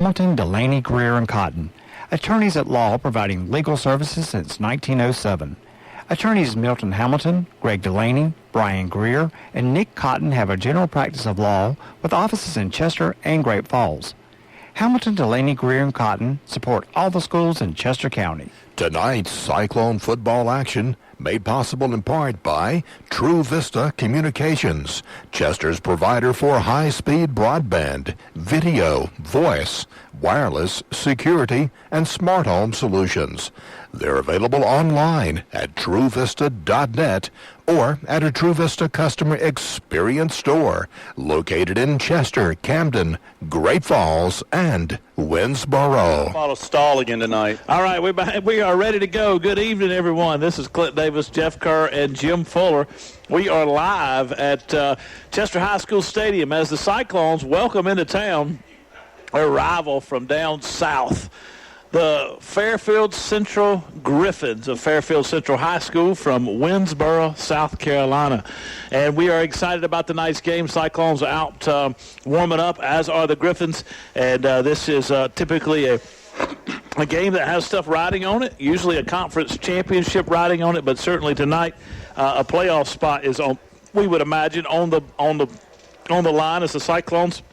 Hamilton, Delaney, Greer, and Cotton. Attorneys at law providing legal services since 1907. Attorneys Milton Hamilton, Greg Delaney, Brian Greer, and Nick Cotton have a general practice of law with offices in Chester and Great Falls. Hamilton, Delaney, Greer, and Cotton support all the schools in Chester County. Tonight's Cyclone football action made possible in part by True Vista Communications, Chester's provider for high-speed broadband, video, voice, wireless, security, and smart home solutions. They're available online at truevista.net or at a True Vista Customer Experience store located in Chester, Camden, Great Falls, and Winsboro. Auto stall again tonight. All right, we are ready to go. Good evening, everyone. This is Clint Davis, Jeff Kerr, and Jim Fuller. We are live at Chester High School Stadium as the Cyclones welcome into town a rival from down south, the Fairfield Central Griffins of Fairfield Central High School from Winsboro, South Carolina. And we are excited about tonight's game. Cyclones are out warming up, as are the Griffins. And this is typically a game that has stuff riding on it, usually a conference championship riding on it, but certainly tonight a playoff spot is on, we would imagine, on the line as the Cyclones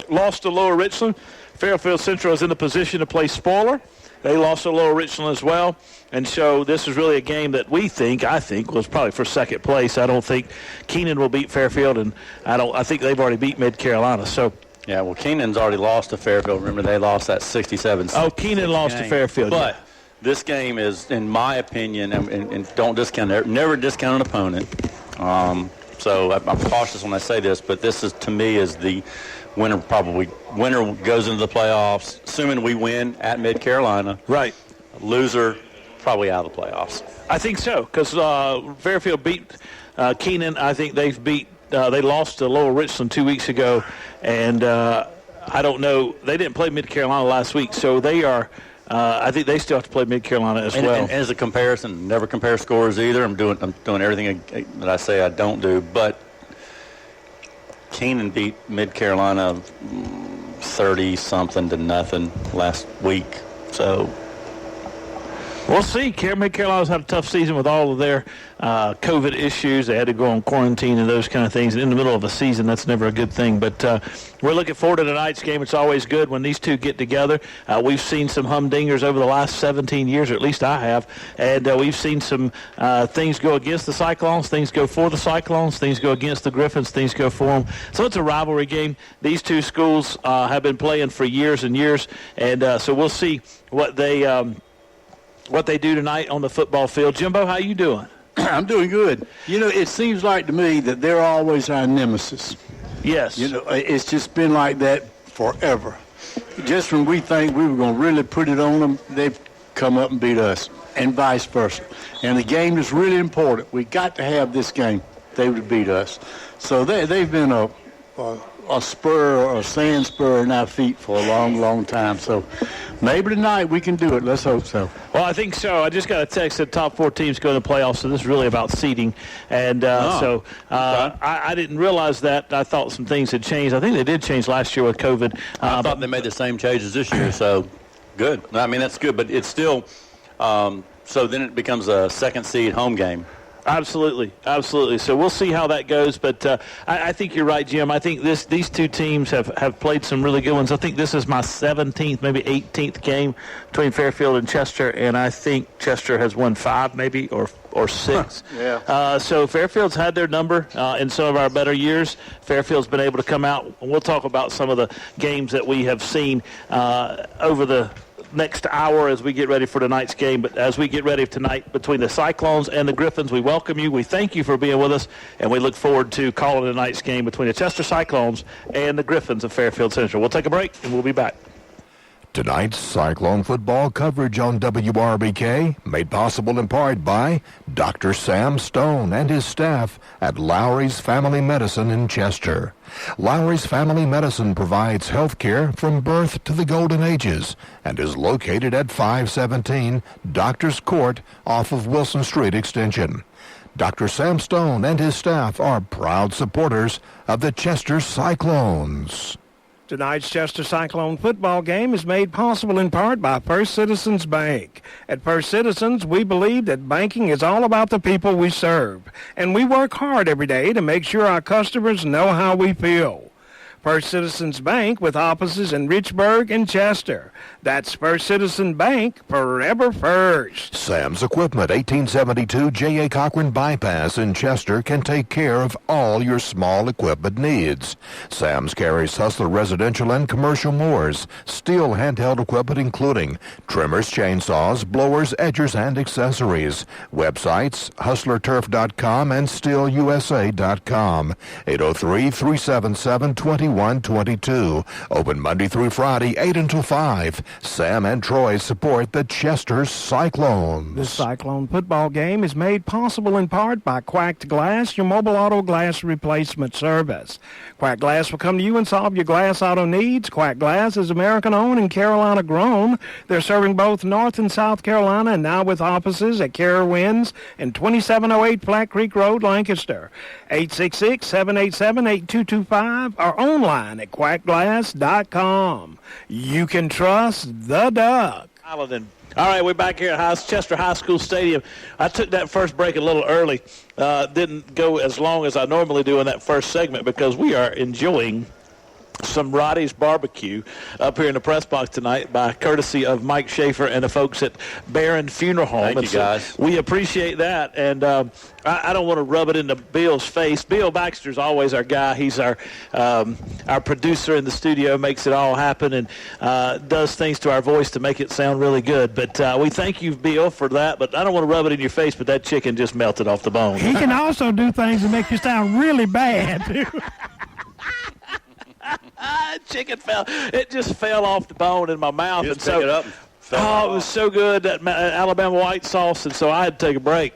lost to Lower Richland. Fairfield Central is in the position to play spoiler. They lost to Lower Richland as well. And so this is really a game that I think was probably for second place. I don't think Keenan will beat Fairfield, and I think they've already beat Mid-Carolina. So yeah, well, Keenan's already lost to Fairfield. Remember, they lost that 67. Oh, Keenan lost to Fairfield. But this game is, in my opinion, and don't discount it, never discount an opponent. So I'm cautious when I say this, but this is, to me, is the winner goes into the playoffs, assuming we win at Mid-Carolina. Right. Loser, probably out of the playoffs. I think so, because Fairfield beat Keenan. I think they lost to Lower Richland 2 weeks ago, and I don't know. They didn't play Mid-Carolina last week, so they are I think they still have to play Mid-Carolina as well. And as a comparison, never compare scores either. I'm doing everything that I say I don't do, but Keenan beat Mid-Carolina 30-something to nothing last week. So we'll see. Mid-Carolina's had a tough season with all of their COVID issues. They had to go on quarantine and those kind of things. And in the middle of a season, that's never a good thing. But we're looking forward to tonight's game. It's always good when these two get together. We've seen some humdingers over the last 17 years, or at least I have. And we've seen some things go against the Cyclones, things go for the Cyclones, things go against the Griffins, things go for them. So it's a rivalry game. These two schools have been playing for years and years. And so we'll see what they do tonight on the football field. Jimbo, how you doing? I'm doing good. You know, it seems like to me that they're always our nemesis. Yes. You know, it's just been like that forever. Just when we think we were going to really put it on them, they've come up and beat us, and vice versa. And the game is really important. We got to have this game. They would beat us. So they've been a spur or a sand spur in our feet for a long, long time. So maybe tonight we can do it. Let's hope so. Well, I think so. I just got a text that top four teams go to the playoffs, so this is really about seeding. And I didn't realize that. I thought some things had changed. I think they did change last year with COVID. I thought they made the same changes this year, so good. I mean, that's good, but it's still so then it becomes a second seed home game. Absolutely. So we'll see how that goes. But I think you're right, Jim. I think these two teams have played some really good ones. I think this is my 17th, maybe 18th game between Fairfield and Chester, and I think Chester has won 5 maybe or 6. Yeah. So Fairfield's had their number in some of our better years. Fairfield's been able to come out. We'll talk about some of the games that we have seen over the next hour as we get ready for tonight's game. But as we get ready tonight between the Cyclones and the Griffins, we welcome you. We thank you for being with us, and we look forward to calling tonight's game between the Chester Cyclones and the Griffins of Fairfield Central. We'll take a break, and we'll be back. Tonight's Cyclone football coverage on WRBK made possible in part by Dr. Sam Stone and his staff at Lowry's Family Medicine in Chester. Lowry's Family Medicine provides health care from birth to the golden ages and is located at 517 Doctors Court off of Wilson Street Extension. Dr. Sam Stone and his staff are proud supporters of the Chester Cyclones. Tonight's Chester Cyclone football game is made possible in part by First Citizens Bank. At First Citizens, we believe that banking is all about the people we serve, and we work hard every day to make sure our customers know how we feel. First Citizens Bank with offices in Richburg and Chester. That's First Citizen Bank, forever first. Sam's Equipment, 1872 J.A. Cochran Bypass in Chester can take care of all your small equipment needs. Sam's carries Hustler residential and commercial mowers, steel handheld equipment including trimmers, chainsaws, blowers, edgers, and accessories. Websites, hustlerturf.com and steelusa.com. 803-377-2122. Open Monday through Friday, 8 until 5. Sam and Troy support the Chester Cyclones. This Cyclone football game is made possible in part by Quacked Glass, your mobile auto glass replacement service. Quack Glass will come to you and solve your glass auto needs. Quack Glass is American-owned and Carolina-grown. They're serving both North and South Carolina and now with offices at Carowinds and 2708 Flat Creek Road, Lancaster. 866-787-8225 or online at quackglass.com. You can trust the Duck. All right, we're back here at Chester High School Stadium. I took that first break a little early. Didn't go as long as I normally do in that first segment because we are enjoying some Roddy's Barbecue up here in the press box tonight by courtesy of Mike Schaefer and the folks at Barron Funeral Home. Thank you, guys. We appreciate that, and I don't want to rub it into Bill's face. Bill Baxter's always our guy. He's our producer in the studio, makes it all happen, and does things to our voice to make it sound really good. But we thank you, Bill, for that, but I don't want to rub it in your face, but that chicken just melted off the bone. He can also do things that make you sound really bad, too. Chicken it just fell off the bone in my mouth. Just and pick it up. It was so good, that Alabama white sauce, and so I had to take a break.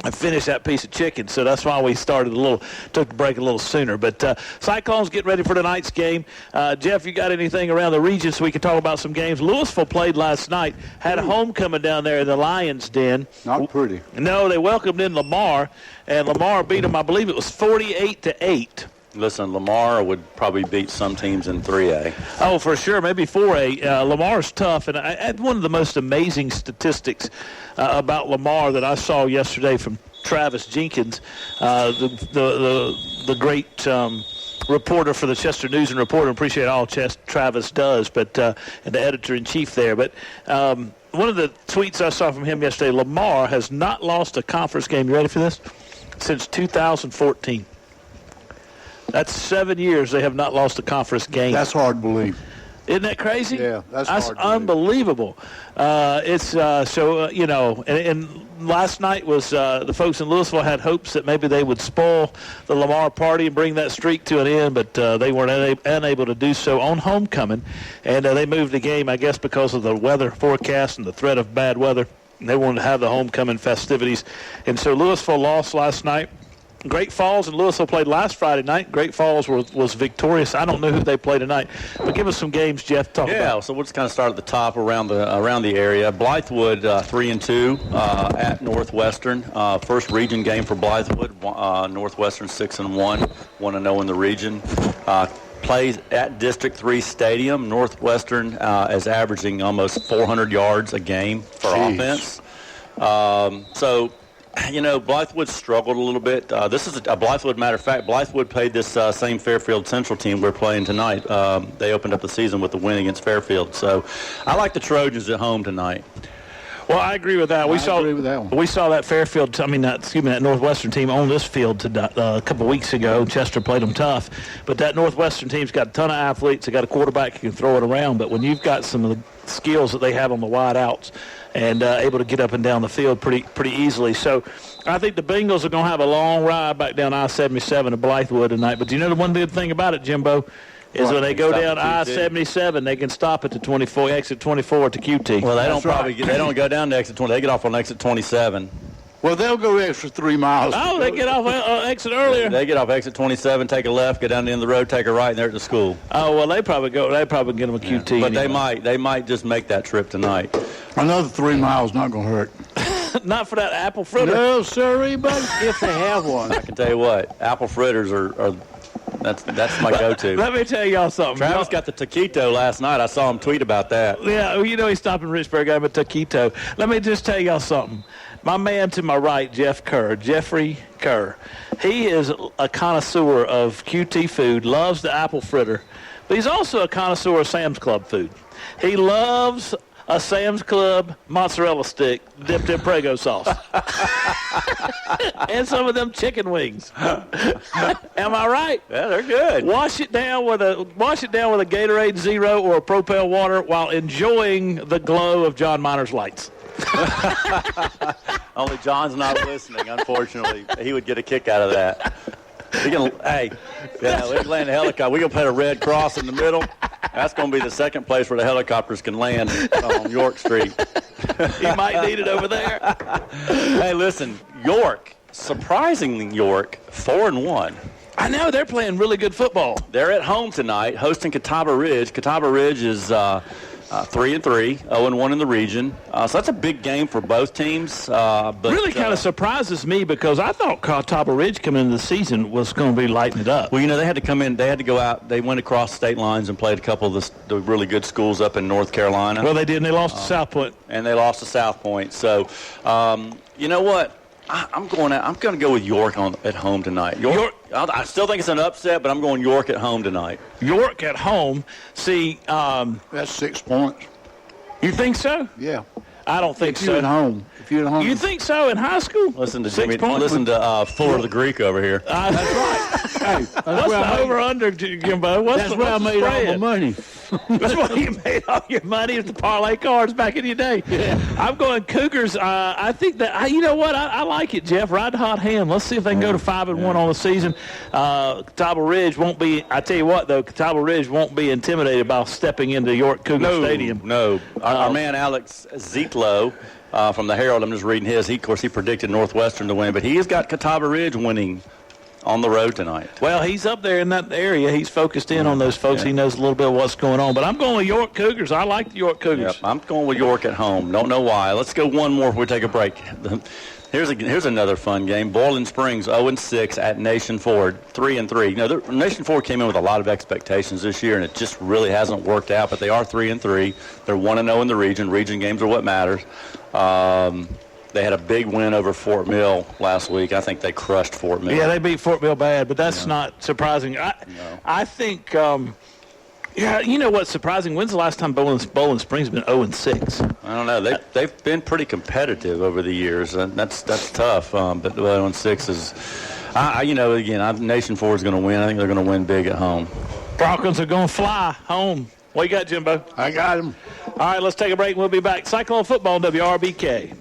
I finished that piece of chicken, so that's why we took the break a little sooner. But Cyclones getting ready for tonight's game. Jeff, you got anything around the region so we can talk about some games? Louisville played last night, had a homecoming down there in the Lions' Den. Not pretty. No, they welcomed in Lamar, and Lamar beat them, I believe it was 48-8. Listen, Lamar would probably beat some teams in 3A. Oh, for sure, maybe 4A. Lamar's tough, and I had one of the most amazing statistics about Lamar that I saw yesterday from Travis Jenkins, the great reporter for the Chester News and Reporter. Appreciate all Travis does, but and the editor-in-chief there. But one of the tweets I saw from him yesterday, Lamar has not lost a conference game. You ready for this? Since 2014. That's 7 years they have not lost a conference game. That's hard to believe. Isn't that crazy? Yeah, that's hard to unbelievable. And last night was the folks in Louisville had hopes that maybe they would spoil the Lamar party and bring that streak to an end, but they weren't unable to do so on homecoming. And they moved the game, I guess, because of the weather forecast and the threat of bad weather. They wanted to have the homecoming festivities. And so Louisville lost last night. Great Falls and Louisville played last Friday night. Great Falls was victorious. I don't know who they play tonight, but give us some games, Jeff. Talk about. Yeah, so we'll just kind of start at the top around the area. Blythewood 3-2 at Northwestern. First region game for Blythewood. Northwestern 6-1, 1-0 in the region. Plays at District 3 Stadium. Northwestern is averaging almost 400 yards a game for offense. Blythewood struggled a little bit. This is a Blythewood, matter of fact. Blythewood played this same Fairfield Central team we're playing tonight. They opened up the season with a win against Fairfield. So I like the Trojans at home tonight. Well, I agree with that. I agree with that one. We saw that that Northwestern team on this field a couple of weeks ago. Chester played them tough. But that Northwestern team's got a ton of athletes. They got a quarterback who can throw it around. But when you've got some of the skills that they have on the wide outs and able to get up and down the field pretty easily. So I think the Bengals are going to have a long ride back down I-77 to Blythewood tonight. But do you know the one good thing about it, Jimbo? Is when they go down I-77, they can stop at the exit 24 to QT. Well, they don't go down to exit 20. They get off on exit 27. Well, they'll go extra 3 miles. Oh, they get off exit earlier. They get off exit 27, take a left, go down the end of the road, take a right, and they're at the school. Oh, well, they probably get them a QT. Yeah. But anyway. they might just make that trip tonight. Another 3 miles not going to hurt. Not for that apple fritter. No, sorry, but if they have one. I can tell you what, apple fritters are That's my go-to. Let me tell y'all something. Travis got the taquito last night. I saw him tweet about that. Yeah, well, he stopped in Richburg, got him a taquito. Let me just tell y'all something. My man to my right, Jeffrey Kerr, he is a connoisseur of QT food, loves the apple fritter, but he's also a connoisseur of Sam's Club food. He loves a Sam's Club mozzarella stick dipped in Prego sauce. And some of them chicken wings. Am I right? Yeah, they're good. Wash it down with a Gatorade Zero or a Propel water while enjoying the glow of John Miner's lights. Only John's not listening, unfortunately. He would get a kick out of that. We can land a helicopter. We're going to put a red cross in the middle. That's going to be the second place where the helicopters can land on York Street. You might need it over there. Hey, listen, York, surprisingly York, 4-1. I know, they're playing really good football. They're at home tonight hosting Catawba Ridge. Catawba Ridge is 3-3, 0-1 in the region. So that's a big game for both teams. But really kind of surprises me because I thought Catawba Ridge coming into the season was going to be lighting it up. Well, they had to come in. They had to go out. They went across state lines and played a couple of the really good schools up in North Carolina. Well, they did, and they lost to South Point. And they lost to South Point. So, you know what? I'm going to go with York at home tonight. York. I still think it's an upset, but I'm going York at home tonight. York at home. See, That's 6 points. you think so? Yeah. I don't think If you're so. at home. If you're at home. You think so in high school? Listen to 6 Jimmy. points? Listen to Fuller the Greek over here. That's right. Hey, What's the over-under, Jimbo? That's where I made all my money. That's where you made all your money with the parlay cards back in your day. Yeah. I'm going Cougars. I think that, you know what? I like it, Jeff. Ride the hot hand. Let's see if they can go to 5-1 on the season. Catawba Ridge won't be, I tell you what, though, Catawba Ridge won't be intimidated by stepping into York Cougar Stadium. No. Our man Alex Zietlow from the Herald, I'm just reading his. Of course, he predicted Northwestern to win, but he has got Catawba Ridge winning on the road tonight. Well, he's up there in that area. He's focused in on those folks. Yeah. He knows a little bit of what's going on. But I'm going with York Cougars. I like the York Cougars. Yep, I'm going with York at home. Don't know why. Let's go one more before we take a break. Here's another fun game. Boiling Springs 0-6 at Nation Ford 3-3. Nation Ford came in with a lot of expectations this year, and it just really hasn't worked out. But they are 3-3. They're 1-0 in the region. Region games are what matters. They had a big win over Fort Mill last week. I think they crushed Fort Mill. Yeah, they beat Fort Mill bad, but that's not surprising. I think, you know what's surprising? When's the last time Bowling Springs has been 0-6? I don't know. They've been pretty competitive over the years. That's tough. But 0-6 is, Nation Ford is going to win. I think they're going to win big at home. Broncos are going to fly home. What you got, Jimbo? I got him. All right, let's take a break and we'll be back. Cyclone football on WRBK.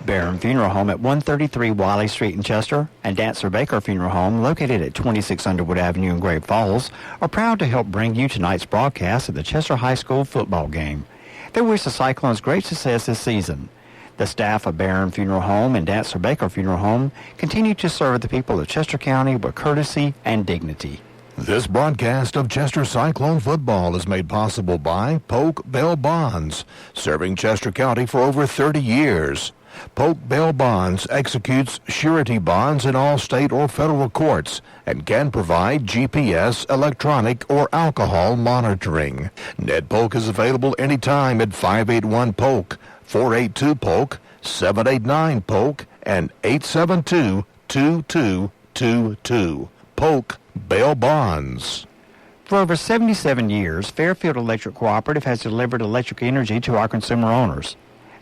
Barron Funeral Home at 133 Wiley Street in Chester and Dancer Baker Funeral Home located at 26 Underwood Avenue in Great Falls are proud to help bring you tonight's broadcast of the Chester High School football game. They wish the Cyclones great success this season. The staff of Barron Funeral Home and Dancer Baker Funeral Home continue to serve the people of Chester County with courtesy and dignity. This broadcast of Chester Cyclone football is made possible by Polk Bell Bonds, serving Chester County for over 30 years. Polk Bell Bonds executes surety bonds in all state or federal courts and can provide GPS, electronic, or alcohol monitoring. Ned Polk is available anytime at 581-POLK, 482-POLK, 789-POLK, and 872-2222. Polk Bell Bonds. For over 77 years, Fairfield Electric Cooperative has delivered electric energy to our consumer owners.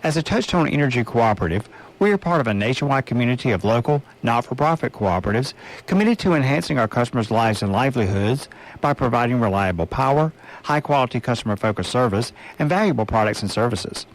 As a Touchstone Energy Cooperative, we are part of a nationwide community of local, not-for-profit cooperatives committed to enhancing our customers' lives and livelihoods by providing reliable power, high-quality customer-focused service, and valuable products and services.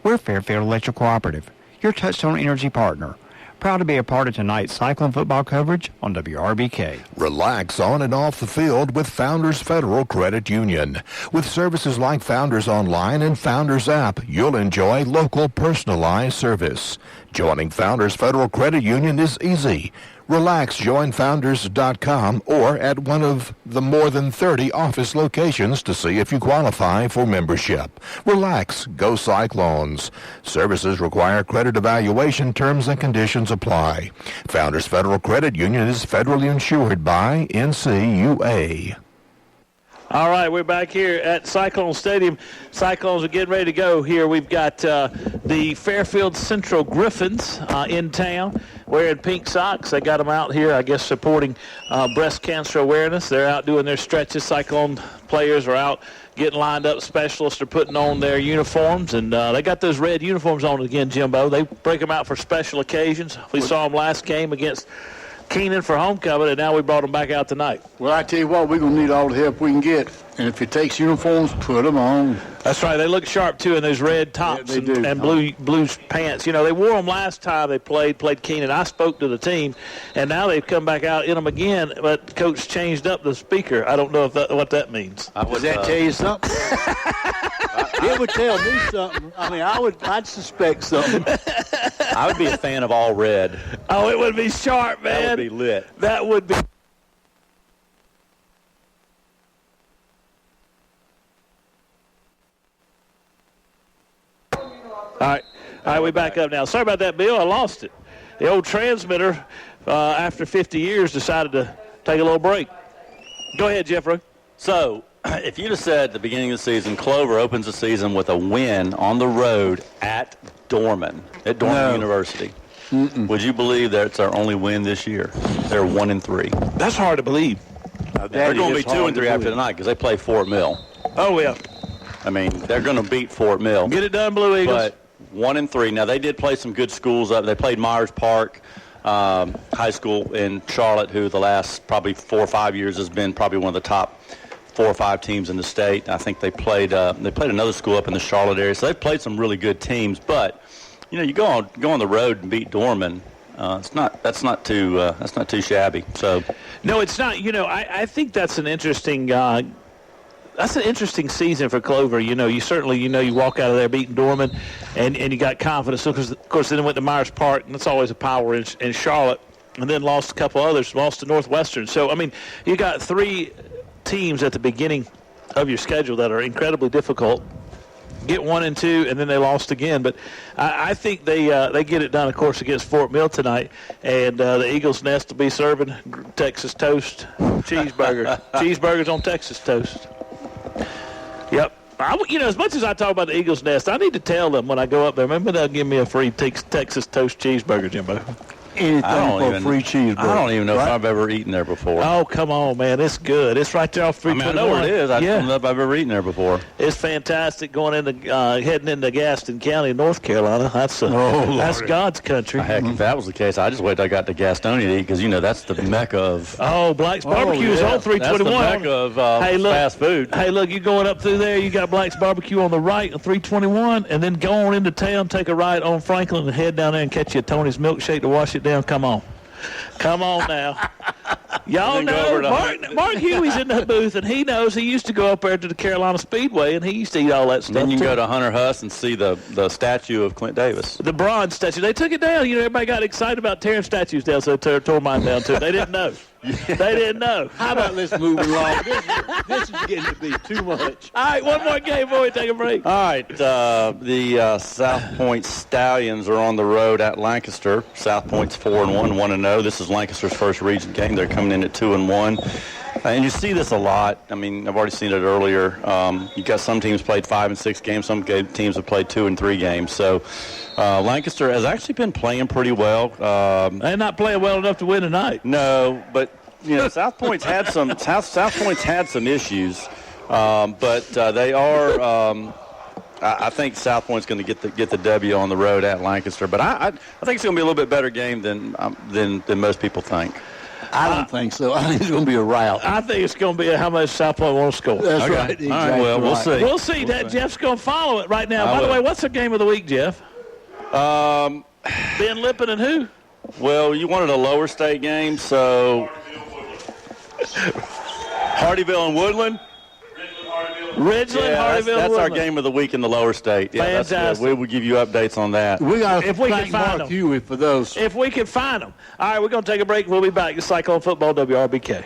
We're Fairfield Electric Cooperative, your Touchstone Energy partner. Proud to be a part of tonight's Cyclone football coverage on WRBK. Relax on and off the field with Founders Federal Credit Union. With services like Founders Online and Founders App, you'll enjoy local personalized service. Joining Founders Federal Credit Union is easy. Relax, join Founders.com or at one of the more than 30 office locations to see if you qualify for membership. Relax, go Cyclones. Services require credit evaluation. Terms and conditions apply. Founders Federal Credit Union is federally insured by NCUA. All right, we're back here at Cyclone Stadium. Cyclones are getting ready to go here. We've got the Fairfield Central Griffins in town wearing pink socks. They got them out here, I guess, supporting breast cancer awareness. They're out doing their stretches. Cyclone players are out getting lined up. Specialists are putting on their uniforms, and they got those red uniforms on again, Jimbo. They break them out for special occasions. We saw them last game against Keenan for homecoming, and now we brought them back out tonight. Well, I tell you what, we're going to need all the help we can get. And if it takes uniforms, put them on. That's right. They look sharp, too, in those red tops and blue pants. You know, they wore them last time they played Keenan. I spoke to the team, and now they've come back out in them again, but Coach changed up the speaker. I don't know what that means. Does that tell you something? It would tell me something. I mean, I'd suspect something. I would be a fan of all red. Oh, it would be sharp, man. That would be lit. That would be. All right, we back up now. Sorry about that, Bill. I lost it. The old transmitter, after 50 years, decided to take a little break. Go ahead, Jeffrey. So, if you'd have said at the beginning of the season, Clover opens the season with a win on the road at Dorman University, would you believe that it's our only win this year? They're 1-3. That's hard to believe. They're going to be 2-3 after tonight because they play Fort Mill. Oh, yeah. I mean, they're going to beat Fort Mill. Get it done, Blue Eagles. But 1-3. Now, they did play some good schools up. They played Myers Park High School in Charlotte, who the last probably 4 or 5 years has been probably one of the top 4 or 5 teams in the state. I think they played another school up in the Charlotte area. So they've played some really good teams. But, you know, you go on the road and beat Dorman. That's not too shabby. So no, it's not. You know, I think that's an interesting season for Clover. You know, you walk out of there beating Dorman, and you got confidence. So, of course, then they went to Myers Park, and that's always a power in Charlotte, and then lost a couple others, lost to Northwestern. So, I mean, you got 3 teams at the beginning of your schedule that are incredibly difficult. Get 1 and 2, and then they lost again. But I think they get it done, of course, against Fort Mill tonight. And the Eagles Nest will be serving Texas toast cheeseburger. Cheeseburgers on Texas toast. Yep. As much as I talk about the Eagles Nest, I need to tell them when I go up there, maybe they'll give me a free Texas toast cheeseburger, Jimbo. Anything for a free cheeseburger. I don't even know if I've ever eaten there before. Oh, come on, man. It's good. It's right there off 321. I know where it is. I don't know if I've ever eaten there before. It's fantastic heading into Gaston County, North Carolina. That's God's country. Heck, if that was the case, I just wait till I got to Gastonia to eat because, that's the mecca of... Oh, Black's Barbecue is on 321. That's the mecca of fast food. Hey, look, you going up through there, you got Black's Barbecue on the right on 321, and then go on into town, take a ride on Franklin, and head down there and catch you a Tony's milkshake to wash it down. Come on. Come on now. Y'all know Mark Huey's in the booth, and he knows. He used to go up there to the Carolina Speedway, and he used to eat all that stuff. Then you can go to Hunter Huss and see the statue of Clint Davis. The bronze statue. They took it down. Everybody got excited about tearing statues down, so they tore mine down, too. They didn't know. They didn't know. How about let's move along? This is getting to be too much. All right, one more game before we take a break. All right, the South Point Stallions are on the road at Lancaster. South Point's 4-1, 1-0. This is Lancaster's first region game. They're coming in at 2-1. And you see this a lot. I mean, I've already seen it earlier. You got some teams played 5 and 6 games. Some teams have played 2 and 3 games. So Lancaster has actually been playing pretty well. They're not playing well enough to win tonight. No, but South Point's had some issues, but they are. I think South Point's going to get the W on the road at Lancaster. But I think it's going to be a little bit better game than most people think. I don't think so. I think it's going to be a rout. I think it's going to be how much South Point wants to score. That's okay. right. Exactly. All right, well, we'll see. We'll see. Jeff's going to follow it right now. By the way, what's the game of the week, Jeff? Ben Lippin and who? Well, you wanted a lower state game, so Hardyville and Woodland. Ridgeland, Hardyville, that's our Woodland. game of the week in the lower state. Yeah, that's Fantastic. good. We will give you updates on that. We got to If we can thank find Mark them. Huey for those. If we can find them. All right, we're going to take a break. We'll be back to Cyclone Football, WRBK.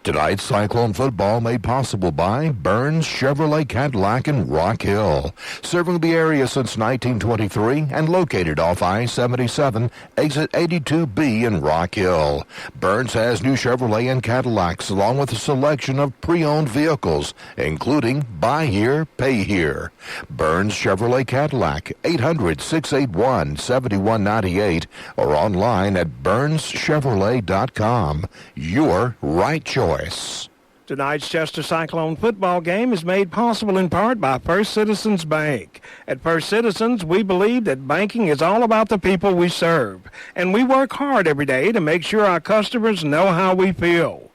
Tonight's Cyclone football made possible by Burns Chevrolet Cadillac in Rock Hill, serving the area since 1923 and located off I-77, exit 82B in Rock Hill. Burns has new Chevrolet and Cadillacs along with a selection of pre-owned vehicles, including buy here, pay here. Burns Chevrolet Cadillac, 800-681-7198 or online at burnschevrolet.com. Your right choice. Tonight's Chester Cyclone football game is made possible in part by First Citizens Bank. At First Citizens, we believe that banking is all about the people we serve, and we work hard every day to make sure our customers know how we feel.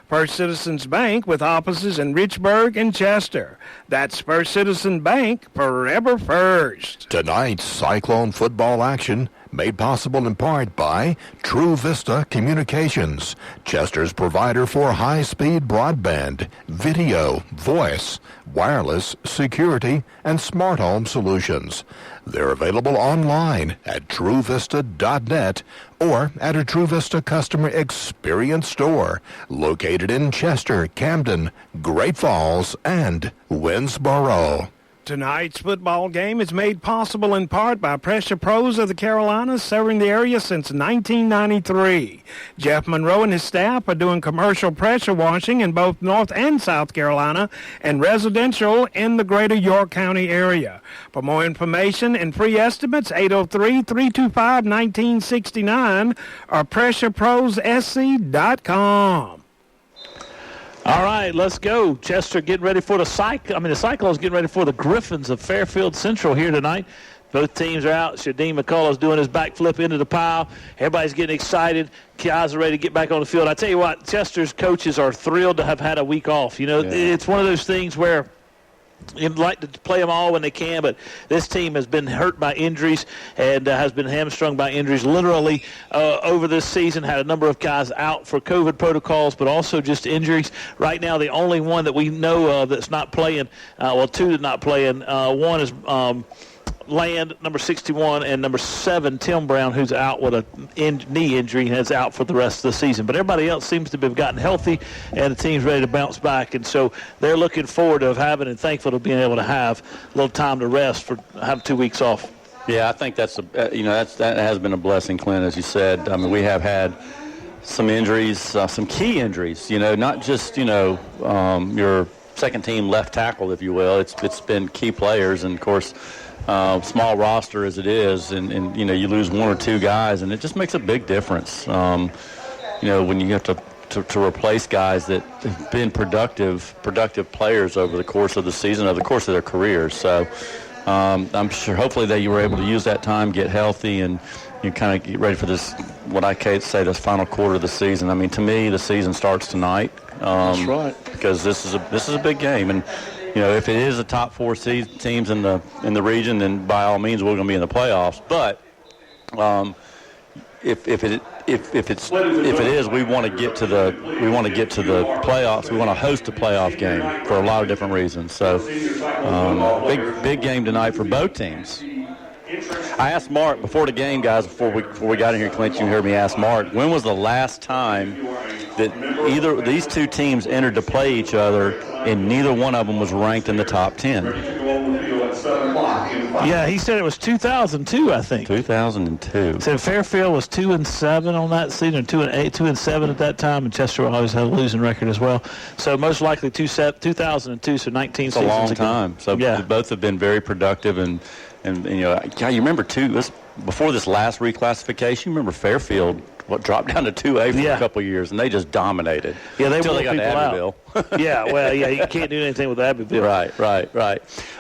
First Citizens Bank with offices in Richburg and Chester. That's First Citizen Bank, forever first. Tonight's Cyclone football action made possible in part by True Vista Communications, Chester's provider for high-speed broadband, video, voice, wireless, security, and smart home solutions. They're available online at truevista.net or at a True Vista customer experience store located in Chester, Camden, Great Falls, and Winnsboro. Tonight's football game is made possible in part by Pressure Pros of the Carolinas, serving the area since 1993. Jeff Monroe and his staff are doing commercial pressure washing in both North and South Carolina and residential in the greater York County area. For more information and free estimates, 803-325-1969 or pressureprossc.com. All right, let's go. Chester getting ready for the Cyclones getting ready for the Griffins of Fairfield Central here tonight. Both teams are out. Shadeem McCullough's doing his backflip into the pile. Everybody's getting excited. Guys are ready to get back on the field. I tell you what, Chester's coaches are thrilled to have had a week off. You know, It's one of those things where you'd like to play them all when they can, but this team has been hurt by injuries and has been hamstrung by injuries literally over this season. Had a number of guys out for COVID protocols, but also just injuries. Right now, the only one that we know of that's not playing, two that's not playing. One is Land, number 61, and number 7, Tim Brown, who's out with a knee injury and is out for the rest of the season. But everybody else seems to have gotten healthy, and the team's ready to bounce back. And so they're looking forward to having and thankful to being able to have a little time to rest for have 2 weeks off. Yeah, I think that has been a blessing, Clint, as you said. I mean, we have had some injuries, some key injuries. Not just your second team left tackle, if you will. It's been key players, and of course. Small roster as it is, and you lose one or two guys, and it just makes a big difference. When you have to replace guys that have been productive players over the course of the season, over the course of their careers. So I'm sure, hopefully, that you were able to use that time, get healthy, and you kind of get ready for this. What I can say, this final quarter of the season. I mean, to me, the season starts tonight. That's right. Because this is a big game, and. If it is the top 4 teams in the region, then by all means we're going to be in the playoffs. But if it is, we want to get to the playoffs. We want to host a playoff game for a lot of different reasons. So big game tonight for both teams. I asked Mark before the game, guys, before we got in here, Clint, you heard me ask Mark, when was the last time that either of these two teams entered to play each other and neither one of them was ranked in the top 10? Yeah, he said it was 2002, I think. 2002. Said Fairfield was 2-7 on that season, 2-8, 2-7 at that time, and Chester always had a losing record as well. So most likely 2002, so 19 it's a seasons long ago. time. So both have been very productive, and you remember too. Before this last reclassification, you remember Fairfield dropped down to 2A for a couple of years, and they just dominated. Yeah, they until wore they got to people Abbeville. You can't do anything with Abbeville. Right.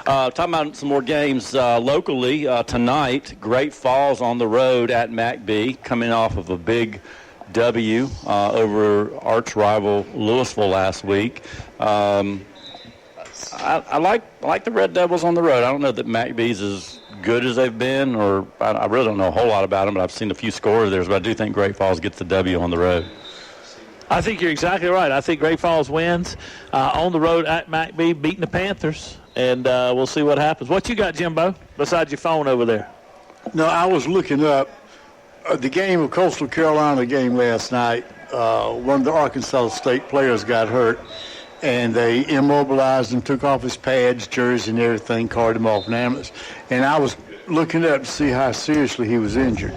Talking about some more games locally tonight. Great Falls on the road at McBee, coming off of a big W over arch rival Louisville last week. I like the Red Devils on the road. I don't know that McBee's as good as they've been, or I really don't know a whole lot about them, but I've seen a few scores there, but I do think Great Falls gets the W on the road. I think you're exactly right. I think Great Falls wins on the road at McBee, beating the Panthers, and we'll see what happens. What you got, Jimbo, besides your phone over there? No, I was looking up the game of Coastal Carolina game last night. One of the Arkansas State players got hurt, and they immobilized him, took off his pads, jersey, and everything, carted him off an ambulance. And I was looking up to see how seriously he was injured.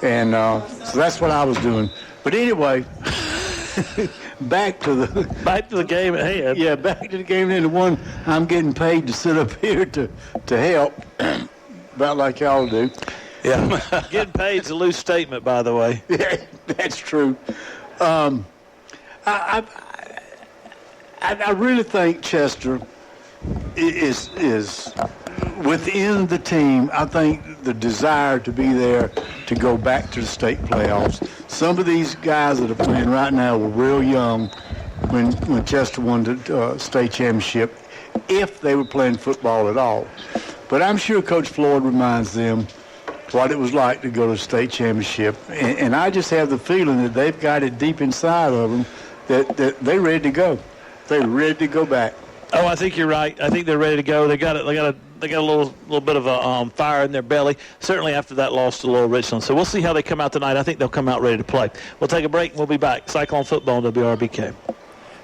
And so that's what I was doing. But anyway, back to the game at hand. Yeah, back to the game at hand. The one I'm getting paid to sit up here to help, about like y'all do. Yeah, getting paid is a loose statement, by the way. Yeah, that's true. I really think Chester is within the team. I think the desire to be there to go back to the state playoffs. Some of these guys that are playing right now were real young when Chester won the state championship, if they were playing football at all. But I'm sure Coach Floyd reminds them what it was like to go to the state championship. And I just have the feeling that they've got it deep inside of them that they're ready to go. They're ready to go back. Oh, I think you're right. I think they're ready to go. They got a little bit of a fire in their belly, certainly after that loss to Lower Richland. So we'll see how they come out tonight. I think they'll come out ready to play. We'll take a break and we'll be back. Cyclone football on WRBK.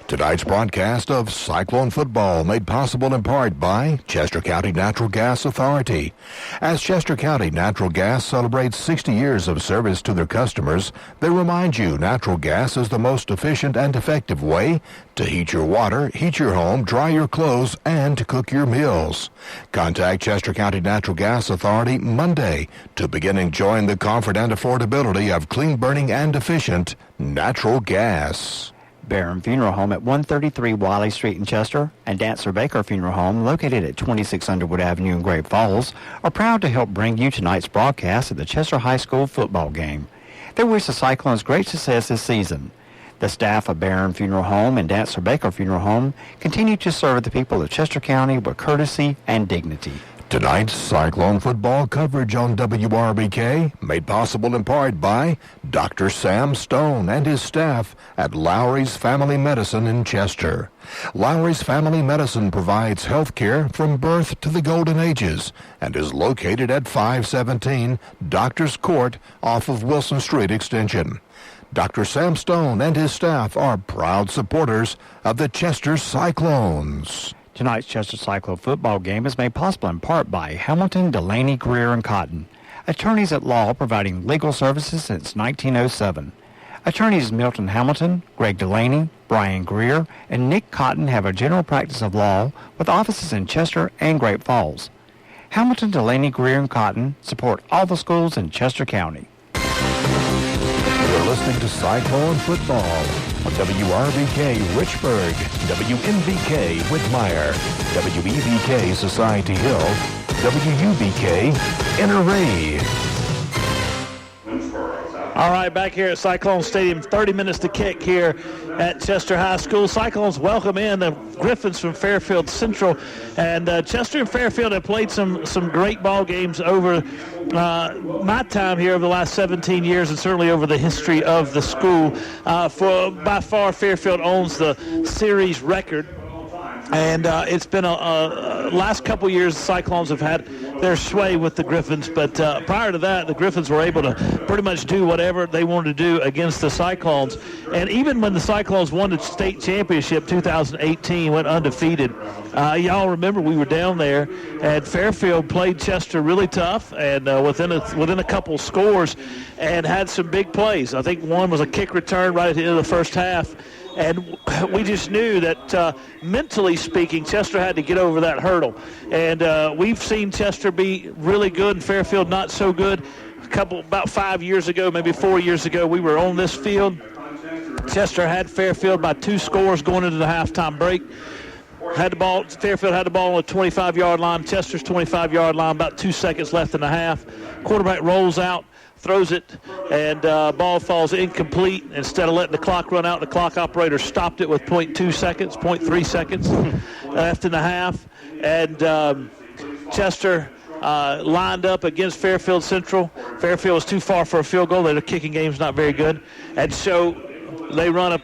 Tonight's broadcast of Cyclone Football made possible in part by Chester County Natural Gas Authority. As Chester County Natural Gas celebrates 60 years of service to their customers, they remind you natural gas is the most efficient and effective way to heat your water, heat your home, dry your clothes, and to cook your meals. Contact Chester County Natural Gas Authority Monday to begin enjoying the comfort and affordability of clean burning and efficient natural gas. Barron Funeral Home at 133 Wiley Street in Chester and Dancer Baker Funeral Home located at 26 Underwood Avenue in Great Falls are proud to help bring you tonight's broadcast of the Chester High School football game. They wish the Cyclones great success this season. The staff of Barron Funeral Home and Dancer Baker Funeral Home continue to serve the people of Chester County with courtesy and dignity. Tonight's Cyclone football coverage on WRBK made possible in part by Dr. Sam Stone and his staff at Lowry's Family Medicine in Chester. Lowry's Family Medicine provides health care from birth to the golden ages and is located at 517 Doctors Court off of Wilson Street Extension. Dr. Sam Stone and his staff are proud supporters of the Chester Cyclones. Tonight's Chester Cyclone football game is made possible in part by Hamilton, Delaney, Greer, and Cotton, attorneys at law providing legal services since 1907. Attorneys Milton Hamilton, Greg Delaney, Brian Greer, and Nick Cotton have a general practice of law with offices in Chester and Great Falls. Hamilton, Delaney, Greer, and Cotton support all the schools in Chester County. You're listening to Cyclone Football on WRBK Richburg, WMVK Whitmire, WEBK Society Hill, WUBK Inner Ray. All right, back here at Cyclone Stadium, 30 minutes to kick here at Chester High School. Cyclones welcome in the Griffins from Fairfield Central. And Chester and Fairfield have played some great ball games over my time here over the last 17 years and certainly over the history of the school. By far, Fairfield owns the series record. And it's been a last couple years, the Cyclones have had their sway with the Griffins. But prior to that, the Griffins were able to pretty much do whatever they wanted to do against the Cyclones. And even when the Cyclones won the state championship 2018, went undefeated, y'all remember we were down there, and Fairfield played Chester really tough and within a couple scores and had some big plays. I think one was a kick return right at the end of the first half. And we just knew that mentally speaking, Chester had to get over that hurdle. And we've seen Chester be really good and Fairfield not so good. About 5 years ago, maybe 4 years ago, we were on this field. Chester had Fairfield by 2 scores going into the halftime break. Fairfield had the ball on the 25-yard line, Chester's 25-yard line, about 2 seconds left in the half. Quarterback rolls out, throws it, and ball falls incomplete. Instead of letting the clock run out, the clock operator stopped it with 0.3 seconds left in the half. And Chester lined up against Fairfield Central. Fairfield was too far for a field goal. Their kicking game's not very good. And so They run a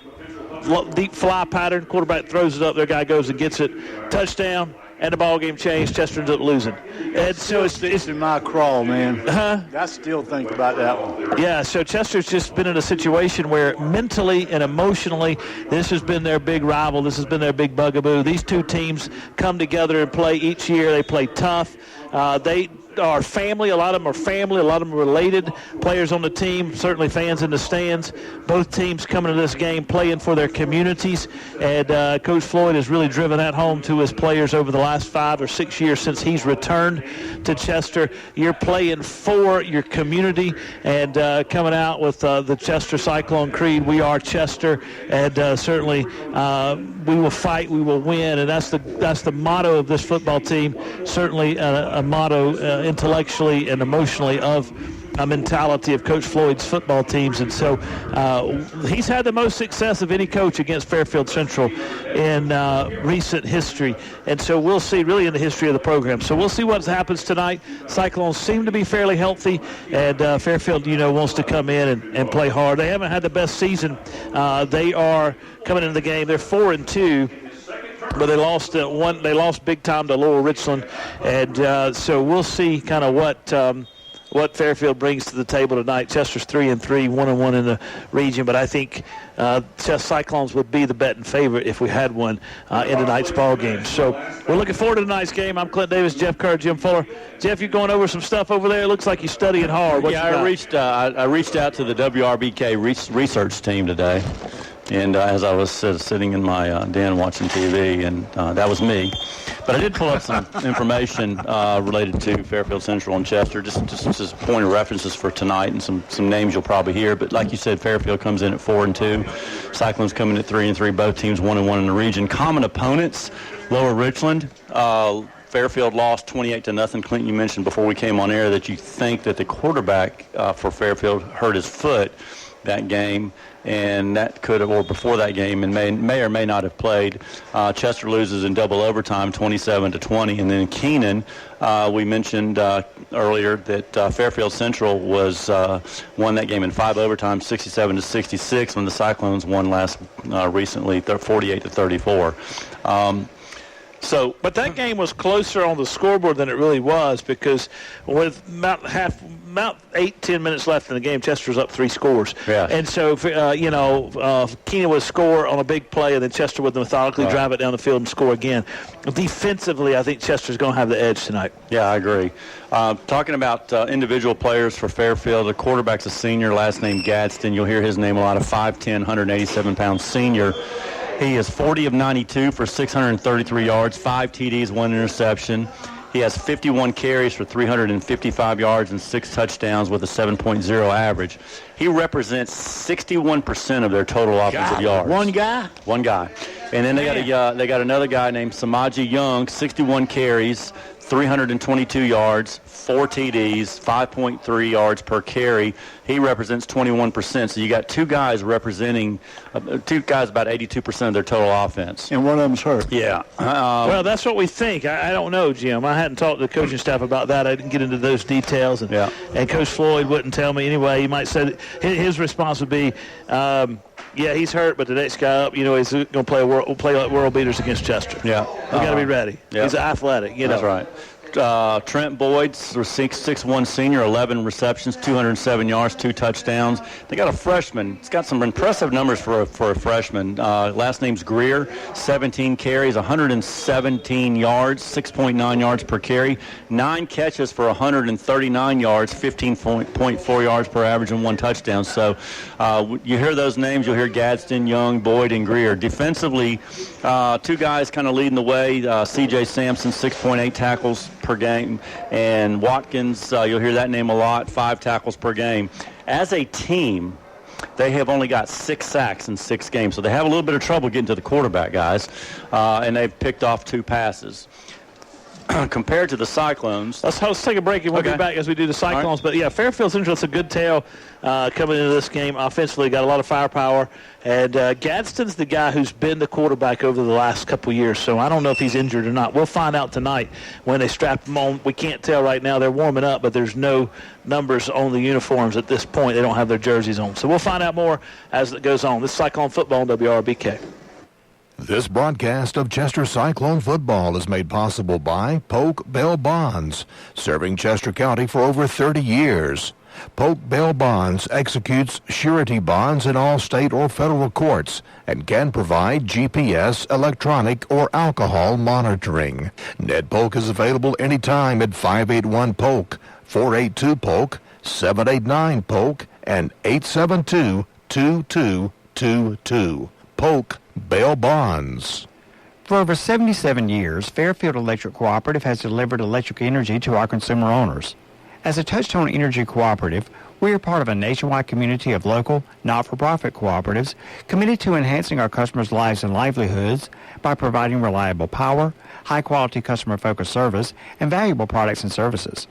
deep fly pattern. Quarterback throws it up. Their guy goes and gets it. Touchdown. And the ball game changed. Chester ends up losing. And so it's in my crawl, man. Huh? I still think about that one. Yeah, so Chester's just been in a situation where mentally and emotionally, this has been their big rival. This has been their big bugaboo. These two teams come together and play each year. They play tough. They are family. A lot of them are family. A lot of them are related. Players on the team, certainly fans in the stands. Both teams coming to this game playing for their communities. And Coach Floyd has really driven that home to his players over the last 5 or 6 years since he's returned to Chester. You're playing for your community and coming out with the Chester Cyclone Creed. We are Chester, and certainly we will fight, we will win, and that's the motto of this football team. Certainly a motto intellectually and emotionally of a mentality of Coach Floyd's football teams. And so he's had the most success of any coach against Fairfield Central in recent history. And so we'll see, really in the history of the program. So we'll see what happens tonight. Cyclones seem to be fairly healthy, and Fairfield, wants to come in and play hard. They haven't had the best season. They are coming into the game. They're 4-2. But they lost They lost big time to Laurel Richland, and so we'll see kind of what Fairfield brings to the table tonight. Chester's 3-3, 1-1 in the region, but I think Chester Cyclones would be the betting favorite if we had one in tonight's ball game. So we're looking forward to tonight's game. I'm Clint Davis, Jeff Kerr, Jim Fuller. Jeff, you're going over some stuff over there. It looks like you're studying hard. I reached out to the WRBK research team today. And as I was sitting in my den watching TV, and that was me. But I did pull up some information related to Fairfield Central and Chester, just as point of references for tonight, and some names you'll probably hear. But like you said, Fairfield comes in at 4-2. Cyclones coming at 3-3. Both teams 1-1 in the region. Common opponents: Lower Richland. Fairfield lost 28-0. Clint, you mentioned before we came on air that you think that the quarterback for Fairfield hurt his foot that game, and that could have, or before that game, and may or may not have played. Chester loses in double overtime, 27-20, and then Keenan, we mentioned earlier that Fairfield Central won that game in 5 overtimes, 67-66, when the Cyclones won recently, 48-34. But that game was closer on the scoreboard than it really was, because with about 8-10 minutes left in the game, Chester was up 3 scores. Yeah. And so, Keenan would score on a big play, and then Chester would methodically drive it down the field and score again. Defensively, I think Chester's going to have the edge tonight. Yeah, I agree. Talking about individual players for Fairfield, the quarterback's a senior, last name Gadsden. You'll hear his name a lot, a 5'10", 187-pound senior. He is 40 of 92 for 633 yards, 5 TDs, 1 interception. He has 51 carries for 355 yards and 6 touchdowns with a 7.0 average. He represents 61% of their total offensive yards. One guy? One guy. And then they got another guy named Samaji Young, 61 carries, 322 yards, 4 TDs, 5.3 yards per carry. He represents 21%. So you got two guys about 82% of their total offense. And one of them's hurt. Yeah. Well, that's what we think. I don't know, Jim. I hadn't talked to the coaching staff about that. I didn't get into those details. And Coach Floyd wouldn't tell me anyway. He might say that his response would be, yeah, he's hurt, but the next guy up, he's going to play like world beaters against Chester. Yeah. We got to be ready. Yeah. He's athletic, That's right. Trent Boyd, 6'1" senior, 11 receptions, 207 yards, 2 touchdowns. They got a freshman. He's got some impressive numbers for a freshman. Last name's Greer, 17 carries, 117 yards, 6.9 yards per carry, 9 catches for 139 yards, 15.4 yards per average, and 1 touchdown. So you hear those names, you'll hear Gadsden, Young, Boyd, and Greer. Defensively, 2 guys kind of leading the way. C.J. Sampson, 6.8 tackles per game, and Watkins, you'll hear that name a lot, 5 tackles per game. As a team, they have only got 6 sacks in 6 games, so they have a little bit of trouble getting to the quarterback, guys, and they've picked off 2 passes. compared to the Cyclones. Let's take a break and we'll be back as we do the Cyclones. Right. But, yeah, Fairfield Central's a good tale coming into this game. Offensively, got a lot of firepower. And Gadsden's the guy who's been the quarterback over the last couple of years, so I don't know if he's injured or not. We'll find out tonight when they strap him on. We can't tell right now. They're warming up, but there's no numbers on the uniforms at this point. They don't have their jerseys on. So we'll find out more as it goes on. This is Cyclone Football on WRBK. This broadcast of Chester Cyclone football is made possible by Polk Bail Bonds, serving Chester County for over 30 years. Polk Bail Bonds executes surety bonds in all state or federal courts and can provide GPS, electronic, or alcohol monitoring. Ned Polk is available anytime at 581-POLK, 482-POLK, 789-POLK, and 872-2222. Polk Bail Bonds. For over 77 years, Fairfield Electric Cooperative has delivered electric energy to our consumer owners. As a Touchstone Energy Cooperative, we are part of a nationwide community of local, not-for-profit cooperatives committed to enhancing our customers' lives and livelihoods by providing reliable power, high-quality customer-focused service, and valuable products and services.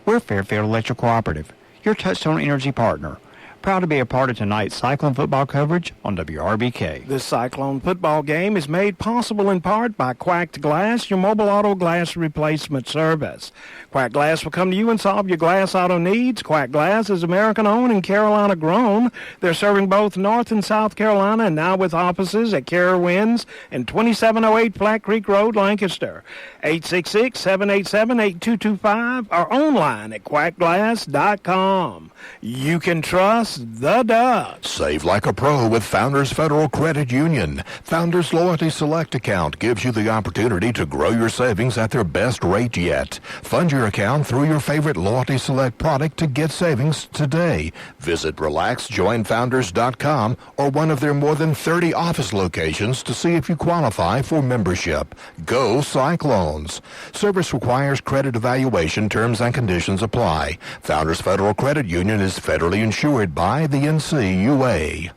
We're Fairfield Electric Cooperative, your Touchstone Energy partner. Proud to be a part of tonight's Cyclone football coverage on WRBK. This Cyclone football game is made possible in part by Quacked Glass, your mobile auto glass replacement service. Quack Glass will come to you and solve your glass auto needs. Quack Glass is American-owned and Carolina-grown. They're serving both North and South Carolina and now with offices at Carowinds and 2708 Flat Creek Road, Lancaster. 866-787-8225 or online at quackglass.com. You can trust the Ducks. Save like a pro with Founders Federal Credit Union. Founders Loyalty Select account gives you the opportunity to grow your savings at their best rate yet. Fund your account through your favorite Loyalty Select product to get savings today. Visit RelaxJoinFounders.com or one of their more than 30 office locations to see if you qualify for membership. Go Cyclones. Service requires credit evaluation. Terms and conditions apply. Founders Federal Credit Union is federally insured by the NCUA.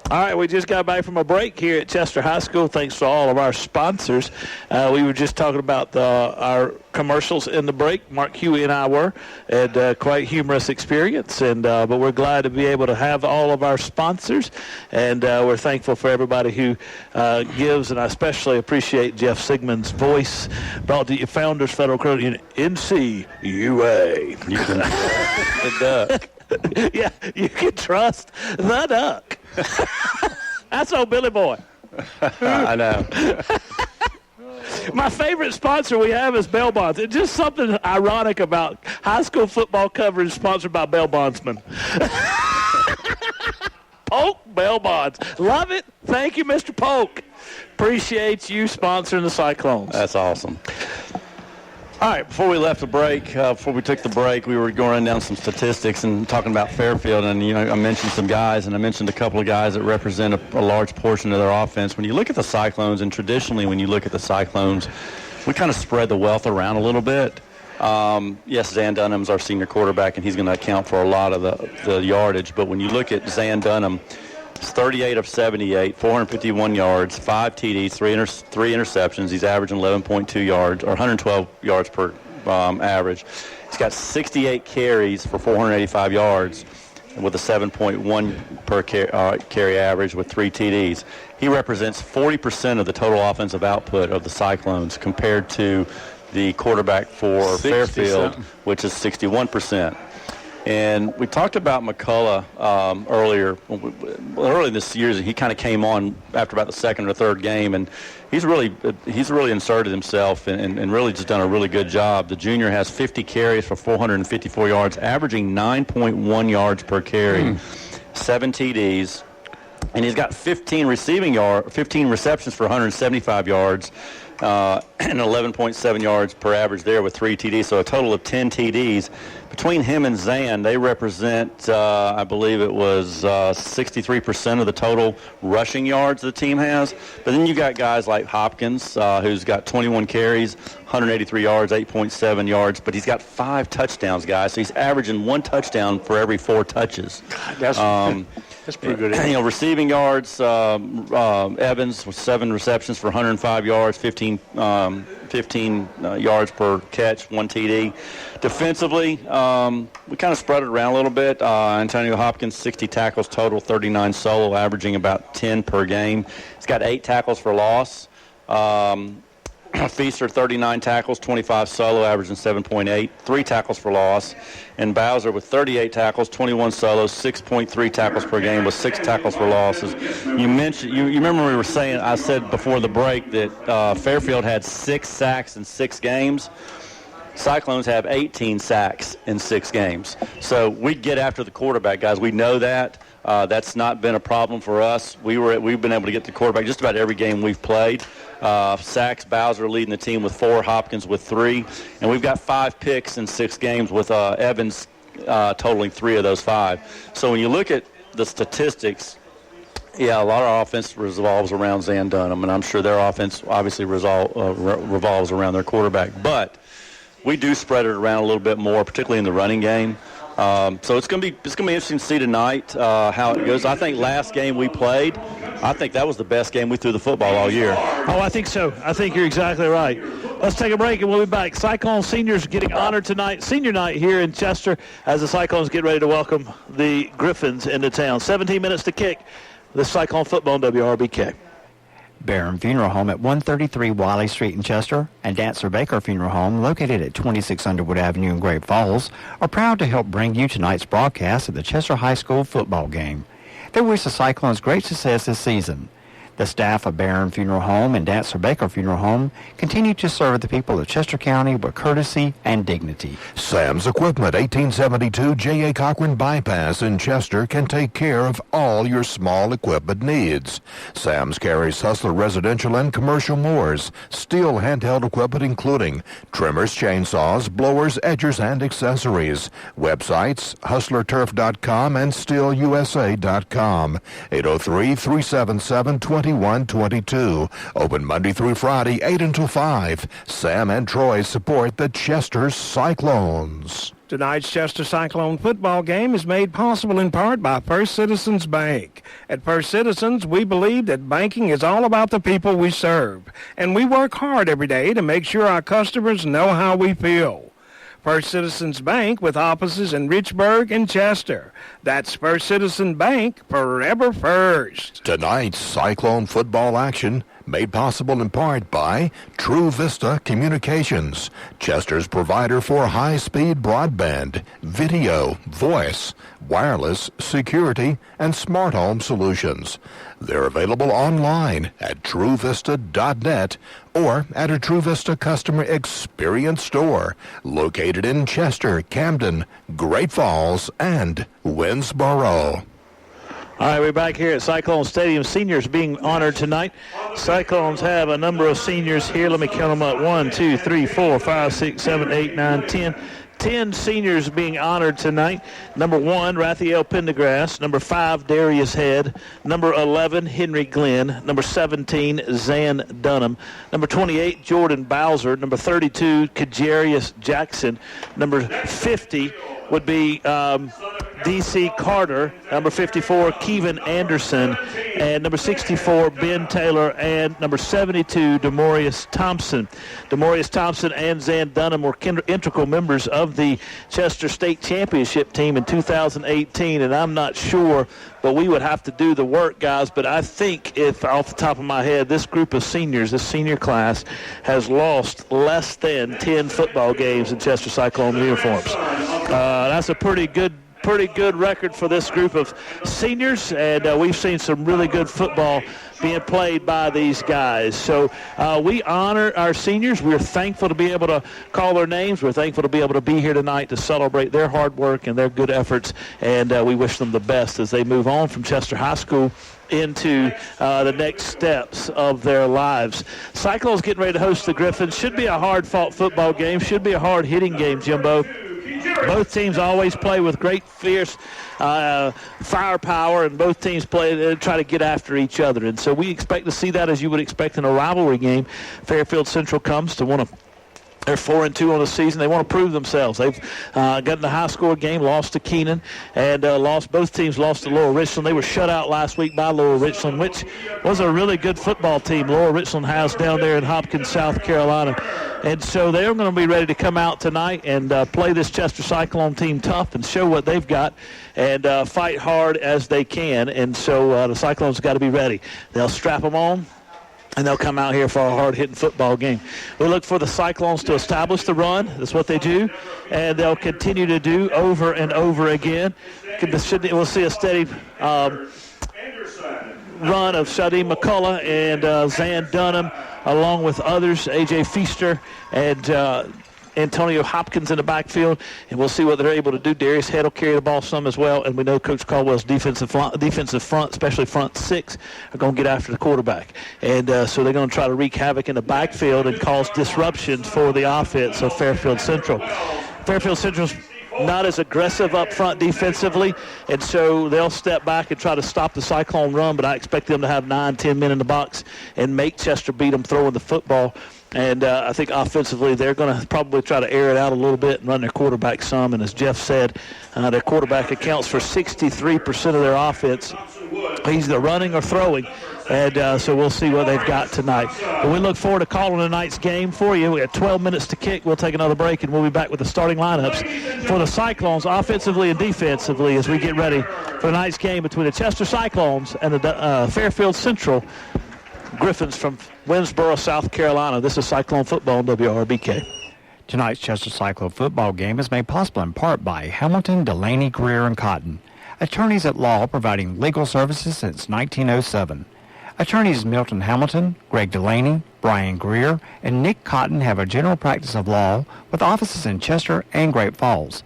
All right, we just got back from a break here at Chester High School. Thanks to all of our sponsors. We were just talking about our commercials in the break. Mark Huey and I were, and quite humorous experience. But we're glad to be able to have all of our sponsors, and we're thankful for everybody who gives. And I especially appreciate Jeff Sigmund's voice. Brought to you, Founders Federal Credit Union, NCUA. You can the Duck. Yeah, you can trust the Duck. That's old Billy Boy. I know. My favorite sponsor we have is Bail Bonds. It's just something ironic about high school football coverage sponsored by Bail Bondsman. Polk Bail Bonds. Love it. Thank you, Mr. Polk. Appreciate you sponsoring the Cyclones. That's awesome. All right, before we took the break, we were going down some statistics and talking about Fairfield, and I mentioned some guys, and I mentioned a couple of guys that represent a large portion of their offense. When you look at the Cyclones, and traditionally when you look at the Cyclones, we kind of spread the wealth around a little bit. Yes, Zan Dunham's our senior quarterback, and he's going to account for a lot of the yardage, but when you look at Zan Dunham, it's 38 of 78, 451 yards, 5 TDs, three interceptions. He's averaging 11.2 yards, or 112 yards per average. He's got 68 carries for 485 yards with a 7.1 per carry average with 3 TDs. He represents 40% of the total offensive output of the Cyclones compared to the quarterback for Fairfield, which is 61%. And we talked about McCullough earlier this year. He kind of came on after about the second or third game, and he's really inserted himself and really just done a really good job. The junior has 50 carries for 454 yards, averaging 9.1 yards per carry, 7 TDs, and he's got 15 receptions for 175 yards. And 11.7 yards per average there with 3 TDs, so a total of 10 TDs. Between him and Zan, they represent, I believe it was 63% of the total rushing yards the team has. But then you got guys like Hopkins, who's got 21 carries, 183 yards, 8.7 yards, but he's got 5 touchdowns, guys. So he's averaging 1 touchdown for every 4 touches. That's pretty good. Receiving yards, Evans with 7 receptions for 105 yards, 15 yards per catch, 1 TD. Defensively, we kind of spread it around a little bit. Antonio Hopkins, 60 tackles total, 39 solo, averaging about 10 per game. He's got 8 tackles for loss. Feaster, 39 tackles, 25 solo, averaging 7.8, 3 tackles for loss. And Bowser with 38 tackles, 21 solos, 6.3 tackles per game with 6 tackles for losses. You mentioned, you remember we were saying, I said before the break that Fairfield had 6 sacks in 6 games. Cyclones have 18 sacks in 6 games. So we get after the quarterback, guys. We know that. That's not been a problem for us. We've been able to get the quarterback just about every game we've played. Sacks, Bowser leading the team with 4, Hopkins with 3. And we've got 5 picks in 6 games with Evans totaling 3 of those 5. So when you look at the statistics, yeah, a lot of our offense revolves around Zan Dunham, and I'm sure their offense obviously revolves around their quarterback. But we do spread it around a little bit more, particularly in the running game. So it's going to be interesting to see tonight how it goes. I think last game we played, I think that was the best game we threw the football all year. Oh, I think so. I think you're exactly right. Let's take a break and we'll be back. Cyclone seniors getting honored tonight, senior night here in Chester, as the Cyclones get ready to welcome the Griffins into town. 17 minutes to kick. The Cyclone football on WRBK. Barron Funeral Home at 133 Wiley Street in Chester and Dancer Baker Funeral Home located at 26 Underwood Avenue in Great Falls are proud to help bring you tonight's broadcast of the Chester High School football game. They wish the Cyclones great success this season. The staff of Barron Funeral Home and Dancer Baker Funeral Home continue to serve the people of Chester County with courtesy and dignity. Sam's Equipment, 1872 J.A. Cochran Bypass in Chester can take care of all your small equipment needs. Sam's carries Hustler residential and commercial mowers, steel handheld equipment including trimmers, chainsaws, blowers, edgers, and accessories. Websites, hustlerturf.com and steelusa.com. 803-377-2122. Open Monday through Friday, 8 until 5. Sam and Troy support the Chester Cyclones. Tonight's Chester Cyclone football game is made possible in part by First Citizens Bank. At First Citizens, we believe that banking is all about the people we serve, and we work hard every day to make sure our customers know how we feel. First Citizens Bank with offices in Richburg and Chester. That's First Citizen Bank, forever first. Tonight's Cyclone football action made possible in part by True Vista Communications, Chester's provider for high-speed broadband, video, voice, wireless, security, and smart home solutions. They're available online at truevista.net or at a True Vista Customer Experience store located in Chester, Camden, Great Falls, and Winsboro. All right, we're back here at Cyclone Stadium. Seniors being honored tonight. Cyclones have a number of seniors here. Let me count them up. 1, 2, 3, 4, 5, 6, 7, 8, 9, 10. 10 seniors being honored tonight. Number 1, Raphael Pendergrass. Number 5, Darius Head. Number 11, Henry Glenn. Number 17, Zan Dunham. Number 28, Jordan Bowser. Number 32, Kajarius Jackson. Number 50 would be D.C. Carter. Number 54, Kevin Anderson. And number 64, Ben Taylor. And number 72, Demorius Thompson. Demorius Thompson and Zan Dunham were integral members of the Chester State Championship team in 2018. And I'm not sure, but we would have to do the work, guys. But I think, if off the top of my head, this group of seniors, this senior class, has lost less than 10 football games in Chester Cyclone uniforms. That's a pretty good record for this group of seniors, and we've seen some really good football being played by these guys. So we honor our seniors. We're thankful to be able to call their names. We're thankful to be able to be here tonight to celebrate their hard work and their good efforts, and we wish them the best as they move on from Chester High School into the next steps of their lives. Cyclones getting ready to host the Griffins. Should be a hard-fought football game. Should be a hard-hitting game, Jimbo. Both teams always play with great fierce firepower, and both teams try to get after each other. And so we expect to see that, as you would expect in a rivalry game. Fairfield Central comes to want to They're 4-2 on the season. They want to prove themselves. They've gotten a high-score game, lost to Keenan, and both teams lost to Lower Richland. They were shut out last week by Lower Richland, which was a really good football team Lower Richland has down there in Hopkins, South Carolina. And so they're going to be ready to come out tonight and play this Chester Cyclone team tough and show what they've got and fight hard as they can. And so the Cyclones got to be ready. They'll strap them on, and they'll come out here for a hard-hitting football game. We look for the Cyclones to establish the run. That's what they do, and they'll continue to do over and over again. We'll see a steady run of Shadim McCullough and Zan Dunham, along with others, A.J. Feaster and Antonio Hopkins in the backfield, and we'll see what they're able to do. Darius Head will carry the ball some as well, and we know Coach Caldwell's defensive front, especially front six, are going to get after the quarterback. And so they're going to try to wreak havoc in the backfield and cause disruptions for the offense of Fairfield Central. Fairfield Central's not as aggressive up front defensively, and so they'll step back and try to stop the Cyclone run, but I expect them to have 9-10 men in the box and make Chester beat them throwing the football. And I think offensively they're going to probably try to air it out a little bit and run their quarterback some. And as Jeff said, their quarterback accounts for 63% of their offense. He's either running or throwing. And so we'll see what they've got tonight. But we look forward to calling tonight's game for you. We have 12 minutes to kick. We'll take another break, and we'll be back with the starting lineups for the Cyclones offensively and defensively as we get ready for tonight's game between the Chester Cyclones and the Fairfield Central Griffins from Winnsboro, South Carolina. This is Cyclone football on WRBK. Tonight's Chester Cyclone football game is made possible in part by Hamilton, Delaney, Greer, and Cotton, attorneys at law providing legal services since 1907. Attorneys Milton Hamilton, Greg Delaney, Brian Greer, and Nick Cotton have a general practice of law with offices in Chester and Great Falls.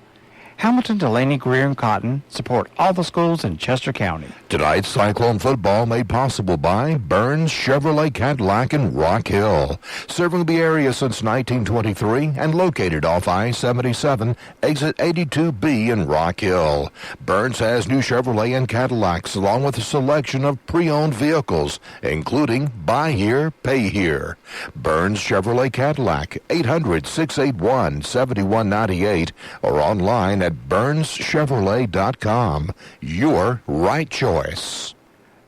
Hamilton, Delaney, Greer, and Cotton support all the schools in Chester County. Tonight's Cyclone football made possible by Burns Chevrolet Cadillac in Rock Hill, serving the area since 1923 and located off I-77, exit 82B in Rock Hill. Burns has new Chevrolet and Cadillacs along with a selection of pre-owned vehicles, including buy here, pay here. Burns Chevrolet Cadillac, 800-681-7198, or online at BurnsChevrolet.com. Your right choice.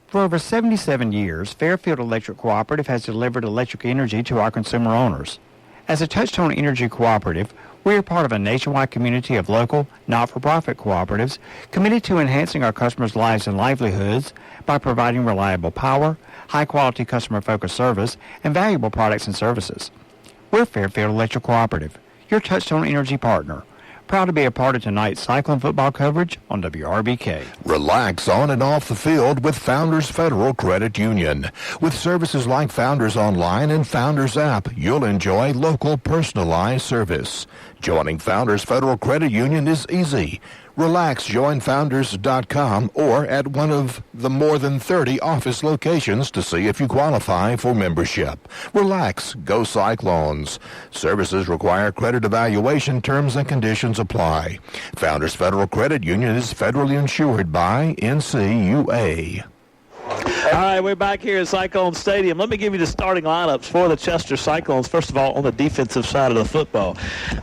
For over 77 years, Fairfield Electric Cooperative has delivered electric energy to our consumer owners. As a Touchstone Energy Cooperative, we are part of a nationwide community of local, not-for-profit cooperatives committed to enhancing our customers' lives and livelihoods by providing reliable power, high-quality customer-focused service, and valuable products and services. We're Fairfield Electric Cooperative, your Touchstone Energy partner. Proud to be a part of tonight's Cyclone football coverage on WRBK. Relax on and off the field with Founders Federal Credit Union. With services like Founders Online and Founders App, you'll enjoy local personalized service. Joining Founders Federal Credit Union is easy. Relax, join Founders.com or at one of the more than 30 office locations to see if you qualify for membership. Relax, go Cyclones. Services require credit evaluation. Terms and conditions apply. Founders Federal Credit Union is federally insured by NCUA. All right, we're back here at Cyclone Stadium. Let me give you the starting lineups for the Chester Cyclones. First of all, on the defensive side of the football,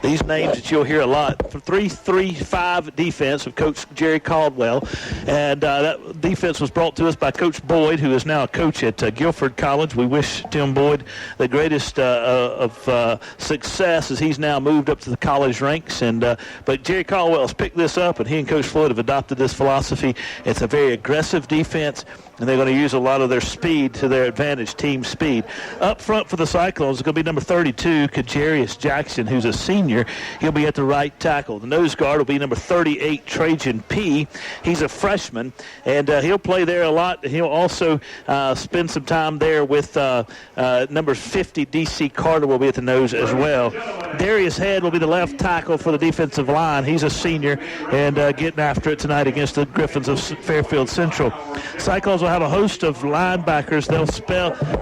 these names that you'll hear a lot. For 3-3-5 defense with Coach Jerry Caldwell, and that defense was brought to us by Coach Boyd, who is now a coach at Guilford College. We wish Tim Boyd the greatest of success as he's now moved up to the college ranks. But Jerry Caldwell has picked this up, and he and Coach Floyd have adopted this philosophy. It's a very aggressive defense, and they're going to use a lot of their speed to their advantage, team speed. Up front for the Cyclones is going to be number 32, Kajarius Jackson, who's a senior. He'll be at the right tackle. The nose guard will be number 38, Trajan P. He's a freshman, and he'll play there a lot. He'll also spend some time there with number 50, D.C. Carter will be at the nose as well. Darius Head will be the left tackle for the defensive line. He's a senior and getting after it tonight against the Griffins of Fairfield Central. Cyclones will have a host of linebackers. They'll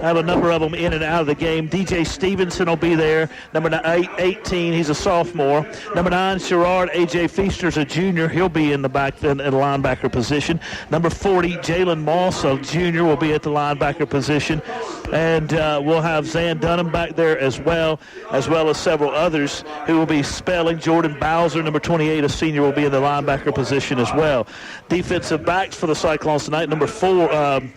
have a number of them in and out of the game. DJ Stevenson will be there. Number 18, he's a sophomore. Number 9, Sherrard A.J. Feaster's a junior. He'll be in the back in the linebacker position. Number 40, Jalen Moss, a junior, will be at the linebacker position. And we'll have Zan Dunham back there as well as several others who will be spelling. Jordan Bowser, number 28, a senior, will be in the linebacker position as well. Defensive backs for the Cyclones tonight, number 3,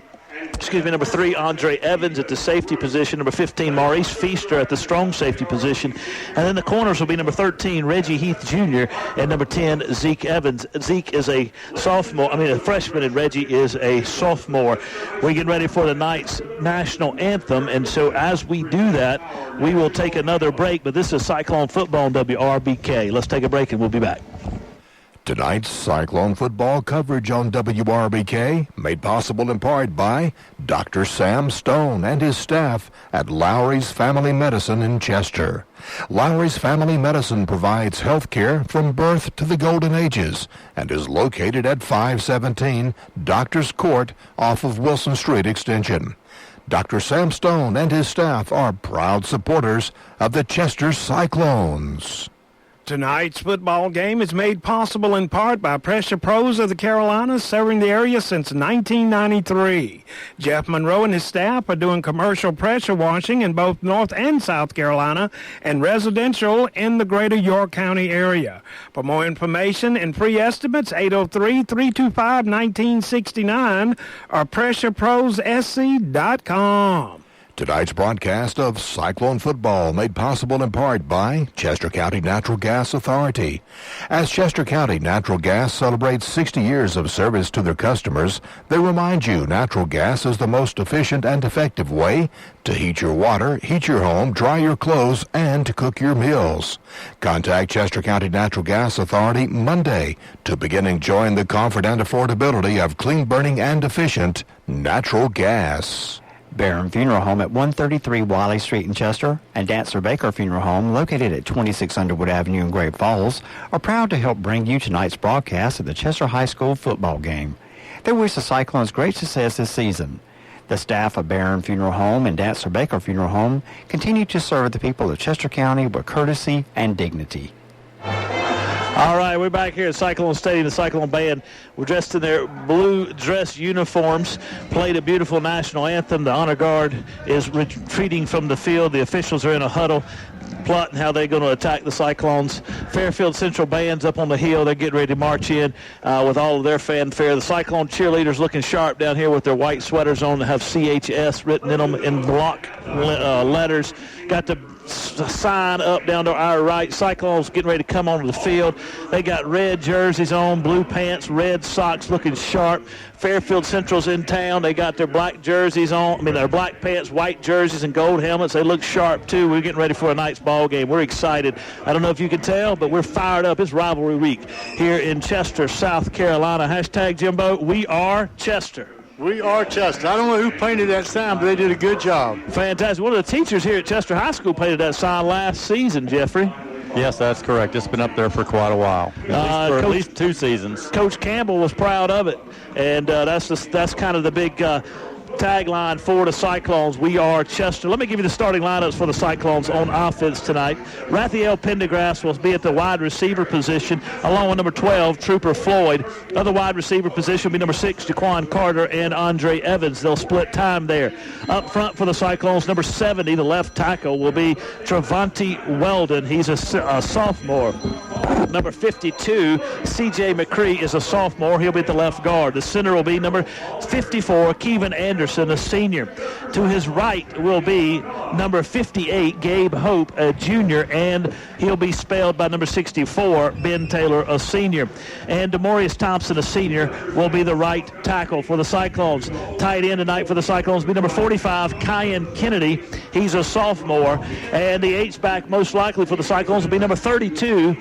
Andre Evans at the safety position. Number 15, Maurice Feaster at the strong safety position. And then the corners will be number 13, Reggie Heath Jr., and number 10, Zeke Evans. Zeke is a freshman, and Reggie is a sophomore. We're getting ready for the night's national anthem, and so as we do that, we will take another break. But this is Cyclone football on WRBK. Let's take a break, and we'll be back. Tonight's Cyclone football coverage on WRBK made possible in part by Dr. Sam Stone and his staff at Lowry's Family Medicine in Chester. Lowry's Family Medicine provides health care from birth to the golden ages and is located at 517 Doctors Court off of Wilson Street Extension. Dr. Sam Stone and his staff are proud supporters of the Chester Cyclones. Tonight's football game is made possible in part by Pressure Pros of the Carolinas, serving the area since 1993. Jeff Monroe and his staff are doing commercial pressure washing in both North and South Carolina and residential in the greater York County area. For more information and free estimates, 803-325-1969 or PressureProsSC.com. Tonight's broadcast of Cyclone football made possible in part by Chester County Natural Gas Authority. As Chester County Natural Gas celebrates 60 years of service to their customers, they remind you natural gas is the most efficient and effective way to heat your water, heat your home, dry your clothes, and to cook your meals. Contact Chester County Natural Gas Authority Monday to begin enjoying the comfort and affordability of clean burning and efficient natural gas. Barron Funeral Home at 133 Wiley Street in Chester and Dancer Baker Funeral Home located at 26 Underwood Avenue in Great Falls are proud to help bring you tonight's broadcast of the Chester High School football game. They wish the Cyclones great success this season. The staff of Barron Funeral Home and Dancer Baker Funeral Home continue to serve the people of Chester County with courtesy and dignity. All right, we're back here at Cyclone Stadium. The Cyclone Band were dressed in their blue dress uniforms, played a beautiful national anthem. The honor guard is retreating from the field. The officials are in a huddle, plotting how they're going to attack the Cyclones. Fairfield Central Band's up on the hill. They're getting ready to march in with all of their fanfare. The Cyclone cheerleaders looking sharp down here with their white sweaters on that have CHS written in them in block letters. Got the sign up down to our right. Cyclones getting ready to come onto the field. They got red jerseys on, blue pants, red socks, looking sharp. Fairfield Central's in town. They got their black jerseys on. Their black pants, white jerseys, and gold helmets. They look sharp, too. We're getting ready for a night's ball game. We're excited. I don't know if you can tell, but we're fired up. It's rivalry week here in Chester, South Carolina. Hashtag Jimbo, we are Chester. We are Chester. I don't know who painted that sign, but they did a good job. Fantastic. One of the teachers here at Chester High School painted that sign last season, Jeffrey. Yes, that's correct. It's been up there for quite a while, at least 2 seasons. Coach Campbell was proud of it, and that's kind of the big tagline for the Cyclones. We are Chester. Let me give you the starting lineups for the Cyclones on offense tonight. Raphael Pendergrass will be at the wide receiver position, along with number 12, Trooper Floyd. Other wide receiver position will be number 6, Jaquan Carter and Andre Evans. They'll split time there. Up front for the Cyclones, number 70, the left tackle, will be Travante Weldon. He's a sophomore. Number 52, C.J. McCree, is a sophomore. He'll be at the left guard. The center will be number 54, Kevin Anderson, a senior. To his right will be number 58, Gabe Hope, a junior, and he'll be spelled by number 64, Ben Taylor, a senior. And Demorius Thompson, a senior, will be the right tackle for the Cyclones. Tight end tonight for the Cyclones will be number 45, Kyan Kennedy. He's a sophomore. And the H-back most likely for the Cyclones will be number 31,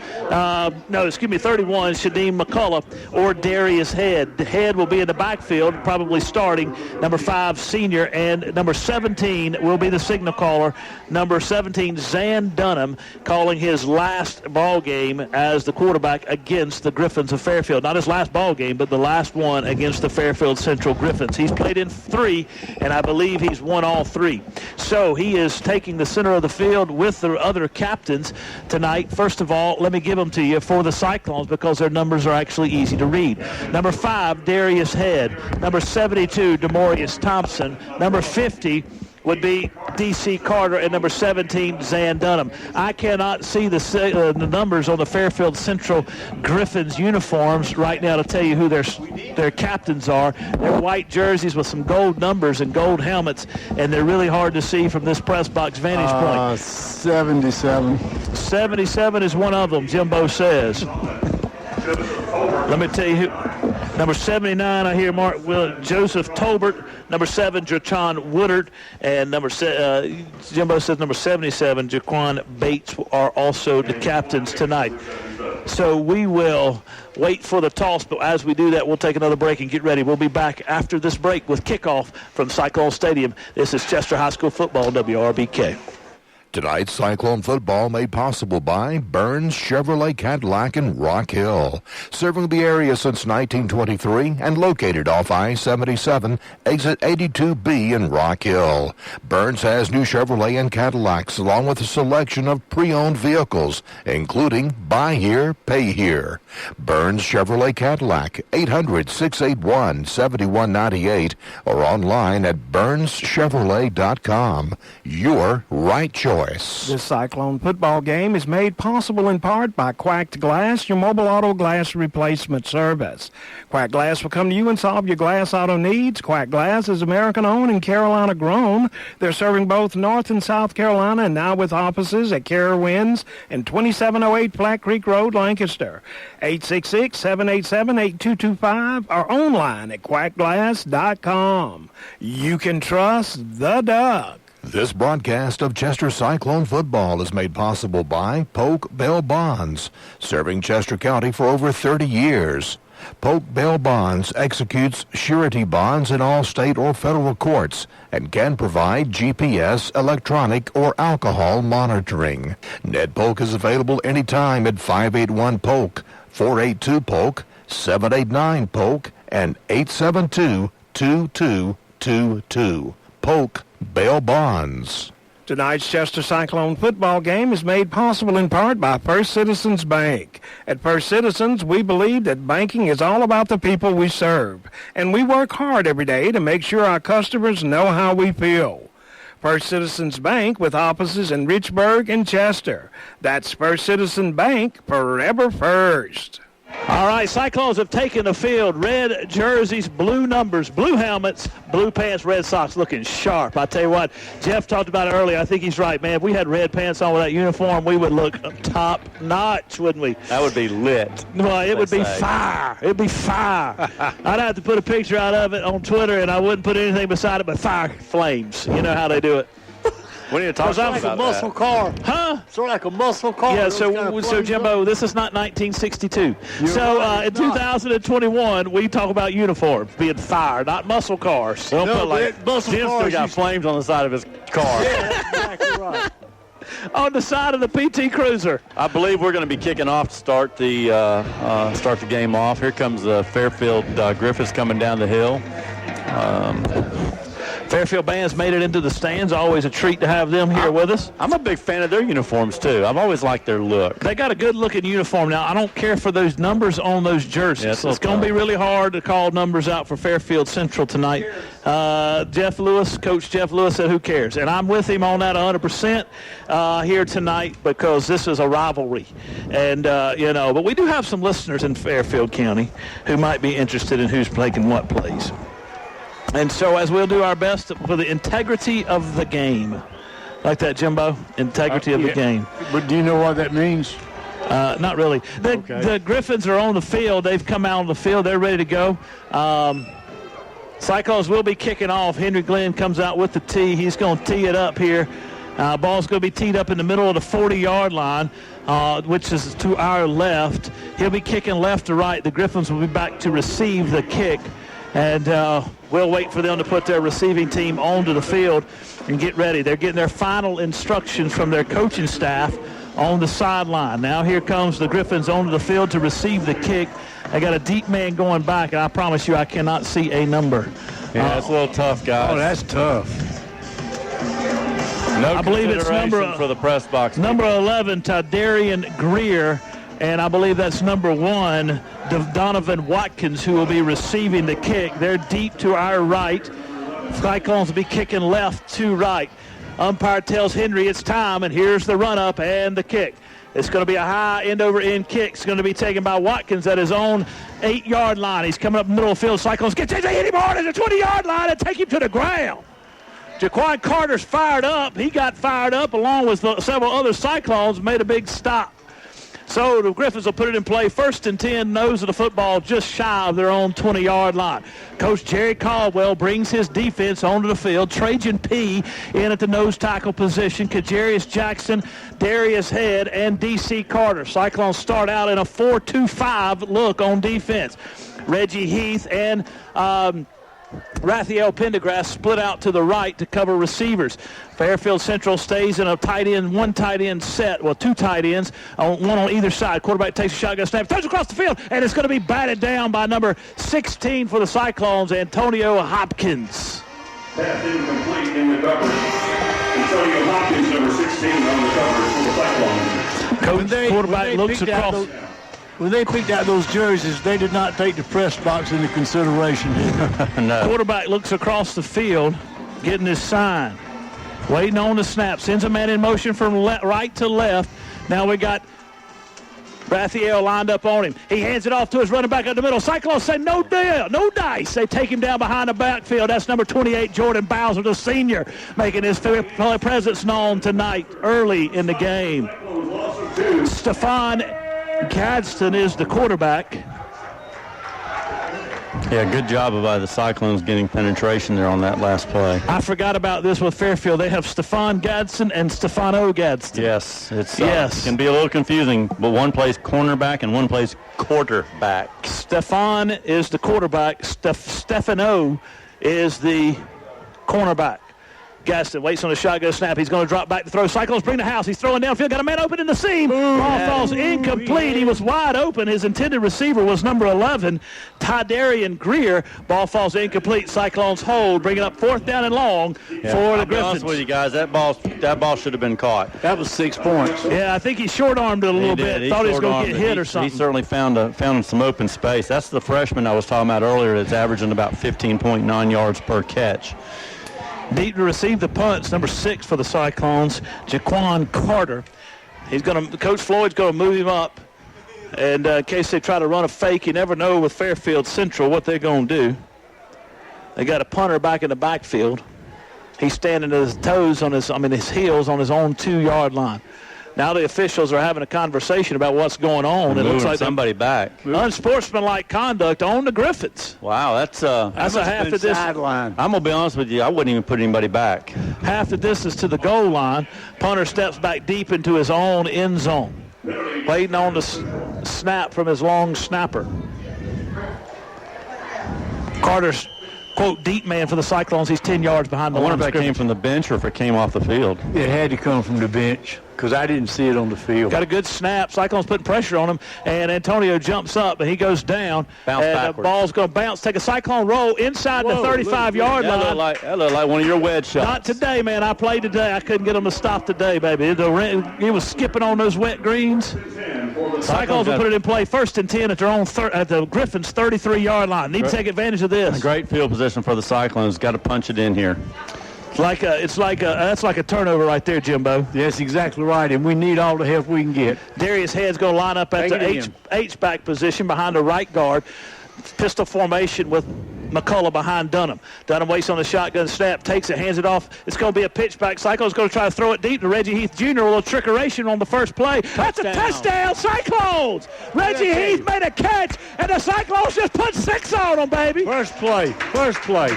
Shadeem McCullough or Darius Head. The Head will be in the backfield, probably starting. Number 5, senior, and number 17 will be the signal caller. Number 17, Zan Dunham, calling his last ball game as the quarterback against the Griffins of Fairfield. Not his last ball game, but the last one against the Fairfield Central Griffins. He's played in 3, and I believe he's won all 3. So he is taking the center of the field with the other captains tonight. First of all, let me give them to you for the Cyclones because their numbers are actually easy to read. Number 5, Darius Head. Number 72, Demorius Thompson. Number 50, would be D.C. Carter, and number 17, Zan Dunham. I cannot see the numbers on the Fairfield Central Griffins uniforms right now to tell you who their captains are. They're white jerseys with some gold numbers and gold helmets, and they're really hard to see from this press box vantage point. 77. 77 is one of them, Jimbo says. Let me tell you who. Number 79, I hear Joseph Tolbert. Number 7, Jaquan Woodard. And Jimbo says number 77, Jaquan Bates, are also the captains tonight. So we will wait for the toss, but as we do that, we'll take another break and get ready. We'll be back after this break with kickoff from Cyclone Stadium. This is Chester High School football, WRBK. Tonight's Cyclone football made possible by Burns Chevrolet Cadillac in Rock Hill. Serving the area since 1923 and located off I-77, exit 82B in Rock Hill. Burns has new Chevrolet and Cadillacs along with a selection of pre-owned vehicles, including Buy Here, Pay Here. Burns Chevrolet Cadillac, 800-681-7198 or online at BurnsChevrolet.com. Your right choice. This Cyclone football game is made possible in part by Quacked Glass, your mobile auto glass replacement service. Quack Glass will come to you and solve your glass auto needs. Quack Glass is American-owned and Carolina-grown. They're serving both North and South Carolina and now with offices at Carowinds and 2708 Flat Creek Road, Lancaster. 866-787-8225 or online at quackglass.com. You can trust the Duck. This broadcast of Chester Cyclone football is made possible by Polk Bell Bonds, serving Chester County for over 30 years. Polk Bell Bonds executes surety bonds in all state or federal courts and can provide GPS, electronic, or alcohol monitoring. Ned Polk is available anytime at 581-POLK, 482-POLK, 789-POLK, and 872-2222. Polk Bell Bonds. Tonight's Chester Cyclone football game is made possible in part by First Citizens Bank. At First Citizens, we believe that banking is all about the people we serve, and we work hard every day to make sure our customers know how we feel. First Citizens Bank with offices in Richburg and Chester. That's First Citizen Bank, forever first. All right, Cyclones have taken the field. Red jerseys, blue numbers, blue helmets, blue pants, red socks, looking sharp. I tell you what, Jeff talked about it earlier. I think he's right, man. If we had red pants on with that uniform, we would look top notch, wouldn't we? That would be lit. Well, it would be fire. It would be fire. I'd have to put a picture out of it on Twitter, and I wouldn't put anything beside it but fire flames. You know how they do it. We need to talk about like a muscle car. Huh? Sort of like a muscle car. Yeah, so Jimbo, this is not 1962. In 2021, we talk about uniforms being fire, not muscle cars. Don't No, put like muscle Jim cars still got used- flames on the side of his car. Yeah, that's exactly right. On the side of the PT Cruiser. I believe we're going to be kicking off to start the game off. Here comes the Fairfield Griffiths coming down the hill. Fairfield band's made it into the stands. Always a treat to have them here with us. I'm a big fan of their uniforms, too. I've always liked their look. They got a good-looking uniform. Now, I don't care for those numbers on those jerseys. Yeah, it's going to be really hard to call numbers out for Fairfield Central tonight. Coach Jeff Lewis said, who cares? And I'm with him on that 100% here tonight because this is a rivalry. And, but we do have some listeners in Fairfield County who might be interested in who's playing what plays. And so as we'll do our best for the integrity of the game. Like that, Jimbo? Integrity of the game. But do you know what that means? Not really. The Griffins are on the field. They've come out on the field. They're ready to go. Cyclones will be kicking off. Henry Glenn comes out with the tee. He's going to tee it up here. Ball's going to be teed up in the middle of the 40-yard line, which is to our left. He'll be kicking left to right. The Griffins will be back to receive the kick. And we'll wait for them to put their receiving team onto the field and get ready. They're getting their final instructions from their coaching staff on the sideline. Now here comes the Griffins onto the field to receive the kick. They got a deep man going back, and I promise you I cannot see a number. Yeah, it's a little tough, guys. Oh, that's tough. No, I believe it's for the press box. Number 11, Tydarian Greer. And I believe that's number 1, Donovan Watkins, who will be receiving the kick. They're deep to our right. Cyclones will be kicking left to right. Umpire tells Henry it's time, and here's the run-up and the kick. It's going to be a high end-over-end kick. It's going to be taken by Watkins at his own 8-yard line. He's coming up the middle of the field. Cyclones get hit him hard at the 20-yard line and take him to the ground. Jaquan Carter's fired up. He got fired up along with several other Cyclones, made a big stop. So the Griffins will put it in play. 1st and 10, nose of the football, just shy of their own 20-yard line. Coach Jerry Caldwell brings his defense onto the field. Trajan P. in at the nose tackle position. Kajarius Jackson, Darius Head, and D.C. Carter. Cyclones start out in a 4-2-5 look on defense. Reggie Heath and Raphael Pendergrass split out to the right to cover receivers. Fairfield Central stays in a one tight end set. Well, 2 tight ends, one on either side. Quarterback takes a shotgun snap, throws across the field, and it's going to be batted down by number 16 for the Cyclones, Antonio Hopkins. Pass incomplete in the coverage. Antonio Hopkins, number 16, on the coverage for the Cyclones. Coach quarterback looks across. When they picked out those jerseys, they did not take the press box into consideration. No. Quarterback looks across the field, getting his sign. Waiting on the snap. Sends a man in motion from right to left. Now we got Raphael lined up on him. He hands it off to his running back in the middle. Cyclones say no deal, no dice. They take him down behind the backfield. That's number 28, Jordan Bowser, the senior, making his presence known tonight early in the game. Stefan Gadsden is the quarterback. Yeah, good job by the Cyclones getting penetration there on that last play. I forgot about this with Fairfield. They have Stefan Gadsden and Stefano Gadsden. Yes, it Yes. can be a little confusing, but one plays cornerback and one plays quarterback. Stefan is the quarterback. Stefano is the cornerback. Gaston waits on the shotgun snap. He's going to drop back to throw. Cyclones bring the house. He's throwing downfield. Got a man open in the seam. Ball falls incomplete. He was wide open. His intended receiver was number 11, Tydarian Greer. Ball falls incomplete. Cyclones hold, bringing up 4th down and long for the I'll be Griffins. honest with you guys, that ball should have been caught. That was 6 points. Yeah, I think he short-armed it a little bit. Thought he was going to get hit or something. He certainly found some open space. That's the freshman I was talking about earlier that's averaging about 15.9 yards per catch. Deep to receive the punts, number 6 for the Cyclones, Jaquan Carter. Coach Floyd's going to move him up. And in case they try to run a fake, you never know with Fairfield Central what they're going to do. They got a punter back in the backfield. He's standing at his toes his heels on his own 2-yard line. Now the officials are having a conversation about what's going on. It looks like somebody back. Unsportsmanlike conduct on the Griffins. Wow, that's a half the distance. Sideline. I'm gonna be honest with you, I wouldn't even put anybody back. Half the distance to the goal line. Punter steps back deep into his own end zone, waiting on the snap from his long snapper. Carter's, quote, deep man for the Cyclones. He's 10 yards behind the I line. wonder if that came from the bench or if it came off the field. It had to come from the bench because I didn't see it on the field. Got a good snap. Cyclones putting pressure on him, and Antonio jumps up, and he goes down. Bounce and backwards. The ball's going to bounce, take a Cyclone roll inside the 35-yard line. That looked like one of your wedge shots. Not today, man. I played today. I couldn't get him to stop today, baby. He was skipping on those wet greens. Cyclones will put it in play. 1st and 10 at their own at the Griffins' 33-yard line. Need to take advantage of this. Great field position for the Cyclones. Got to punch it in here. That's like a turnover right there, Jimbo. That's exactly right, and we need all the help we can get. Darius Head's going to line up at the H-back position behind the right guard. Pistol formation with McCullough behind Dunham. Dunham waits on the shotgun snap, takes it, hands it off. It's going to be a pitch back. Cyclone's going to try to throw it deep to Reggie Heath Jr. A little trickeration on the first play. That's a touchdown, Cyclones! Reggie Heath made a catch, and the Cyclones just put 6 on them, baby. First play.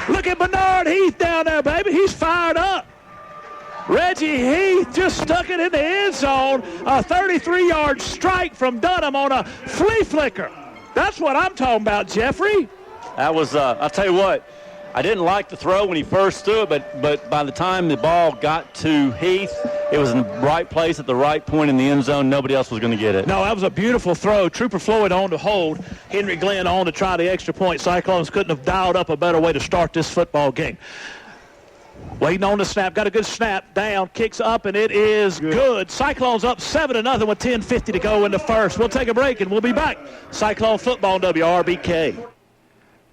Look at Bernard Heath down there, baby. He's fired up. Reggie Heath just stuck it in the end zone. A 33-yard strike from Dunham on a flea flicker. That's what I'm talking about, Jeffrey. That was, I'll tell you what, I didn't like the throw when he first threw it, but by the time the ball got to Heath, it was in the right place at the right point in the end zone. Nobody else was going to get it. No, that was a beautiful throw. Trooper Floyd on to hold. Henry Glenn on to try the extra point. Cyclones couldn't have dialed up a better way to start this football game. Waiting on the snap. Got a good snap. Down. Kicks up, and it is good. Cyclones up 7-0 with 10:50 to go in the first. We'll take a break, and we'll be back. Cyclone football on WRBK.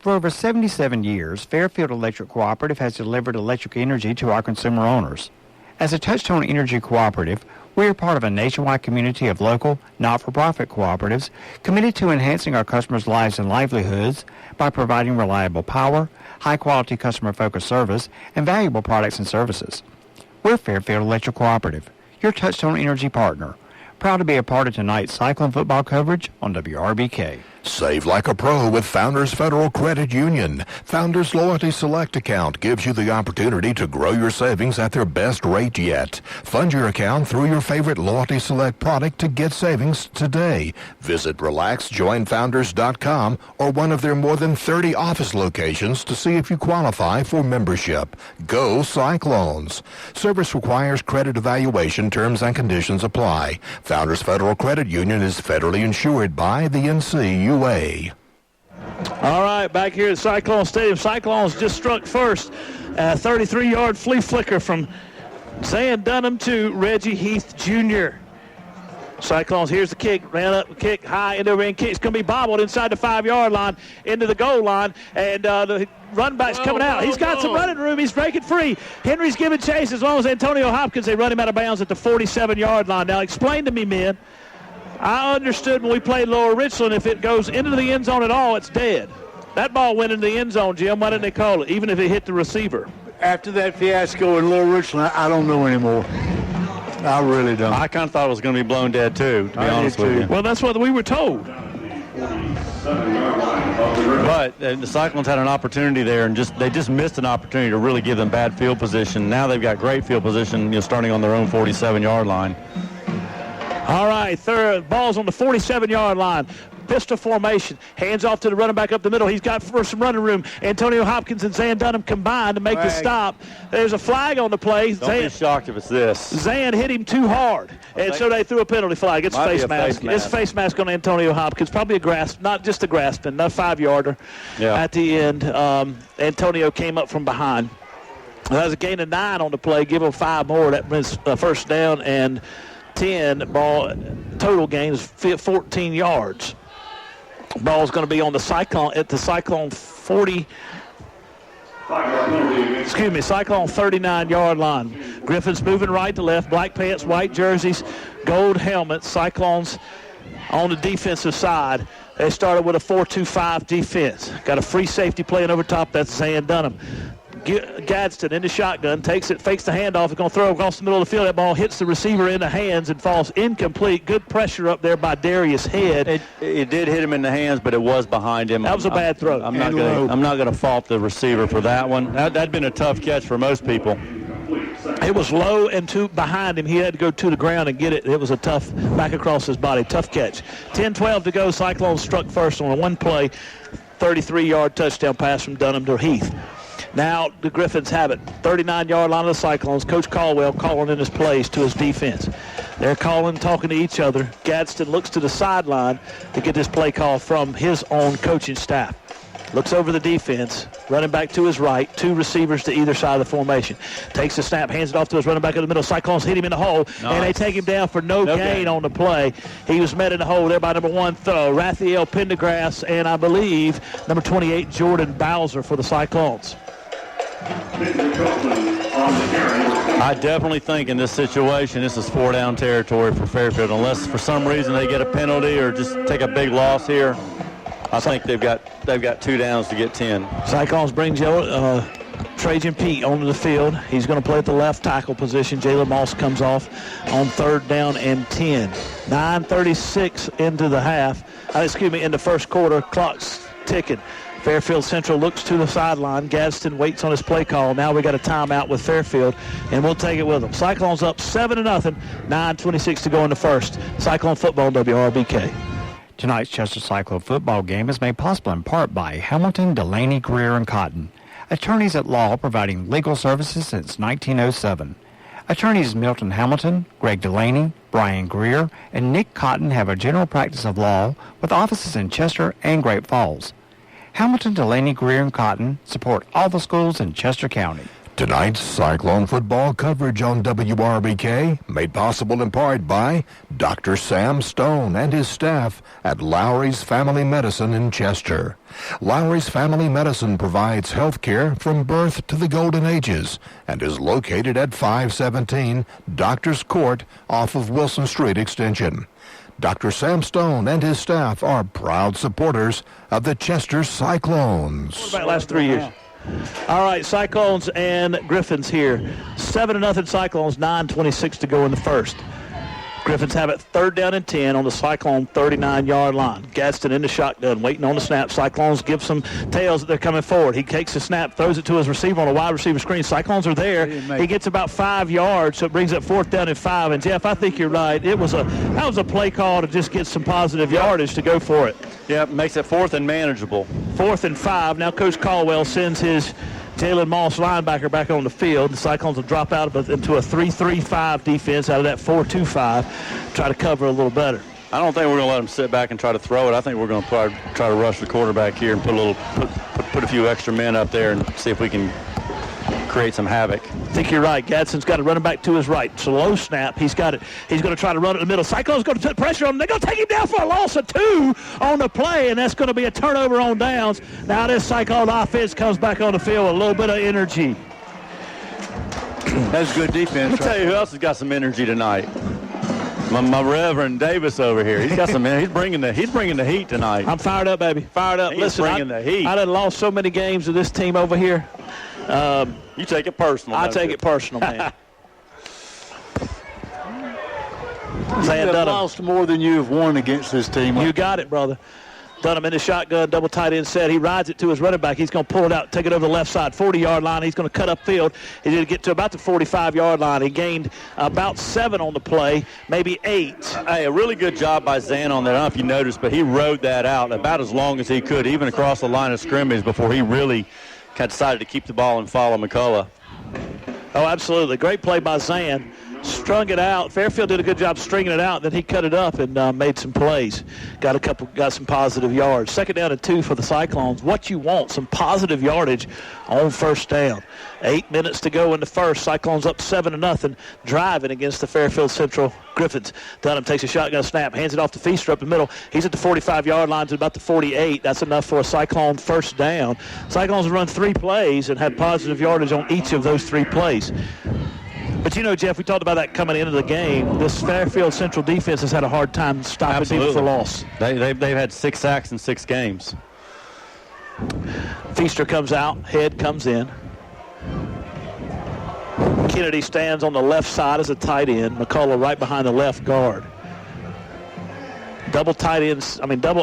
For over 77 years, Fairfield Electric Cooperative has delivered electric energy to our consumer owners. As a Touchstone Energy Cooperative, we are part of a nationwide community of local, not-for-profit cooperatives committed to enhancing our customers' lives and livelihoods by providing reliable power, high-quality customer-focused service, and valuable products and services. We're Fairfield Electric Cooperative, your Touchstone Energy partner. Proud to be a part of tonight's Cyclone football coverage on WRBK. Save like a pro with Founders Federal Credit Union. Founders Loyalty Select account gives you the opportunity to grow your savings at their best rate yet. Fund your account through your favorite Loyalty Select product to get savings today. Visit RelaxJoinFounders.com or one of their more than 30 office locations to see if you qualify for membership. Go Cyclones. Service requires credit evaluation. Terms and conditions apply. Founders Federal Credit Union is federally insured by the NCUA. All right, back here at Cyclone Stadium. Cyclones just struck first. 33-yard flea flicker from Zan Dunham to Reggie Heath Jr. Cyclones, here's the kick, ran up, kick high into the ring, kick. It's going to be bobbled inside the 5-yard line, into the goal line, and the run back's coming out. He's got some running room. He's breaking free. Henry's giving chase as long as Antonio Hopkins. They run him out of bounds at the 47-yard line. Now, explain to me, men. I understood when we played Lower Richland, if it goes into the end zone at all, it's dead. That ball went into the end zone, Jim. Why didn't they call it, even if it hit the receiver? After that fiasco in Lower Richland, I don't know anymore. I really don't. I kind of thought it was going to be blown dead, too, to be honest with you. Well, that's what we were told. But the Cyclones had an opportunity there, and they just missed an opportunity to really give them bad field position. Now they've got great field position, starting on their own 47-yard line. All right, third ball's on the 47-yard line. Pistol formation. Hands off to the running back up the middle. He's got some running room. Antonio Hopkins and Zan Dunham combined to make the stop. There's a flag on the play. Don't be shocked if it's this. Zan hit him too hard, and so they threw a penalty flag. It's face mask. It's face mask on Antonio Hopkins. Probably a grasp, not just a grasping, not 5-yarder. Yeah. At the end, Antonio came up from behind. That was a gain of 9 on the play. Give him 5 more. That was first down and 10. Ball total gain is 14 yards. Ball's going to be on the Cyclone at the Cyclone 40. Cyclone 39-yard line. Griffin's moving right to left. Black pants, white jerseys, gold helmets. Cyclones on the defensive side. They started with a 4-2-5 defense. Got a free safety playing over top. That's Zan Dunham. Gadsden in the shotgun, takes it, fakes the handoff, is going to throw across the middle of the field. That ball hits the receiver in the hands and falls incomplete. Good pressure up there by Darius Head. It did hit him in the hands, but it was behind him. That was a bad throw. I'm not going to fault the receiver for that one. That'd been a tough catch for most people. It was low and behind him. He had to go to the ground and get it. It was a tough back across his body. Tough catch. 10-12 to go. Cyclones struck first on a one-play 33-yard touchdown pass from Dunham to Heath. Now the Griffins have it. 39-yard line of the Cyclones. Coach Caldwell calling in his plays to his defense. They're talking to each other. Gadsden looks to the sideline to get this play call from his own coaching staff. Looks over the defense, running back to his right, 2 receivers to either side of the formation. Takes the snap, hands it off to his running back in the middle. Cyclones hit him in the hole, and they take him down for no gain on the play. He was met in the hole there by number 1, Rathiel Pendergrass, and I believe number 28, Jordan Bowser for the Cyclones. I definitely think in this situation this is 4-down territory for Fairfield, unless for some reason they get a penalty or just take a big loss here. I think they've got 2 downs to get 10. Cyclones bring Trajan Pete onto the field. He's going to play at the left tackle position. Jalen Moss comes off on 3rd down and 10. 9:36 into the in the first quarter. Clock's ticking. Fairfield Central looks to the sideline. Gadsden waits on his play call. Now we got a timeout with Fairfield, and we'll take it with them. Cyclones up 7-0. 9:26 to go in the first. Cyclone football, WRBK. Tonight's Chester Cyclone football game is made possible in part by Hamilton, Delaney, Greer, and Cotton, attorneys at law providing legal services since 1907. Attorneys Milton Hamilton, Greg Delaney, Brian Greer, and Nick Cotton have a general practice of law with offices in Chester and Great Falls. Hamilton, Delaney, Greer, and Cotton support all the schools in Chester County. Tonight's Cyclone football coverage on WRBK made possible in part by Dr. Sam Stone and his staff at Lowry's Family Medicine in Chester. Lowry's Family Medicine provides health care from birth to the golden ages and is located at 517 Doctors Court off of Wilson Street Extension. Dr. Sam Stone and his staff are proud supporters of the Chester Cyclones. What about the last 3 years? All right, Cyclones and Griffins here. 7-0 Cyclones, 9:26 to go in the first. Griffins have it 3rd down and 10 on the Cyclone 39-yard line. Gadsden in the shotgun, waiting on the snap. Cyclones give some tails that they're coming forward. He takes the snap, throws it to his receiver on a wide receiver screen. Cyclones are there. He gets about 5 yards, so it brings up 4th down and 5. And, Jeff, I think you're right. That was a play call to just get some positive yardage to go for it. Yeah, makes it 4th and manageable. 4th and 5. Now Coach Caldwell sends his Jalen Moss linebacker back on the field. The Cyclones will drop out into a 3-3-5 defense out of that 4-2-5, try to cover a little better. I don't think we're going to let them sit back and try to throw it. I think we're going to try to rush the quarterback here and put a few extra men up there and see if we can create some havoc. I think you're right. Gadsden's got it running back to his right. Slow snap. He's got it. He's going to try to run it in the middle. Cyclone's going to put pressure on him. They're going to take him down for a loss of 2 on the play, and that's going to be a turnover on downs. Now this Cyclone offense comes back on the field with a little bit of energy. That's good defense. Let me tell you who else has got some energy tonight. My Reverend Davis over here. He's got some. He's bringing the heat tonight. I'm fired up, baby. Fired up. He's Listen, bringing the heat. I done lost so many games to this team over here. You take it personal. I take it personal, man. You have Dunham. lost more than you have won against this team. You got it, brother. Dunham in the shotgun, double tight end set. He rides it to his running back. He's going to pull it out, take it over the left side, 40-yard line. He's going to cut upfield. He did get to about the 45-yard line. He gained about 7 on the play, maybe 8. Hey, a really good job by Zan on that. I don't know if you noticed, but he rode that out about as long as he could, even across the line of scrimmage before he really decided to keep the ball and follow McCullough. Oh, absolutely. Great play by Zan. Strung it out. Fairfield did a good job stringing it out. Then he cut it up and made some plays. Got some positive yards. 2nd down and 2 for the Cyclones. What you want, some positive yardage on 1st down. 8 minutes to go in the first. Cyclones up 7-0, driving against the Fairfield Central Griffins. Dunham takes a shotgun snap, hands it off to Feaster up the middle. He's at the 45-yard line to about the 48. That's enough for a Cyclone 1st down. Cyclones run 3 plays and had positive yardage on each of those 3 plays. But, you know, Jeff, we talked about that coming into the game. This Fairfield Central defense has had a hard time stopping people for loss. They've had 6 sacks in 6 games. Feaster comes out. Head comes in. Kennedy stands on the left side as a tight end. McCullough right behind the left guard. Double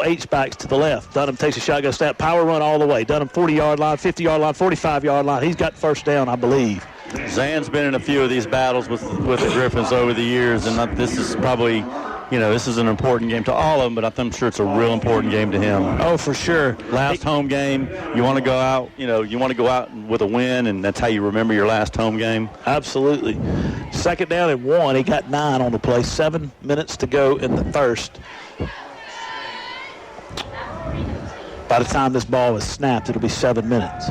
H-backs to the left. Dunham takes a shotgun snap. Power run all the way. Dunham 40-yard line, 50-yard line, 45-yard line. He's got 1st down, I believe. Zan's been in a few of these battles with the Griffins over the years, and this is probably, this is an important game to all of them, but I'm sure it's a real important game to him. Oh, for sure. Last home game, you want to go out, you want to go out with a win, and that's how you remember your last home game. Absolutely. 2nd down and 1. He got 9 on the play. 7 minutes to go in the first. By the time this ball is snapped, it'll be 7 minutes.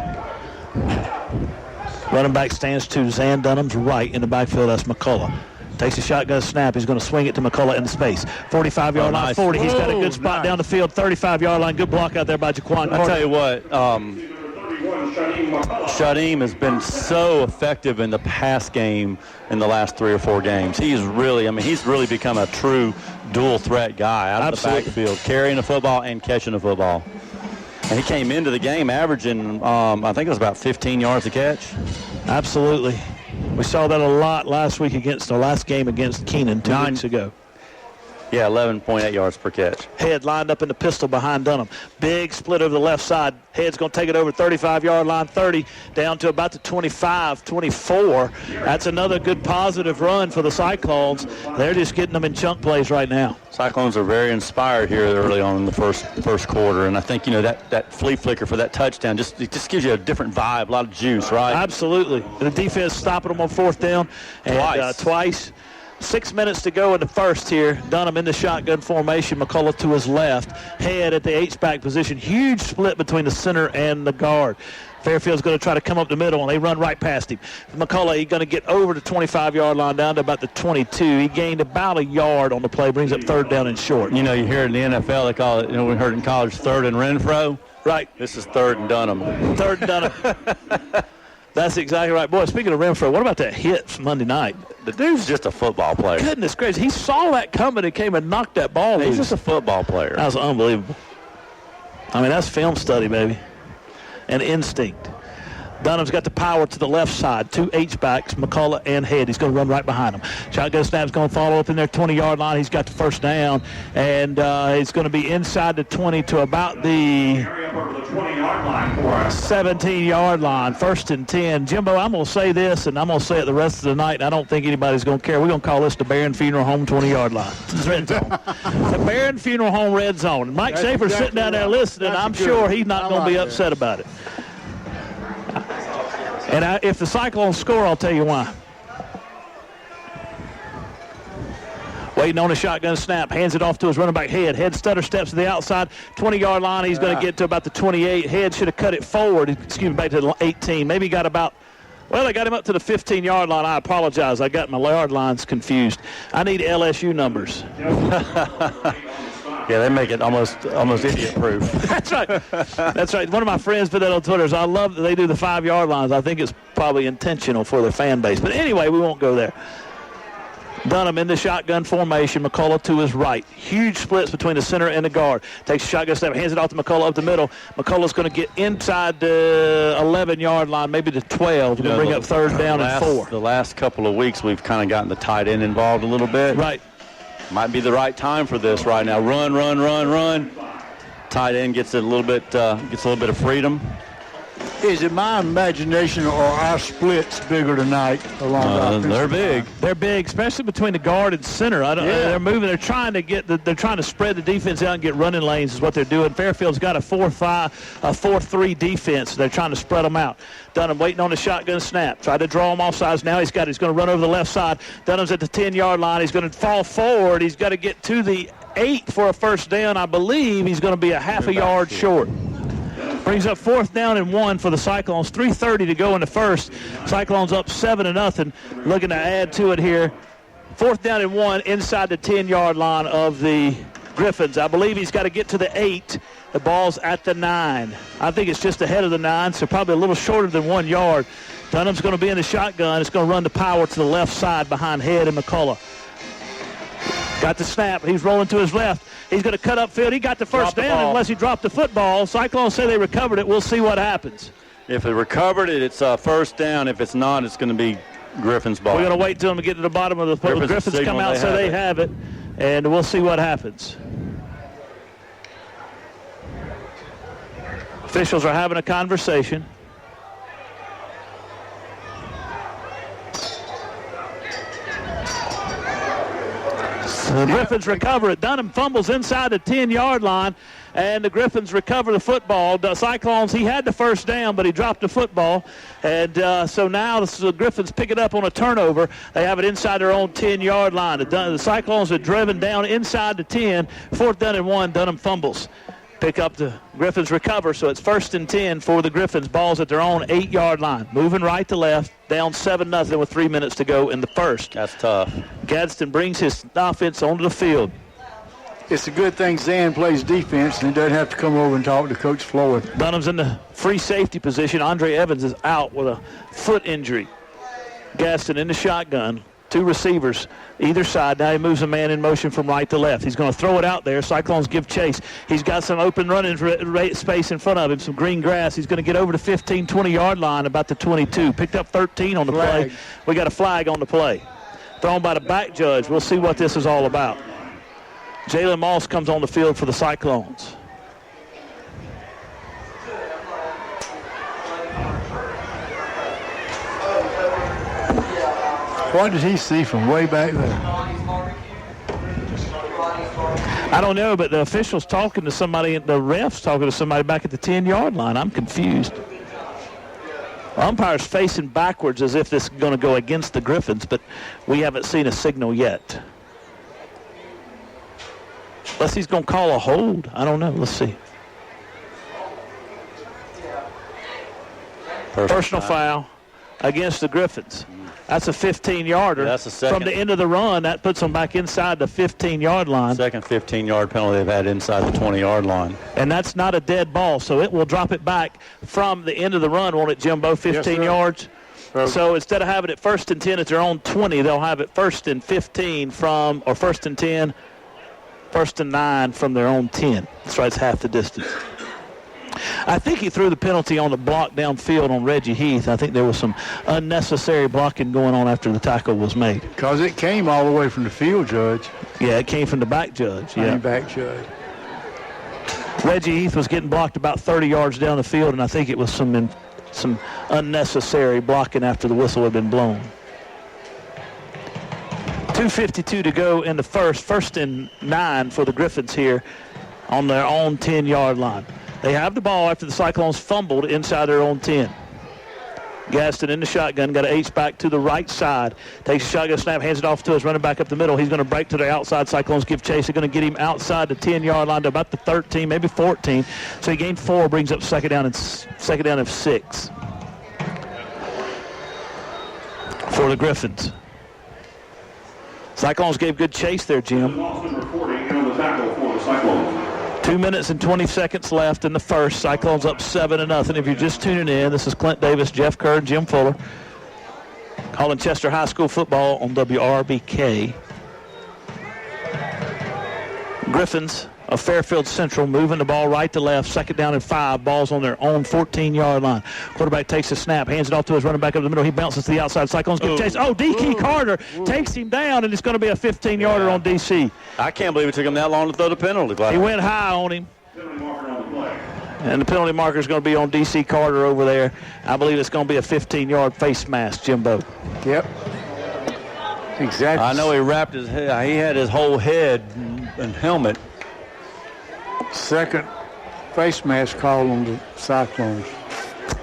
Running back stands to Zan Dunham's right in the backfield. That's McCullough. Takes a shotgun snap. He's going to swing it to McCullough in the space. 45-yard line, 40. He's got a good spot down the field. 35-yard line. Good block out there by Jaquan. I'll tell you what, Shadim has been so effective in the pass game in the last 3 or 4 games. He's really become a true dual threat guy out of the backfield, carrying the football and catching the football. And he came into the game averaging, I think it was about 15 yards a catch. Absolutely. We saw that a lot last game against Keenan 2 weeks ago. Yeah, 11.8 yards per catch. Head lined up in the pistol behind Dunham. Big split over the left side. Head's going to take it over 35-yard line, 30, down to about the 25, 24. That's another good positive run for the Cyclones. They're just getting them in chunk plays right now. Cyclones are very inspired here early on in the first quarter, and I think, that flea flicker for that touchdown just gives you a different vibe, a lot of juice, right? Absolutely. The defense stopping them on 4th down. And, twice. 6 minutes to go in the first here. Dunham in the shotgun formation. McCullough to his left. Head at the H-back position. Huge split between the center and the guard. Fairfield's going to try to come up the middle, and they run right past him. McCullough, he's going to get over the 25-yard line down to about the 22. He gained about a yard on the play, brings up third down and short. You know, you hear it in the NFL, they call it, we heard in college, third and Renfro. Right. This is third and Dunham. Third and Dunham. That's exactly right. Boy, speaking of Renfro, what about that hit from Monday night? The dude's just a football player. Goodness gracious. He saw that coming and came and knocked that ball loose. He's just a football player. That was unbelievable. I mean, that's film study, baby, and instinct. Dunham's got the power to the left side. 2 H-backs, McCullough and Head. He's going to run right behind him. Shotgun snap's going to follow up in their 20-yard line. He's got the first down, and it's going to be inside the 20 to about the 17-yard line. First and 10. Jimbo, I'm going to say this, and I'm going to say it the rest of the night, and I don't think anybody's going to care. We're going to call this the Barron Funeral Home 20-yard line. It's red zone. The Barron Funeral Home red zone. Mike Schaefer's sitting down there listening. I'm sure he's not going to be upset about it. And if the Cyclones score, I'll tell you why. Waiting on a shotgun snap. Hands it off to his running back, Head. Head stutter steps to the outside. 20-yard line. He's going to get to about the 28. Head should have cut it forward. Back to the 18. Maybe got about, well, they got him up to the 15-yard line. I apologize. I got my yard lines confused. I need LSU numbers. Yeah, they make it almost idiot-proof. That's right. That's right. One of my friends put that on Twitter. I love that they do the 5-yard lines. I think it's probably intentional for their fan base. But anyway, we won't go there. Dunham in the shotgun formation. McCullough to his right. Huge splits between the center and the guard. Takes a shotgun step, hands it off to McCullough up the middle. McCullough's going to get inside the 11-yard line, maybe the 12. We're going to bring up third down and 4. The last couple of weeks, we've kind of gotten the tight end involved a little bit. Right. Might be the right time for this right now. Run. Tight end gets a little bit of freedom. Is it my imagination or our splits bigger tonight along the offensive They're big. line? They're big, especially between the guard and center. They're moving. They're trying to spread the defense out and get running lanes is what they're doing. Fairfield's got a 4-3 defense. They're trying to spread them out. Dunham waiting on the shotgun snap. Tried to draw him off sides. Now he's going to run over the left side. Dunham's at the 10-yard line. He's going to fall forward. He's got to get to the 8 for a first down. I believe he's going to be a half a yard short. Brings up 4th down and 1 for the Cyclones. 3:30 to go in the first. Cyclones up 7-0. Looking to add to it here. 4th down and 1 inside the 10-yard line of the Griffins. I believe he's got to get to the 8. The ball's at the 9. I think it's just ahead of the 9, so probably a little shorter than 1 yard. Dunham's going to be in the shotgun. It's going to run the power to the left side behind Head and McCullough. Got the snap. He's rolling to his left. He's going to cut upfield. He got the first down unless he dropped the football. Cyclones say they recovered it. We'll see what happens. If they recovered it, it's first down. If it's not, it's going to be Griffin's ball. We're going to wait till them to get to the bottom of the foot. The Griffins come out, so they have it. And we'll see what happens. Officials are having a conversation. The Griffins recover it. Dunham fumbles inside the 10-yard line, and the Griffins recover the football. The Cyclones, he had the first down, but he dropped the football. And so now the Griffins pick it up on a turnover. They have it inside their own 10-yard line. The Cyclones are driven down inside the 10. 4th down and 1, Dunham fumbles. Pick up the Griffins recover, so it's 1st and 10 for the Griffins. Ball's at their own 8-yard line. Moving right to left, down 7-0 with 3 minutes to go in the first. That's tough. Gadsden brings his offense onto the field. It's a good thing Zan plays defense and he doesn't have to come over and talk to Coach Floyd. Dunham's in the free safety position. Andre Evans is out with a foot injury. Gadsden in the shotgun. 2 receivers either side. Now he moves a man in motion from right to left. He's going to throw it out there. Cyclones give chase. He's got some open running space in front of him, some green grass. He's going to get over the 15, 20-yard line, about the 22. Picked up 13 on the play. We got a flag on the play. Thrown by the back judge. We'll see what this is all about. Jalen Moss comes on the field for the Cyclones. What did he see from way back there? I don't know, but the official's talking to somebody, the ref's talking to somebody back at the 10-yard line. I'm confused. Umpire's facing backwards as if this is going to go against the Griffins, but we haven't seen a signal yet. Unless he's going to call a hold. I don't know. Let's see. Personal foul against the Griffins. That's a 15-yarder. Yeah, that's the second. From the end of the run, that puts them back inside the 15-yard line. Second 15-yard penalty they've had inside the 20-yard line. And that's not a dead ball, so it will drop it back from the end of the run, won't it, Jimbo? 15 yards? So instead of having it 1st and 10 at their own 20, they'll have it 1st and 15 from, or 1st and 10, 1st and 9 from their own 10. That's right, it's half the distance. I think he threw the penalty on the block downfield on Reggie Heath. I think there was some unnecessary blocking going on after the tackle was made. Because it came all the way from the field judge. Yeah, it came from the back judge. Yeah, back judge. Reggie Heath was getting blocked about 30 yards down the field, and I think it was some unnecessary blocking after the whistle had been blown. 2:52 to go in the first. 1st and 9 for the Griffins here on their own 10-yard line. They have the ball after the Cyclones fumbled inside their own 10. Gaston in the shotgun, got an H-back to the right side. Takes a shotgun snap, hands it off to his running back up the middle. He's going to break to the outside. Cyclones give chase. They're going to get him outside the 10-yard line to about the 13, maybe 14. So he gained 4, brings up second down of 6 for the Griffins. Cyclones gave good chase there, Jim. Loss number 40 on the tackle for the Cyclones. 2 minutes and 20 seconds left in the first. Cyclones up 7-0. If you're just tuning in, this is Clint Davis, Jeff Kerr, and Jim Fuller calling Chester High School football on WRBK. Griffins of Fairfield Central moving the ball right to left. 2nd down and 5. Ball's on their own 14-yard line. Quarterback takes a snap, hands it off to his running back up the middle. He bounces to the outside. Cyclones get chase. D.K. Carter takes him down, and it's going to be a 15-yarder on D.C. I can't believe it took him that long to throw the penalty. He went high on him. And the penalty marker is going to be on D.C. Carter over there. I believe it's going to be a 15-yard face mask, Jimbo. Yep. Exactly. I know he wrapped his head. He had his whole head and helmet. Second face mask call on the Cyclones.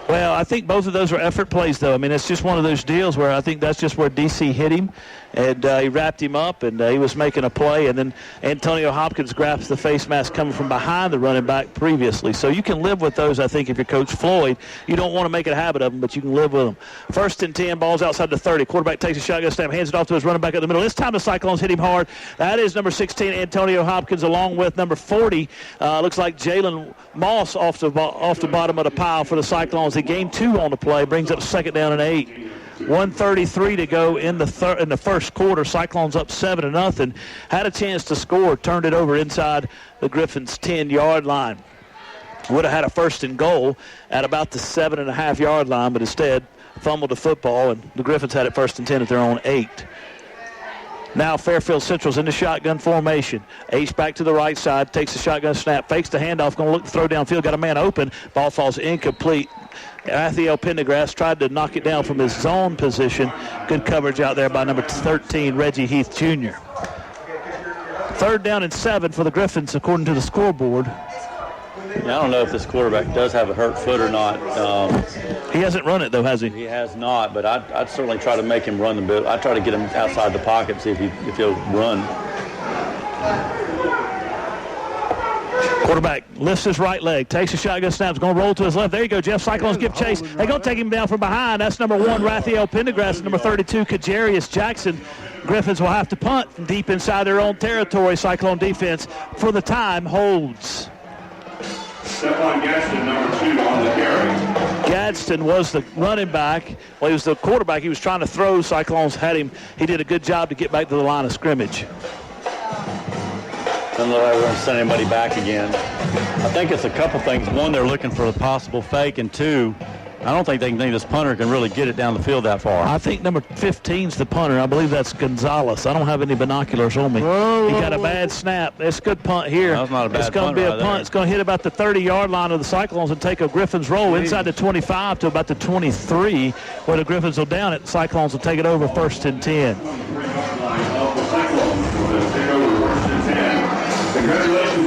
Well, I think both of those were effort plays, though. I mean, it's just one of those deals where I think that's just where D.C. hit him, and he wrapped him up, and he was making a play, and then Antonio Hopkins grabs the face mask coming from behind the running back previously. So you can live with those, I think, if you're Coach Floyd. You don't want to make a habit of them, but you can live with them. 1st and 10, ball's outside the 30. Quarterback takes a shotgun snap, hands it off to his running back at the middle. This time the Cyclones hit him hard. That is number 16, Antonio Hopkins, along with number 40. Looks like Jalen Moss off the bottom of the pile for the Cyclones. They gained 2 on the play, brings up 2nd down and 8. 1:33 to go in the first quarter. Cyclones up 7-0. Had a chance to score, turned it over inside the Griffins' 10-yard line. Would have had a 1st and goal at about the 7.5-yard line, but instead fumbled the football, and the Griffins had it 1st and 10 at their own 8. Now Fairfield Central's in the shotgun formation. H-back to the right side, takes the shotgun snap, fakes the handoff, going to look to throw downfield, got a man open. Ball falls incomplete. Rathiel Pendergrass tried to knock it down from his zone position. Good coverage out there by number 13, Reggie Heath Jr. 3rd down and 7 for the Griffins, according to the scoreboard. I don't know if this quarterback does have a hurt foot or not. He hasn't run it, though, has he? He has not, but I'd certainly try to make him run the bit. I'd try to get him outside the pocket, see if he'll run. Quarterback lifts his right leg, takes a shotgun snap, going to roll to his left. There you go, Jeff. Cyclones give chase. They're going to take him down from behind. That's number 1, Rathiel Pendergrass, and number 32, Kajarius Jackson. Griffins will have to punt from deep inside their own territory. Cyclone defense, for the time, holds. Stephon Gadsden, number 2 on the carry. Gadsden was the running back. Well, he was the quarterback. He was trying to throw. Cyclones had him. He did a good job to get back to the line of scrimmage. Doesn't look like we're going to send anybody back again. I think it's a couple things. One, they're looking for a possible fake, and 2, I don't think they can think this punter can really get it down the field that far. I think number 15's the punter. I believe that's Gonzalez. I don't have any binoculars on me. He got a bad snap. It's a good punt here. That was not a bad It's going to be a punt. It's going to hit about the 30-yard line of the Cyclones and take a Griffins roll inside the 25 to about the 23, where the Griffins will down it. The Cyclones will take it over 1st and 10.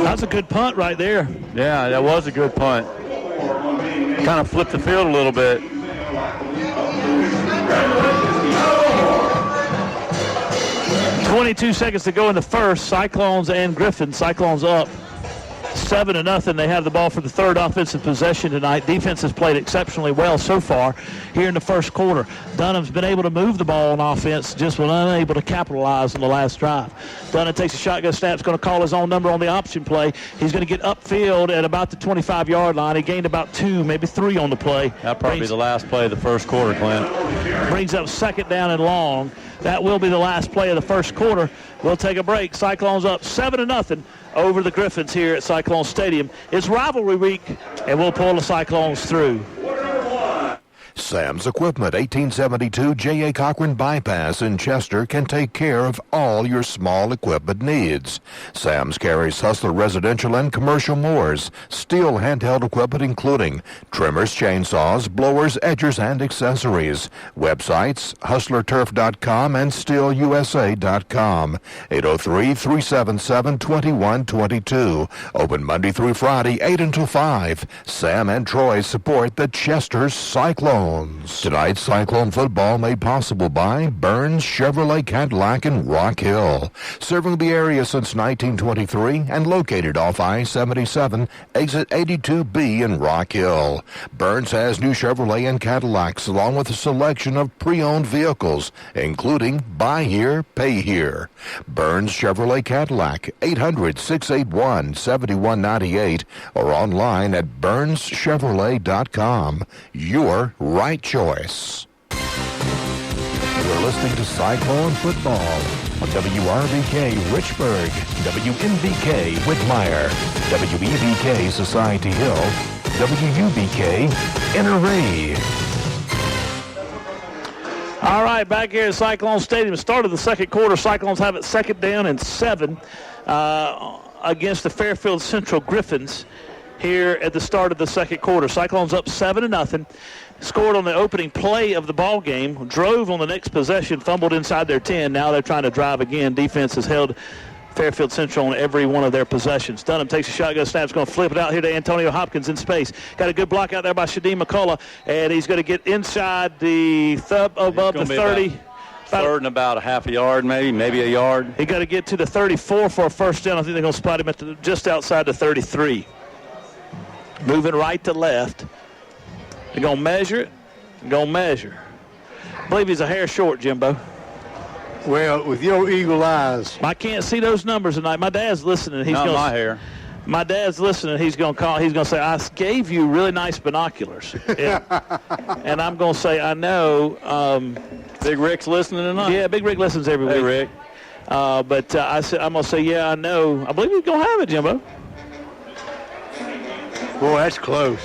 That's a good punt right there. Yeah, that was a good punt. Kind of flipped the field a little bit. .22 seconds to go in the first. Cyclones and Griffins. Cyclones up 7-0. They have the ball for the third offensive possession tonight. Defense has played exceptionally well so far here in the first quarter. Dunham's been able to move the ball on offense, just was unable to capitalize on the last drive. Dunham takes a shotgun snap. He's going to call his own number on the option play. He's going to get upfield at about the 25-yard line. He gained about 2, maybe 3 on the play. That'll probably be the last play of the first quarter, Clint. Brings up second down and long. That will be the last play of the first quarter. We'll take a break. Cyclones up 7-0 over the Griffins here at Cyclone Stadium. It's rivalry week, and we'll pull the Cyclones through. Sam's Equipment, 1872 J.A. Cochran Bypass in Chester can take care of all your small equipment needs. Sam's carries Hustler residential and commercial mowers, steel handheld equipment including trimmers, chainsaws, blowers, edgers, and accessories. Websites, hustlerturf.com and steelusa.com. 803-377-2122. Open Monday through Friday, 8 until 5. Sam and Troy support the Chester Cyclones. Tonight's Cyclone football made possible by Burns Chevrolet Cadillac in Rock Hill. Serving the area since 1923 and located off I-77, exit 82B in Rock Hill. Burns has new Chevrolet and Cadillacs along with a selection of pre-owned vehicles, including buy here, pay here. Burns Chevrolet Cadillac, 800-681-7198 or online at BurnsChevrolet.com. Your right choice. You're listening to Cyclone Football on WRVK Richburg, WMVK Whitmire, WEBK Society Hill, WUBK Inner Ray. All right, back here at Cyclone Stadium. Start of the second quarter. Cyclones have it second down and 7 against the Fairfield Central Griffins here at the start of the second quarter. Cyclones up 7-0. Scored on the opening play of the ball game, drove on the next possession, fumbled inside their 10. Now they're trying to drive again. Defense has held Fairfield Central on every one of their possessions. Dunham takes a shotgun snap. He's going to flip it out here to Antonio Hopkins in space. Got a good block out there by Shadim McCullough, and he's going to get inside the above the 30. Third and about a half a yard, maybe a yard. He got to get to the 34 for a first down. I think they're going to spot him at just outside the 33. Moving right to left. They're going to measure it. I believe he's a hair short, Jimbo. Well, with your eagle eyes. I can't see those numbers tonight. My dad's listening. He's Not gonna, my hair. My dad's listening. He's going to call. He's going to say, I gave you really nice binoculars. And I'm going to say, I know. Big Rick's listening tonight? Yeah, Big Rick listens every week. Hey, Rick. But I'm going to say, yeah, I know. I believe he's going to have it, Jimbo. Boy, that's close.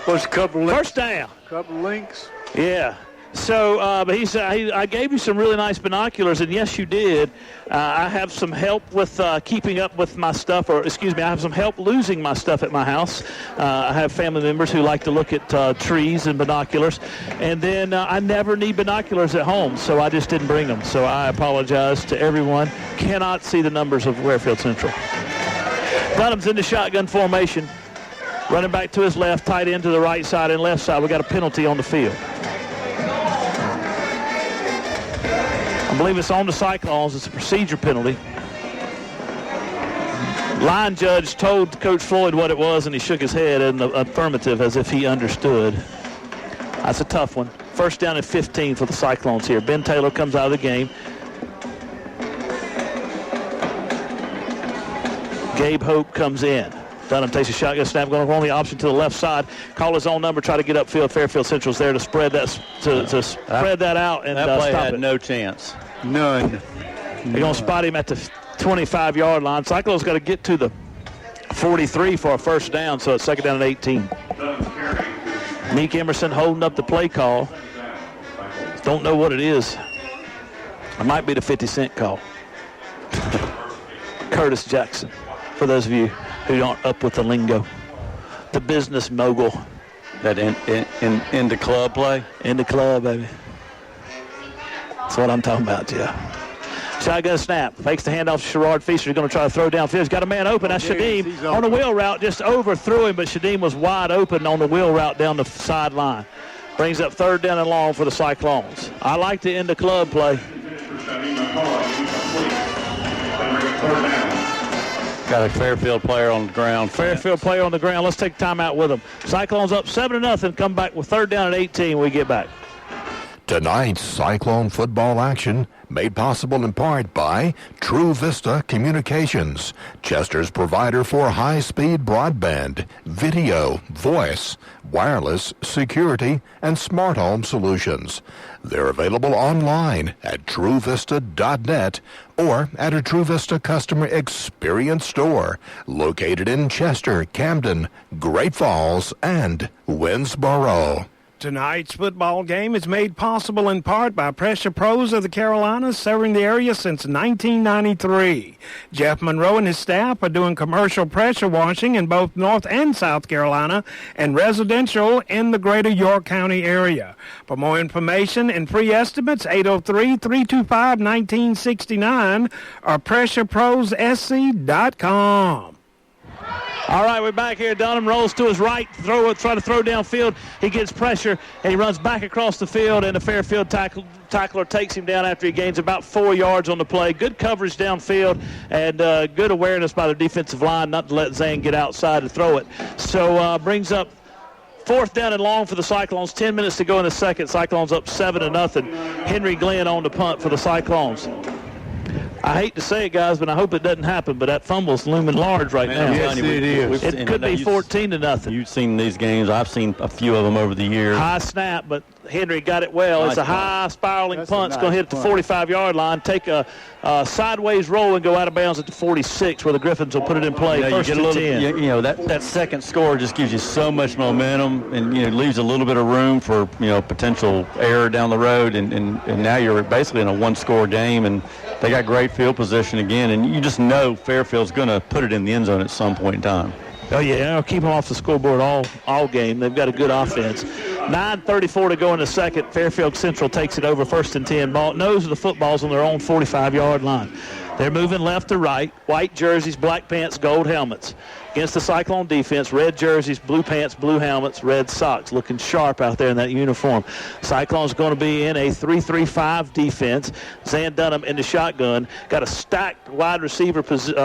What's a couple links? First down. Couple links. Yeah. So, but he said, I gave you some really nice binoculars, and yes, you did. I have some help with keeping up with my stuff, I have some help losing my stuff at my house. I have family members who like to look at trees and binoculars, and then I never need binoculars at home, so I just didn't bring them. So I apologize to everyone. Cannot see the numbers of Fairfield Central. Dunham's in the shotgun formation. Running back to his left, tight end to the right side and left side. We got a penalty on the field. I believe it's on the Cyclones. It's a procedure penalty. Line judge told Coach Floyd what it was, and he shook his head in the affirmative as if he understood. That's a tough one. First down and 15 for the Cyclones here. Ben Taylor comes out of the game. Gabe Hope comes in. Dunham takes a shotgun snap, going to go on the option to the left side. Call his own number, try to get upfield. Fairfield Central's there to spread that spread that out and that play stop had it. no chance. None. They're going to spot him at the 25-yard line. Cyclone's got to get to the 43 for a first down, so it's second down and 18. Meek Emerson holding up the play call. Don't know what it is. It might be the 50-cent call. Curtis Jackson, for those of you who aren't up with the lingo. The business mogul. That in the club play? In the club, baby. That's what I'm talking about, yeah. Shotgun snap. Fakes the handoff to Sherrod Feaster. He's going to try to throw downfield. He's got a man open. That's Shadim on the wheel route. Just overthrew him, but Shadim was wide open on the wheel route down the sideline. Brings up third down and long for the Cyclones. I like to end the club play. Got a Fairfield player on the ground. Fairfield player on the ground. Let's take timeout with them. Cyclones up 7-0. Come back with third down at 18 when we get back. Tonight's Cyclone football action made possible in part by True Vista Communications, Chester's provider for high-speed broadband, video, voice, wireless, security, and smart home solutions. They're available online at truevista.net or at a True Vista customer experience store located in Chester, Camden, Great Falls, and Winnsboro. Tonight's football game is made possible in part by Pressure Pros of the Carolinas, serving the area since 1993. Jeff Monroe and his staff are doing commercial pressure washing in both North and South Carolina and residential in the greater York County area. For more information and free estimates, 803-325-1969 or pressureprossc.com. All right, we're back here. Dunham rolls to his right, try to throw downfield. He gets pressure, and he runs back across the field, and the Fairfield tackler takes him down after he gains about 4 yards on the play. Good coverage downfield and good awareness by the defensive line not to let Zane get outside to throw it. So brings up fourth down and long for the Cyclones. 10 minutes to go in the second. Cyclones up 7-0. Henry Glenn on the punt for the Cyclones. I hate to say it, guys, but I hope it doesn't happen. But that fumble's looming large right now. Yes, it is. It could be 14-0. You've seen these games. I've seen a few of them over the years. High snap, but Henry got it well. It's a high spiraling punt. It's going to hit the 45-yard line, take a sideways roll, and go out of bounds at the 46, where the Griffins will put it in play. First and 10. That second score just gives you so much momentum, and leaves a little bit of room for potential error down the road, and now you're basically in a one-score game, and they got great field position again, and you just know Fairfield's going to put it in the end zone at some point in time. Oh, yeah, I'll keep them off the scoreboard all game. They've got a good offense. 9:34 to go in the second. Fairfield Central takes it over, first and 10. Nose of the football's on their own 45-yard line. They're moving left to right. White jerseys, black pants, gold helmets. Against the Cyclone defense, red jerseys, blue pants, blue helmets, red socks. Looking sharp out there in that uniform. Cyclone's going to be in a 3-3-5 defense. Zan Dunham in the shotgun. Got a stacked wide receiver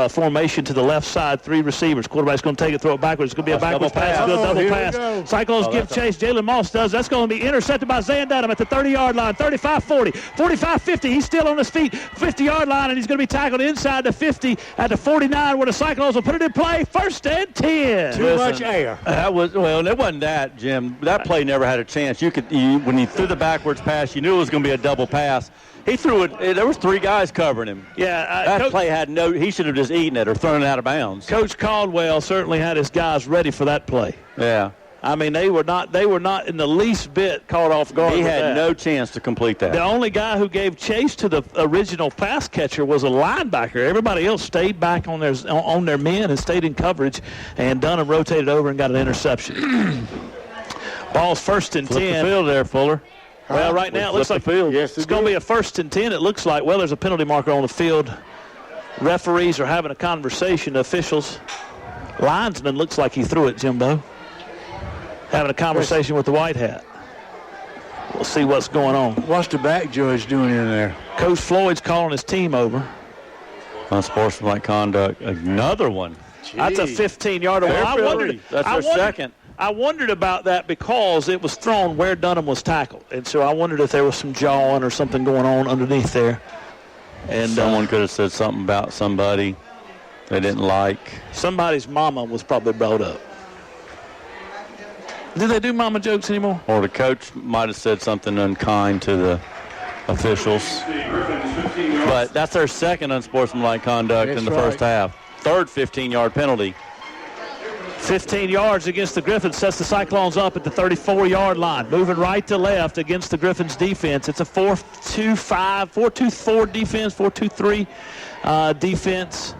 formation to the left side. 3 receivers. Quarterback's going to take it, throw it backwards. It's going to be a backwards pass. Double pass. Cyclones give chase. Jalen Moss does. That's going to be intercepted by Zan Dunham at the 30-yard line. 35-40. 45-50. He's still on his feet. 50-yard line, and he's going to be tackled inside the 50 at the 49, where the Cyclones will put it in play. First and 10. Too much air. It wasn't that, Jim. That play never had a chance. When he threw the backwards pass, you knew it was going to be a double pass. He threw it. There was 3 guys covering him. Yeah, that play had no. He should have just eaten it or thrown it out of bounds. Coach Caldwell certainly had his guys ready for that play. Yeah. I mean, they were not in the least bit caught off guard. He had no chance to complete that. The only guy who gave chase to the original pass catcher was a linebacker. Everybody else stayed back on their men and stayed in coverage, and Dunham rotated over and got an interception. Ball's first and 10. Flip the field there, Fuller. Well, right now it looks like it's going to be a first and 10. It looks like. Well, there's a penalty marker on the field. Referees are having a conversation. The officials. Linesman looks like he threw it, Jimbo. Having a conversation with the white hat. We'll see what's going on. What's the back judge doing in there? Coach Floyd's calling his team over. Unsportsmanlike conduct. Another one. Jeez. That's a 15-yarder. That's their second. I wondered about that because it was thrown where Dunham was tackled. And so I wondered if there was some jawing or something going on underneath there. And someone could have said something about somebody they didn't like. Somebody's mama was probably brought up. Do they do mama jokes anymore? Or the coach might have said something unkind to the officials. But that's their second unsportsmanlike conduct in the first half. Third 15-yard penalty. 15 yards against the Griffins sets the Cyclones up at the 34-yard line. Moving right to left against the Griffins defense. It's a 4-2-5, 4-2-4 defense, 4-2-3 defense.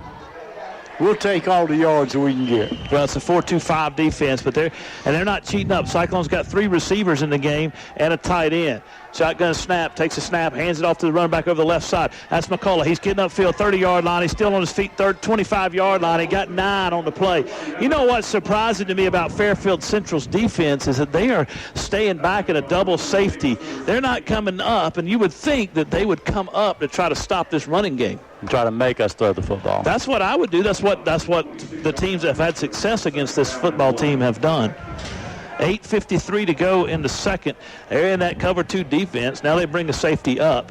We'll take all the yards we can get. Well, it's a 4-2-5 defense, but they're not cheating up. Cyclones got 3 receivers in the game and a tight end. Shotgun snap, takes a snap, hands it off to the running back over the left side. That's McCullough. He's getting upfield, 30-yard line. He's still on his feet, 25-yard line. He got 9 on the play. You know what's surprising to me about Fairfield Central's defense is that they are staying back at a double safety. They're not coming up, and you would think that they would come up to try to stop this running game. and try to make us throw the football. That's what I would do. That's what the teams that have had success against this football team have done. 8:53 to go in the second. They're in that cover 2 defense. Now they bring a safety up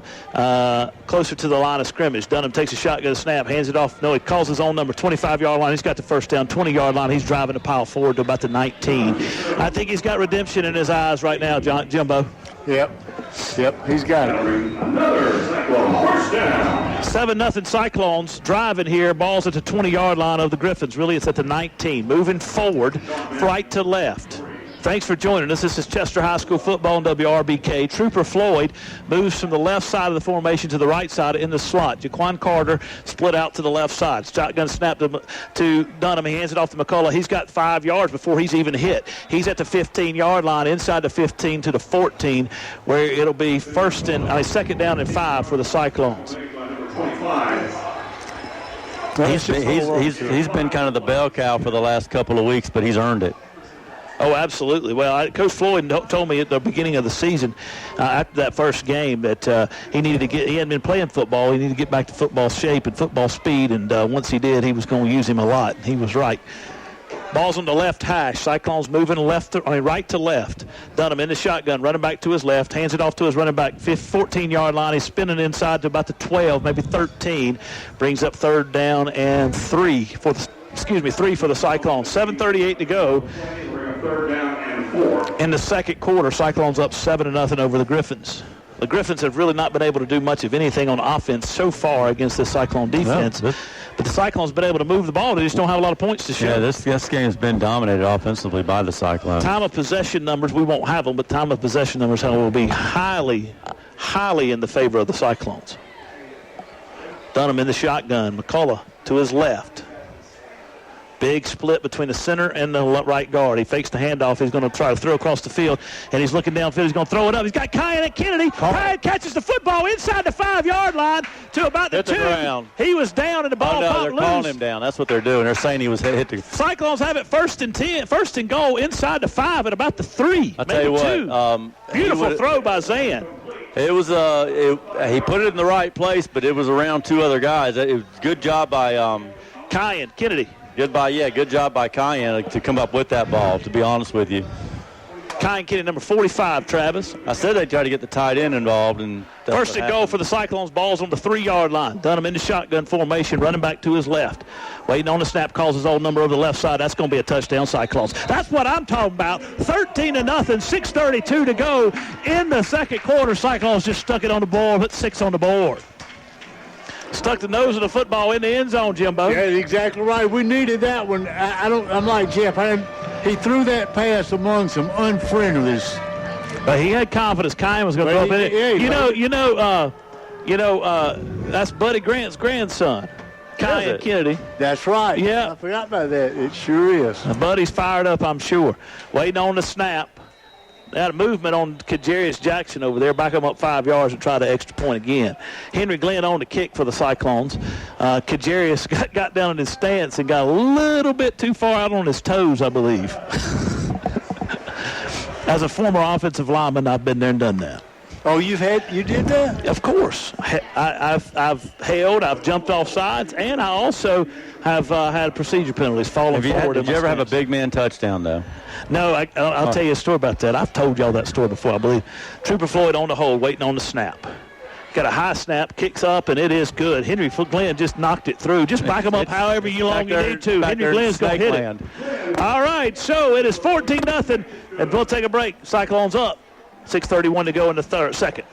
closer to the line of scrimmage. Dunham takes a shotgun snap, hands it off. No, he calls his own number, 25-yard line. He's got the first down, 20-yard line. He's driving the pile forward to about the 19. I think he's got redemption in his eyes right now, Jimbo. Yep, he's got it. Another Cyclone first down. 7-0 Cyclones driving here. Ball's at the 20-yard line of the Griffins. Really, it's at the 19. Moving forward, right to left. Thanks for joining us. This is Chester High School football on WRBK. Trooper Floyd moves from the left side of the formation to the right side in the slot. Jaquan Carter split out to the left side. Shotgun snap to Dunham. He hands it off to McCullough. He's got 5 yards before he's even hit. He's at the 15-yard line, inside the 15 to the 14, where it'll be second down and 5 for the Cyclones. He's been kind of the bell cow for the last couple of weeks, but he's earned it. Oh, absolutely. Well, Coach Floyd told me at the beginning of the season, after that first game, that he hadn't been playing football. He needed to get back to football shape and football speed, and once he did, he was going to use him a lot. He was right. Ball's on the left hash. Cyclones moving right to left. Dunham in the shotgun, running back to his left, hands it off to his running back, 14-yard line. He's spinning inside to about the 12, maybe 13. Brings up third down and 3 for the Cyclones. 7:38 to go. Third down and 4. In the second quarter, Cyclones up 7-0 over the Griffins. The Griffins have really not been able to do much of anything on offense so far against this Cyclone defense. But the Cyclones have been able to move the ball. They just don't have a lot of points to show. Yeah, this game has been dominated offensively by the Cyclones. Time of possession numbers, we won't have them, but time of possession numbers will be highly, highly in the favor of the Cyclones. Dunham in the shotgun. McCullough to his left. Big split between the center and the right guard. He fakes the handoff. He's going to try to throw across the field, and he's looking downfield. He's going to throw it up. He's got Kyan at Kennedy. Kyan catches the football inside the 5-yard line to about the 2. Ground. He was down, and the ball popped they're loose. calling him down. That's what they're doing. They're saying he was hit. Cyclones have it first and goal inside the 5 at about the 3. I'll tell you what. 2. Beautiful throw by Zan. It was he put it in the right place, but it was around 2 other guys. It was good job by Kyan Kennedy. Good job by Kyan to come up with that ball, to be honest with you. Kyan Kennedy, number 45, Travis. I said they'd try to get the tight end involved. And first and goal for the Cyclones. Ball's on the 3-yard line. Dunham in the shotgun formation, running back to his left. Waiting on the snap, calls his old number over the left side. That's going to be a touchdown, Cyclones. That's what I'm talking about. 13-0, 6:32 to go in the second quarter. Cyclones just stuck it on the board, put 6 on the board. Stuck the nose of the football in the end zone, Jimbo. Yeah, exactly right. We needed that one. I'm like Jeff. He threw that pass among some unfriendlies. But he had confidence. Kyan was going to throw it in. That's Buddy Grant's grandson, Kyan Kennedy. That's right. Yeah. I forgot about that. It sure is. Buddy's fired up, I'm sure. Waiting on the snap. They had a movement on Kajarius Jackson over there. Back him up 5 yards and try the extra point again. Henry Glenn on the kick for the Cyclones. Kajarius got down in his stance and got a little bit too far out on his toes, I believe. As a former offensive lineman, I've been there and done that. Oh, you did that? Of course. I've held, I've jumped off sides, and I also have had procedure penalties falling forward. Did you ever have a big man touchdown, though? No, I'll tell you a story about that. I've told y'all that story before, I believe. Trooper Floyd on the hold, waiting on the snap. Got a high snap, kicks up, and it is good. Henry Glenn just knocked it through. Just back him up however long you need to. Henry Glenn's going to hit it. All right, so it is 14-0, and we'll take a break. Cyclones up. 6:31 to go in the second.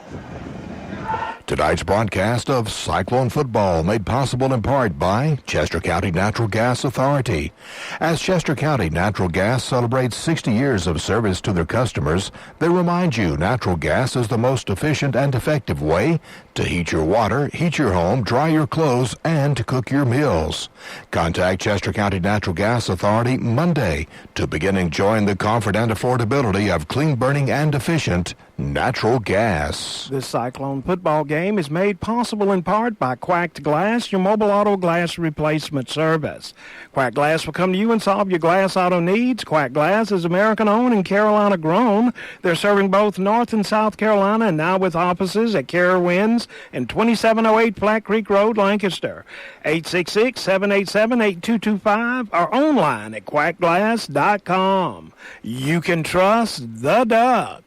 Tonight's broadcast of Cyclone Football made possible in part by Chester County Natural Gas Authority. As Chester County Natural Gas celebrates 60 years of service to their customers, they remind you natural gas is the most efficient and effective way to heat your water, heat your home, dry your clothes, and to cook your meals. Contact Chester County Natural Gas Authority Monday to begin enjoying the comfort and affordability of clean burning and efficient Natural gas. This Cyclone football game is made possible in part by Quacked Glass, your mobile auto glass replacement service. Quack Glass will come to you and solve your glass auto needs. Quack Glass is American-owned and Carolina-grown. They're serving both North and South Carolina and now with offices at Carowinds and 2708 Flat Creek Road, Lancaster. 866-787-8225 or online at quackglass.com. You can trust the Duck.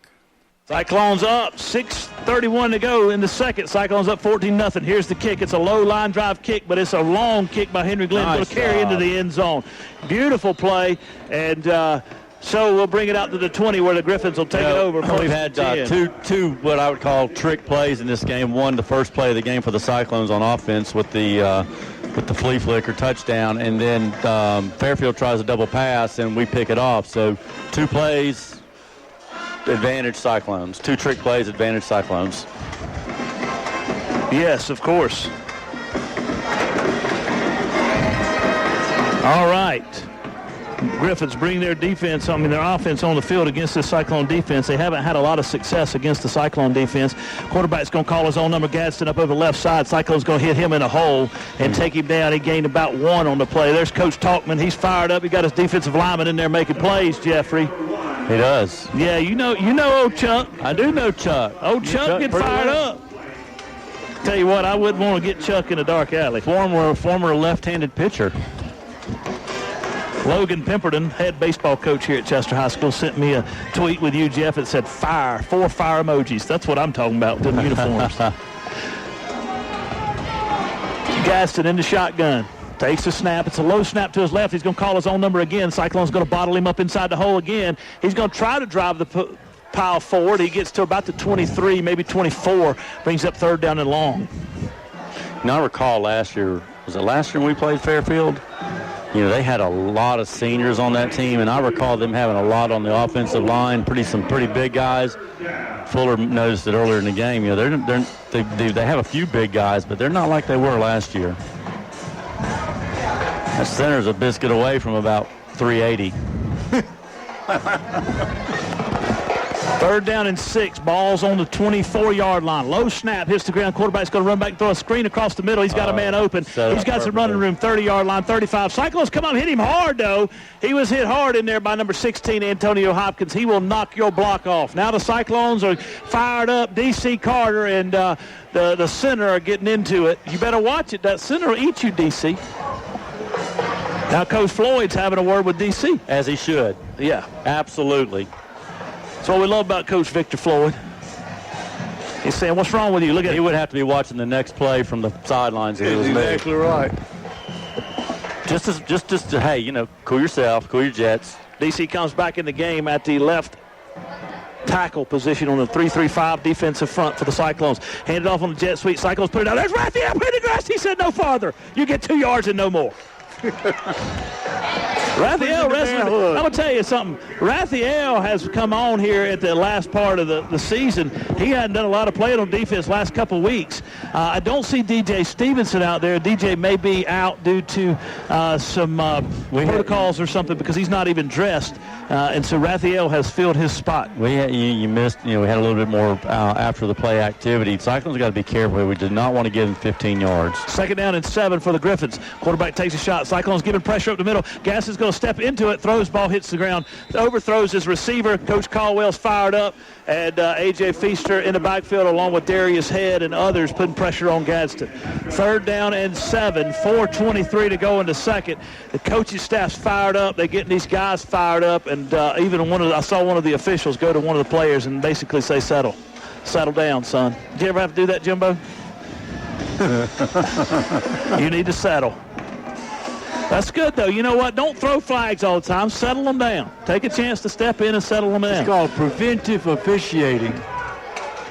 Cyclones up, 6:31 to go in the second. Cyclones up 14-0. Here's the kick. It's a low line drive kick, but it's a long kick by Henry Glenn. Going to carry into the end zone. Beautiful play, and so we'll bring it out to the 20 where the Griffins will take it over. We've had two what I would call trick plays in this game. One, the first play of the game for the Cyclones on offense with the flea flicker touchdown, and then Fairfield tries a double pass, and we pick it off. So 2 plays. Advantage Cyclones. 2 trick plays, advantage Cyclones. Yes, of course. All right. Griffins bring their offense on the field against this Cyclone defense. They haven't had a lot of success against the Cyclone defense. Quarterback's going to call his own number. Gadsden up over the left side. Cyclone's going to hit him in a hole and take him down. He gained about 1 on the play. There's Coach Talkman. He's fired up. He got his defensive lineman in there making plays, Jeffrey. He does. Yeah, you know old Chuck. I do know Chuck. Old Chuck get fired up. Tell you what, I wouldn't want to get Chuck in a dark alley. Former left-handed pitcher. Logan Pemberton, head baseball coach here at Chester High School, sent me a tweet with you, Jeff. It said fire, 4 fire emojis. That's what I'm talking about with them uniforms. Gaston in the shotgun. Takes a snap. It's a low snap to his left. He's going to call his own number again. Cyclone's going to bottle him up inside the hole again. He's going to try to drive the pile forward. He gets to about the 23, maybe 24. Brings up 3rd down and long. Now I recall last year, was it last year when we played Fairfield? You know, they had a lot of seniors on that team, and I recall them having a lot on the offensive line, some pretty big guys. Fuller noticed it earlier in the game. You know, they have a few big guys, but they're not like they were last year. That center's a biscuit away from about 380. 3rd down and 6. Ball's on the 24-yard line. Low snap, hits the ground. Quarterback's going to run back and throw a screen across the middle. He's got a man open. He's got some running room. 30-yard line, 35. Cyclones come up, hit him hard, though. He was hit hard in there by number 16, Antonio Hopkins. He will knock your block off. Now the Cyclones are fired up. D.C. Carter and the center are getting into it. You better watch it. That center will eat you, D.C. Now Coach Floyd's having a word with D.C. As he should. Yeah. Absolutely. That's what we love about Coach Victor Floyd. He's saying, what's wrong with you? Look at He would have to be watching the next play from the sidelines. Exactly right. Just to, hey, you know, cool yourself, cool your jets. D.C. comes back in the game at the left tackle position on the 3-3-5 defensive front for the Cyclones. Handed off on the jet sweep. Cyclones put it out. There's Raphael Pendergrass. He said no farther. You get 2 yards and no more. Raphael wrestling. I'm going to tell you something. Raphael has come on here at the last part of the season. He hadn't done a lot of playing on defense last couple weeks. I don't see DJ Stevenson out there. DJ may be out due to some protocols or something because he's not even dressed. And so Raphael has filled his spot. You missed, we had a little bit more after the play activity. Cyclones got to be careful. We did not want to give them 15 yards. 2nd down and 7 for the Griffins. Quarterback takes a shot. Cyclones giving pressure up the middle. Gass is going to step into it. Throws, ball hits the ground. Overthrows his receiver. Coach Caldwell's fired up. And A.J. Feaster in the backfield along with Darius Head and others putting pressure on Gadsden. 3rd down and 7. 4:23 to go in the second. The coaching staff's fired up. They're getting these guys fired up. And even I saw one of the officials go to one of the players and basically say, settle down, son. Did you ever have to do that, Jimbo? You need to settle. That's good, though. You know what? Don't throw flags all the time. Settle them down. Take a chance to step in and settle them down. It's called preventive officiating.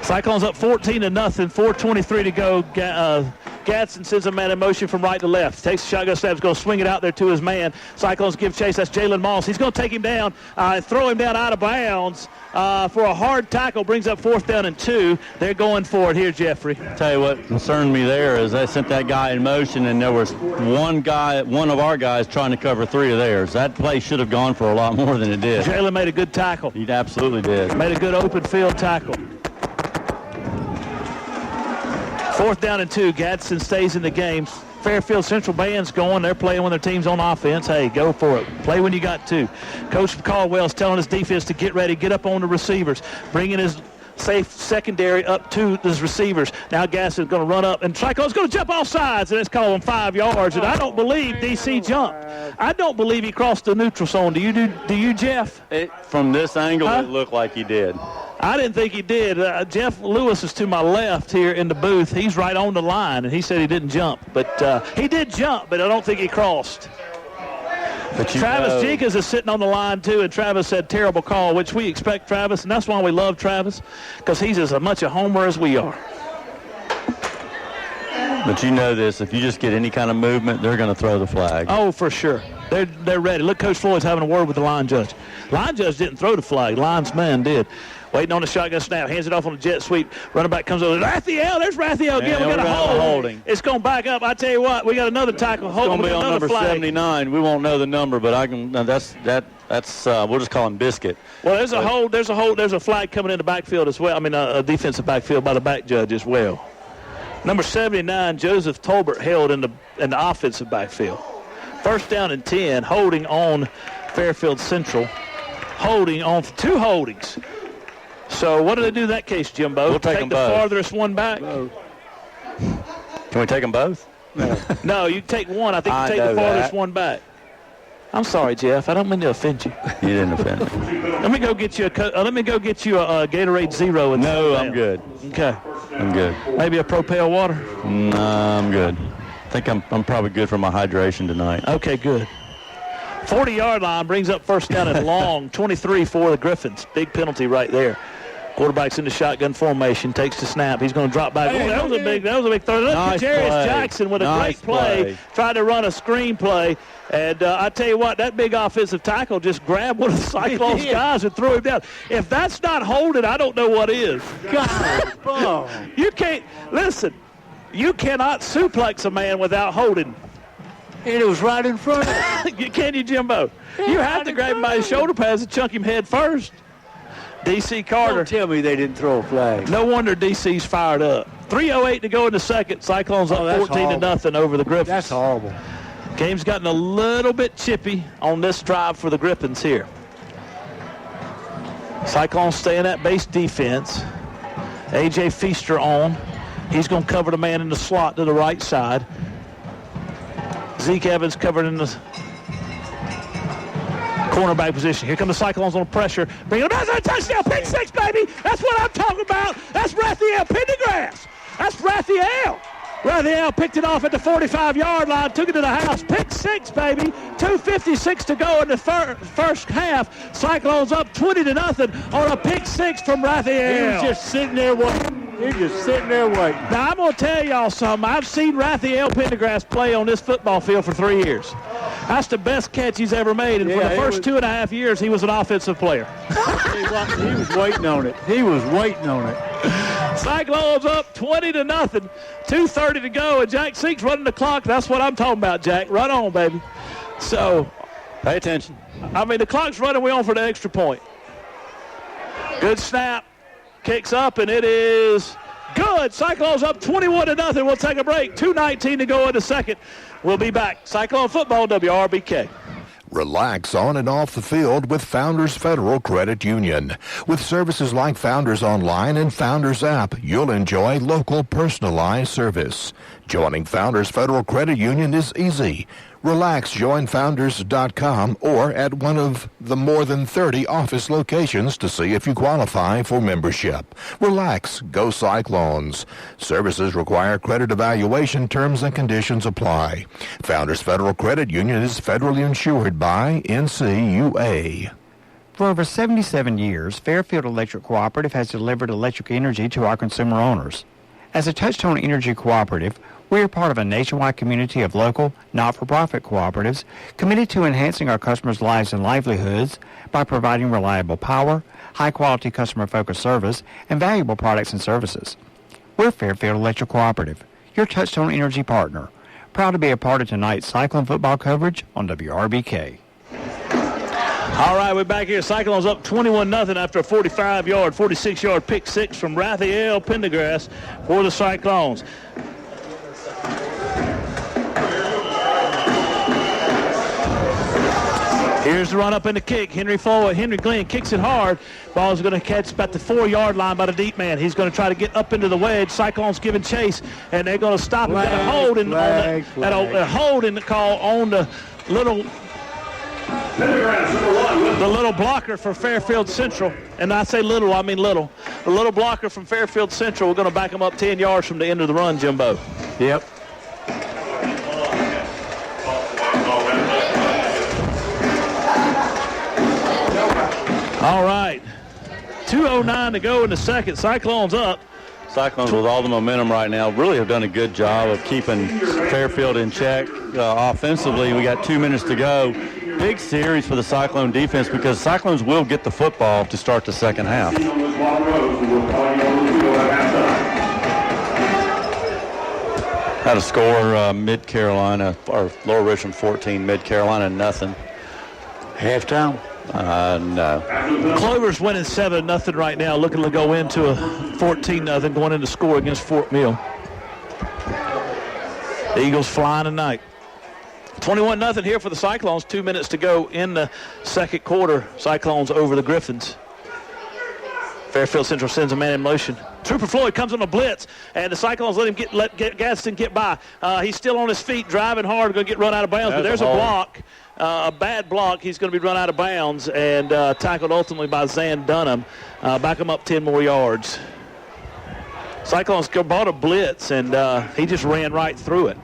Cyclones up 14-0. 4:23 to go. Gadsden sends a man in motion from right to left. Takes a shotgun snap. He's going to swing it out there to his man. Cyclones give chase. That's Jalen Moss. He's going to take him down, throw him down out of bounds for a hard tackle. Brings up 4th down and 2. They're going for it here, Jeffrey. Tell you what concerned me there is they sent that guy in motion, and there was one of our guys trying to cover 3 of theirs. That play should have gone for a lot more than it did. Jalen made a good tackle. He absolutely did. Made a good open field tackle. 4th down and 2. Gadsden stays in the game. Fairfield Central band's going. They're playing when their team's on offense. Hey, go for it. Play when you got to. Coach Caldwell's telling his defense to get ready, get up on the receivers, bringing his safe secondary up to his receivers. Now Gadsden's going to run up, and Cyclone's going to jump off sides, and it's calling 5 yards. And I don't believe DC jumped. I don't believe he crossed the neutral zone. Do you, Jeff? From this angle, it looked like he did. I didn't think he did. Jeff Lewis is to my left here in the booth. He's right on the line, and he said he didn't jump. But he did jump, but I don't think he crossed. But Travis Jenkins is sitting on the line, too, and Travis said terrible call, which we expect Travis, and that's why we love Travis, because he's as much a homer as we are. But you know this, if you just get any kind of movement, they're going to throw the flag. Oh, for sure. They're ready. Look, Coach Floyd's having a word with the line judge. Line judge didn't throw the flag. Linesman did. Waiting on the shotgun snap. Hands it off on the jet sweep. Running back comes over. Raphael. There's Raphael again. We got a holding. It's going back up. I tell you what, we got another tackle. It's going to be on number flag. 79. We won't know the number, but I can. That's we'll just call him Biscuit. Well, there's a hold. There's a flag coming in the backfield as well. I mean, a defensive backfield by the back judge as well. Number 79, Joseph Tolbert, held in the offensive backfield. 1st down and 10, holding on Fairfield Central. Holding on 2 holdings. So what do they do in that case, Jimbo? We'll take them the both. Farthest one back? Can we take them both? No, you take one. I think you take the farthest one back. I'm sorry, Jeff. I don't mean to offend you. You didn't offend me. Let me go get you a Gatorade Zero. And No, I'm good. Okay. I'm good. Maybe a Propel water? No, I'm good. I think I'm probably good for my hydration tonight. Okay, good. 40-yard line brings up 1st down and long. 23 for the Griffins. Big penalty right there. Quarterback's in the shotgun formation, takes the snap. He's going to drop back. That was a big throw. Look at Jarius Jackson with a great play. Tried to run a screen play. And I tell you what, that big offensive tackle just grabbed one of the Cyclones guys and threw him down. If that's not holding, I don't know what is. God, you can't, listen, you cannot suplex a man without holding. and it was right in front of him. Can you, Jimbo? You have to grab him by his shoulder pads and chunk him head first. D.C. Carter. Don't tell me they didn't throw a flag. No wonder D.C.'s fired up. 3:08 to go in the second. Cyclones up 14-0 over the Griffins. That's horrible. Game's gotten a little bit chippy on this drive for the Griffins here. Cyclones stay in that base defense. A.J. Feaster on. He's going to cover the man in the slot to the right side. Zeke Evans covered in the cornerback position. Here come the Cyclones on pressure. Bringing them back. Touchdown. Pick six, baby. That's what I'm talking about. That's Raphael Pendergrass. That's Raphael. Raphael picked it off at the 45-yard line, took it to the house. Pick six, baby. 2:56 to go in the first half. Cyclones up 20-0 on a pick six from Raphael. He was just sitting there waiting. He was just sitting there waiting. Now, I'm going to tell y'all something. I've seen Raphael Pendergrass play on this football field for 3 years. That's the best catch he's ever made. And for the first 2.5 years, he was an offensive player. He was waiting on it. He was waiting on it. Cyclones up 20-0. 2:30 to go, and Jack Seek's running the clock. That's what I'm talking about, Jack. Run on, baby. So, pay attention. I mean, the clock's running. We're on for the extra point. Good snap. Kicks up, and it is good. Cyclones up 21-0. We'll take a break. 2:19 to go in the second. We'll be back. Cyclone football, WRBK. Relax on and off the field with Founders Federal Credit Union. With services like Founders Online and Founders App, you'll enjoy local personalized service. Joining Founders Federal Credit Union is easy. Relax, join Founders.com or at one of the more than 30 office locations to see if you qualify for membership. Relax, go Cyclones. Services require credit evaluation. Terms and conditions apply. Founders Federal Credit Union is federally insured by NCUA. For over 77 years, Fairfield Electric Cooperative has delivered electric energy to our consumer owners. As a Touchstone Energy Cooperative, we are part of a nationwide community of local, not-for-profit cooperatives committed to enhancing our customers' lives and livelihoods by providing reliable power, high-quality customer-focused service, and valuable products and services. We're Fairfield Electric Cooperative, your Touchstone Energy partner. Proud to be a part of tonight's Cyclone football coverage on WRBK. All right, we're back here. Cyclones up 21-0 after a 46-yard pick six from Raphael Pendergrass for the Cyclones. Here's the run up and the kick. Henry Glenn kicks it hard. Ball is going to catch about the 4-yard line by the deep man. He's going to try to get up into the wedge. Cyclones giving chase, and they're going to stop him. A holding call on the little blocker for Fairfield Central. And I say little, I mean little. The little blocker from Fairfield Central. We're going to back him up 10 yards from the end of the run, Jimbo. Yep. All right, 2:09 to go in the second. Cyclones up. Cyclones with all the momentum right now really have done a good job of keeping Fairfield in check. Offensively, we got 2 minutes to go. Big series for the Cyclone defense because Cyclones will get the football to start the second half. Had a score, Mid-Carolina, or Lower Richmond 14, Mid-Carolina nothing. Halftime? No. Clover's winning 7-0 right now, looking to go into a 14-0 going into score against Fort Mill. The Eagles flying tonight. 21-0 here for the Cyclones. 2 minutes to go in the second quarter. Cyclones over the Griffins. Fairfield Central sends a man in motion. Trooper Floyd comes on a blitz, and the Cyclones let Gadsden get by. He's still on his feet, driving hard, going to get run out of bounds, but there's a block. A bad block. He's going to be run out of bounds and tackled ultimately by Zan Dunham. Back him up 10 more yards. Cyclones bought a blitz, and he just ran right through it.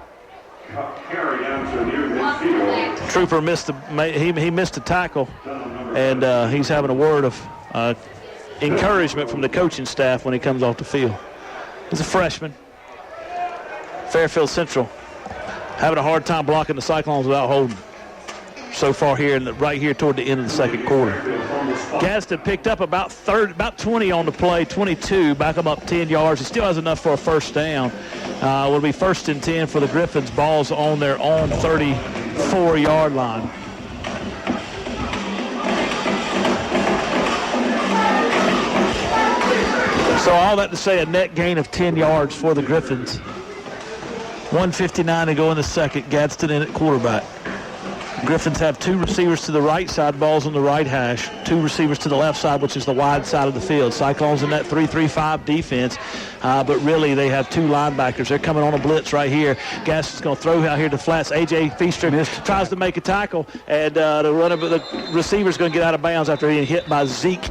Trooper missed the tackle, and he's having a word of encouragement from the coaching staff when he comes off the field. He's a freshman. Fairfield Central having a hard time blocking the Cyclones without holding. So far here, right here toward the end of the second quarter. Gadsden picked up about 20 on the play, 22, back him up 10 yards. He still has enough for a first down. Will be 1st and 10 for the Griffins. Ball's on their own 34-yard line. So all that to say, a net gain of 10 yards for the Griffins. 1:59 to go in the second. Gadsden in at quarterback. Griffins have 2 receivers to the right side, balls on the right hash, 2 receivers to the left side, which is the wide side of the field. Cyclones in that 3-3-5 defense, but really they have 2 linebackers. They're coming on a blitz right here. Gadsden's going to throw out here to flats. A.J. Feaster tries to make a tackle, and the receiver's going to get out of bounds after being hit by Zeke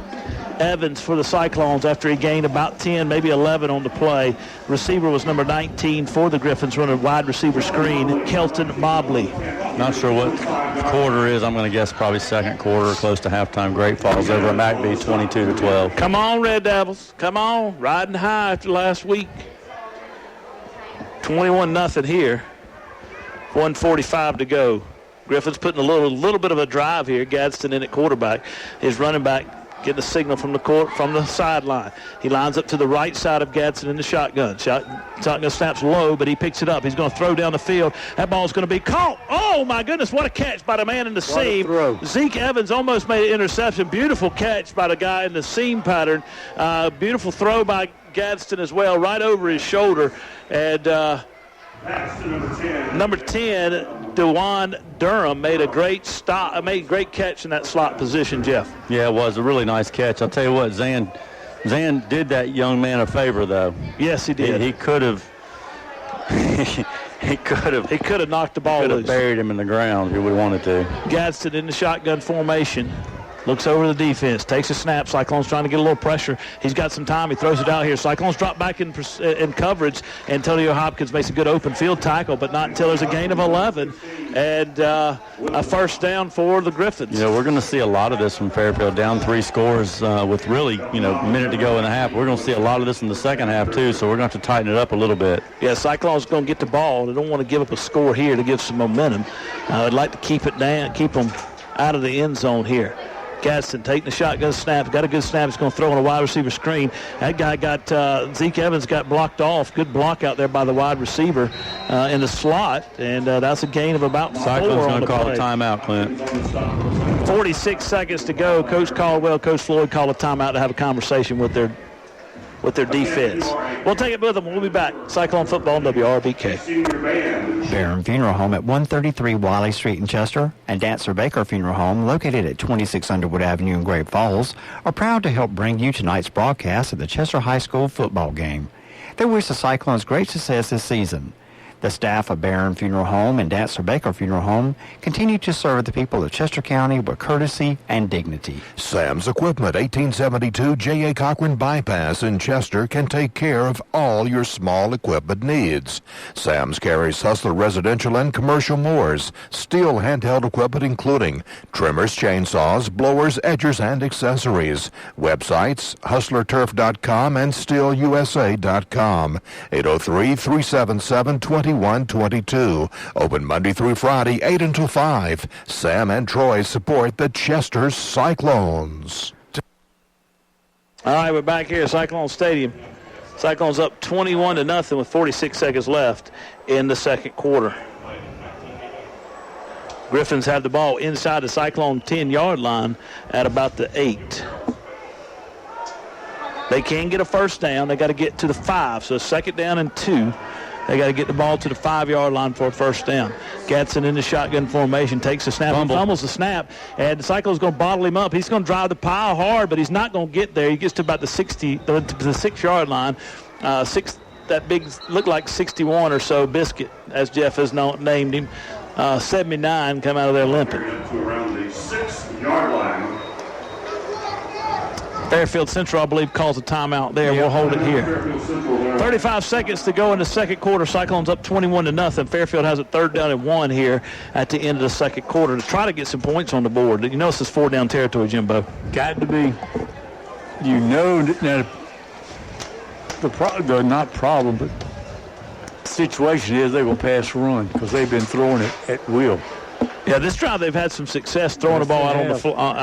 Evans for the Cyclones after he gained about 10, maybe 11 on the play. Receiver was number 19 for the Griffins, running wide receiver screen, Kelton Mobley. Not sure what quarter is. I'm going to guess probably second quarter, close to halftime. Great Falls over at McBee, 22-12. Come on, Red Devils. Come on. Riding high after last week. 21-0 here. 1:45 to go. Griffins putting a little bit of a drive here. Gadsden in at quarterback. His running back getting a signal from the sideline. He lines up to the right side of Gadsden in the shotgun. Shotgun snaps low, but he picks it up. He's going to throw down the field. That ball's going to be caught. Oh, my goodness, what a catch by the man in the seam. Zeke Evans almost made an interception. Beautiful catch by the guy in the seam pattern. Beautiful throw by Gadsden as well, right over his shoulder. And number 10, DeJuan Durham made a great catch in that slot position, Jeff. Yeah, it was a really nice catch. I'll tell you what, Zan did that young man a favor, though. Yes, he did. He could have knocked the ball loose. Buried him in the ground if he would have wanted to. Gadsden in the shotgun formation. Looks over the defense, takes a snap. Cyclones trying to get a little pressure. He's got some time. He throws it out here. Cyclones drop back in coverage. Antonio Hopkins makes a good open field tackle, but not until there's a gain of 11 and a first down for the Griffins. We're going to see a lot of this from Fairfield, down 3 scores with really, a minute to go in the half. We're going to see a lot of this in the second half, too, so we're going to have to tighten it up a little bit. Yeah, Cyclones going to get the ball. They don't want to give up a score here to give some momentum. I'd like to keep it down, keep them out of the end zone here. Gadsden taking the shotgun snap. Got a good snap. He's going to throw on a wide receiver screen. That guy Zeke Evans got blocked off. Good block out there by the wide receiver in the slot. And that's a gain of about 4 on the play. Cyclone's going to call a timeout, Clint. 46 seconds to go. Coach Caldwell, Coach Floyd call a timeout to have a conversation with their defense. We'll take it with them. We'll be back. Cyclone football on WRBK. Barron Funeral Home at 133 Wiley Street in Chester and Dancer Baker Funeral Home located at 26 Underwood Avenue in Great Falls are proud to help bring you tonight's broadcast of the Chester High School football game. They wish the Cyclones great success this season. The staff of Barron Funeral Home and Dancer Baker Funeral Home continue to serve the people of Chester County with courtesy and dignity. Sam's Equipment, 1872 J.A. Cochran Bypass in Chester, can take care of all your small equipment needs. Sam's carries Hustler residential and commercial mowers, steel handheld equipment including trimmers, chainsaws, blowers, edgers, and accessories. Websites, hustlerturf.com and steelusa.com. 803-377-2122. Open Monday through Friday, 8 until 5. Sam and Troy support the Chester Cyclones. All right, we're back here at Cyclone Stadium. Cyclones up 21-0 with 46 seconds left in the second quarter. Griffins have the ball inside the Cyclone 10-yard line at about the 8. They can get a first down. They got to get to the 5, so second down and 2. They got to get the ball to the 5-yard line for a first down. Gadsden in the shotgun formation, takes the snap, fumbles the snap, and the Cyclone's going to bottle him up. He's going to drive the pile hard, but he's not going to get there. He gets to about the 6-yard line. That big, looked like 61 or so biscuit, as Jeff has named him. 79 come out of there limping. To around the 6-yard line. Fairfield Central, I believe, calls a timeout there. We'll hold it here. 35 seconds to go in the second quarter. Cyclones up 21-0. Fairfield has a third down and 1 here at the end of the second quarter to try to get some points on the board. You know this is 4-down territory, Jimbo. Got to be. You know that the situation is they're going to pass run because they've been throwing it at will. Yeah, this drive they've had some success throwing the ball out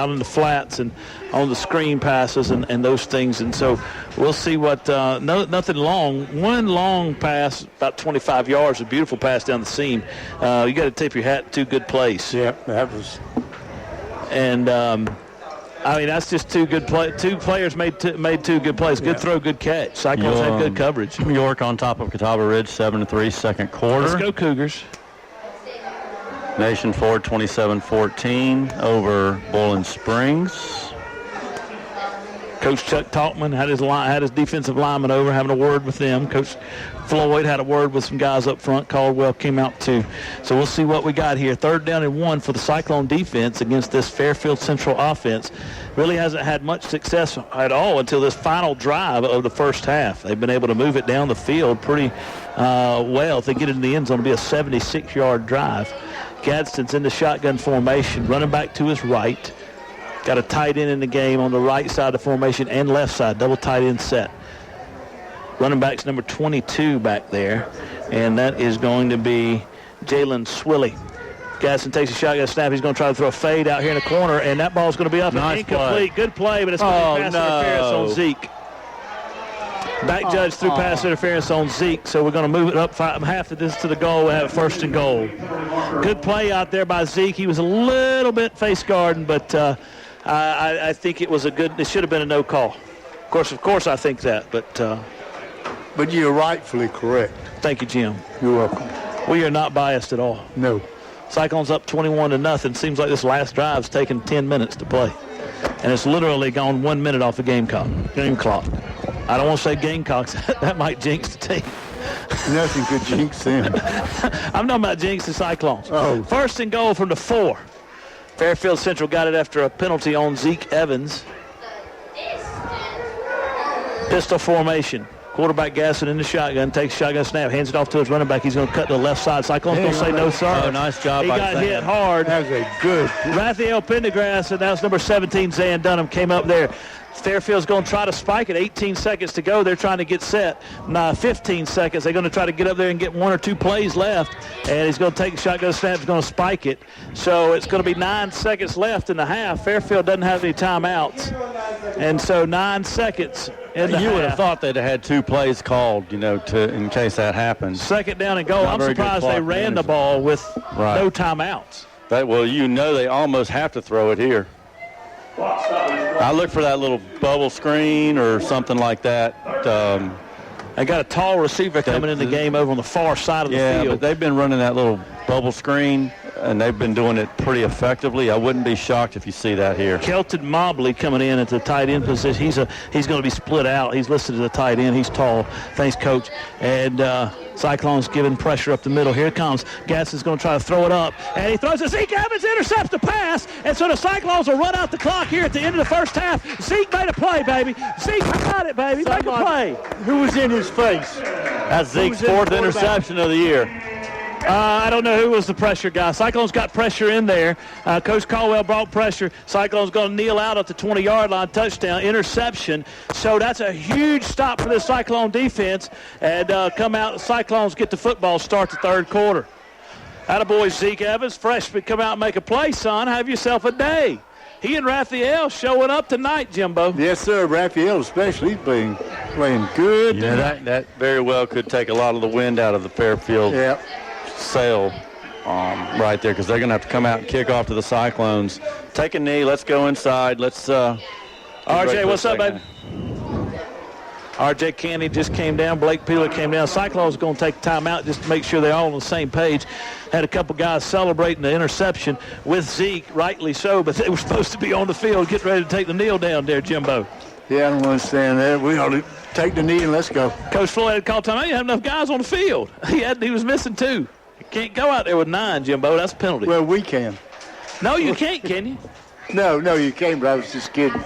on the flats and on the screen passes and those things. And so we'll see what nothing long. One long pass, about 25 yards, a beautiful pass down the seam. You got to tip your hat. 2 good plays. Yeah, that was. And that's just 2 good play. 2 players made 2 good plays. Good throw, good catch. Cyclones had good coverage. York on top of Catawba Ridge, 7-3, second quarter. Let's go Cougars. Nation Ford 27-14 over Bowling Springs. Coach Chuck Talkman had his defensive lineman over, having a word with them. Coach Floyd had a word with some guys up front. Caldwell came out too. So we'll see what we got here. Third down and 1 for the Cyclone defense against this Fairfield Central offense. Really hasn't had much success at all until this final drive of the first half. They've been able to move it down the field pretty well. If they get it in the end zone, it'll be a 76-yard drive. Gadsden's in the shotgun formation, running back to his right. Got a tight end in the game on the right side of the formation and left side, double tight end set. Running back's number 22 back there, and that is going to be Jalen Swilly. Gadsden takes a shotgun snap. He's going to try to throw a fade out here in the corner, and that ball's going to be up and incomplete. Good play, but it's going to be pass interference on Zeke. Back judge threw pass interference on Zeke, so we're going to move it up half of this to the goal and have first and goal. Good play out there by Zeke. He was a little bit face guarding, but I think it was it should have been a no call. Of course, I think that, But you're rightfully correct. Thank you, Jim. You're welcome. We are not biased at all. No. Cyclones up 21-0. Seems like this last drive's taken 10 minutes to play. And it's literally gone 1 minute off the game clock. I don't want to say Gamecocks. That might jinx the team. Nothing could jinx them. I'm talking about jinx the Cyclones. Oh. First and goal from the 4. Fairfield Central got it after a penalty on Zeke Evans. Pistol formation. Quarterback Gasson in the shotgun, takes shotgun snap, hands it off to his running back. He's going to cut to the left side. Cyclone's going to say no, sir. Oh, nice job. He got hit hard. That was a good. Raphael Pendergrass, and that was number 17, Zan Dunham, came up there. Fairfield's going to try to spike it. 18 seconds to go. They're trying to get set. 15 seconds. They're going to try to get up there and get 1 or 2 plays left. And he's going to take a shotgun snap. He's going to spike it. So it's going to be 9 seconds left in the half. Fairfield doesn't have any timeouts. And so 9 seconons in the half. You would have thought they'd have had 2 plays called, in case that happened. Second down and goal. I'm surprised they ran the ball with no timeouts. Well, they almost have to throw it here. I look for that little bubble screen or something like that. They got a tall receiver coming in the game over on the far side of the field. Yeah, but they've been running that little bubble screen, and they've been doing it pretty effectively. I wouldn't be shocked if you see that here. Kelton Mobley coming in at the tight end position. He's going to be split out. He's listed as a tight end. He's tall. Thanks, Coach. And Cyclones giving pressure up the middle. Here it comes. Gass is going to try to throw it up. And he throws it. Zeke Evans intercepts the pass. And so the Cyclones will run out the clock here at the end of the first half. Zeke made a play, baby. Zeke got it, baby. Make a play. Who was in his face? That's Zeke's fourth interception of the year. I don't know who was the pressure guy. Cyclones got pressure in there. Coach Caldwell brought pressure. Cyclones going to kneel out at the 20-yard line. Touchdown, interception. So that's a huge stop for the Cyclone defense. And come out, Cyclones get the football, start the third quarter. Attaboy Zeke Evans, freshman, come out and make a play, son. Have yourself a day. He and Raphael showing up tonight, Jimbo. Yes, sir. Raphael especially. He's been playing good. Yeah, that very well could take a lot of the wind out of the Fairfield sail right there, because they're going to have to come out and kick off to the Cyclones. Take a knee. Let's go inside. Let's RJ, what's up, baby? RJ Candy just came down. Blake Peeler came down. Cyclones going to take a timeout just to make sure they're all on the same page. Had a couple guys celebrating the interception with Zeke, rightly so, but they were supposed to be on the field getting ready to take the kneel down there, Jimbo. Yeah, I don't understand that. We ought to take the knee and let's go. Coach Floyd had called time. You have enough guys on the field. He was missing 2. You can't go out there with 9, Jimbo. That's a penalty. Well, we can. No, you can't, can you? No, you can't, but I was just kidding.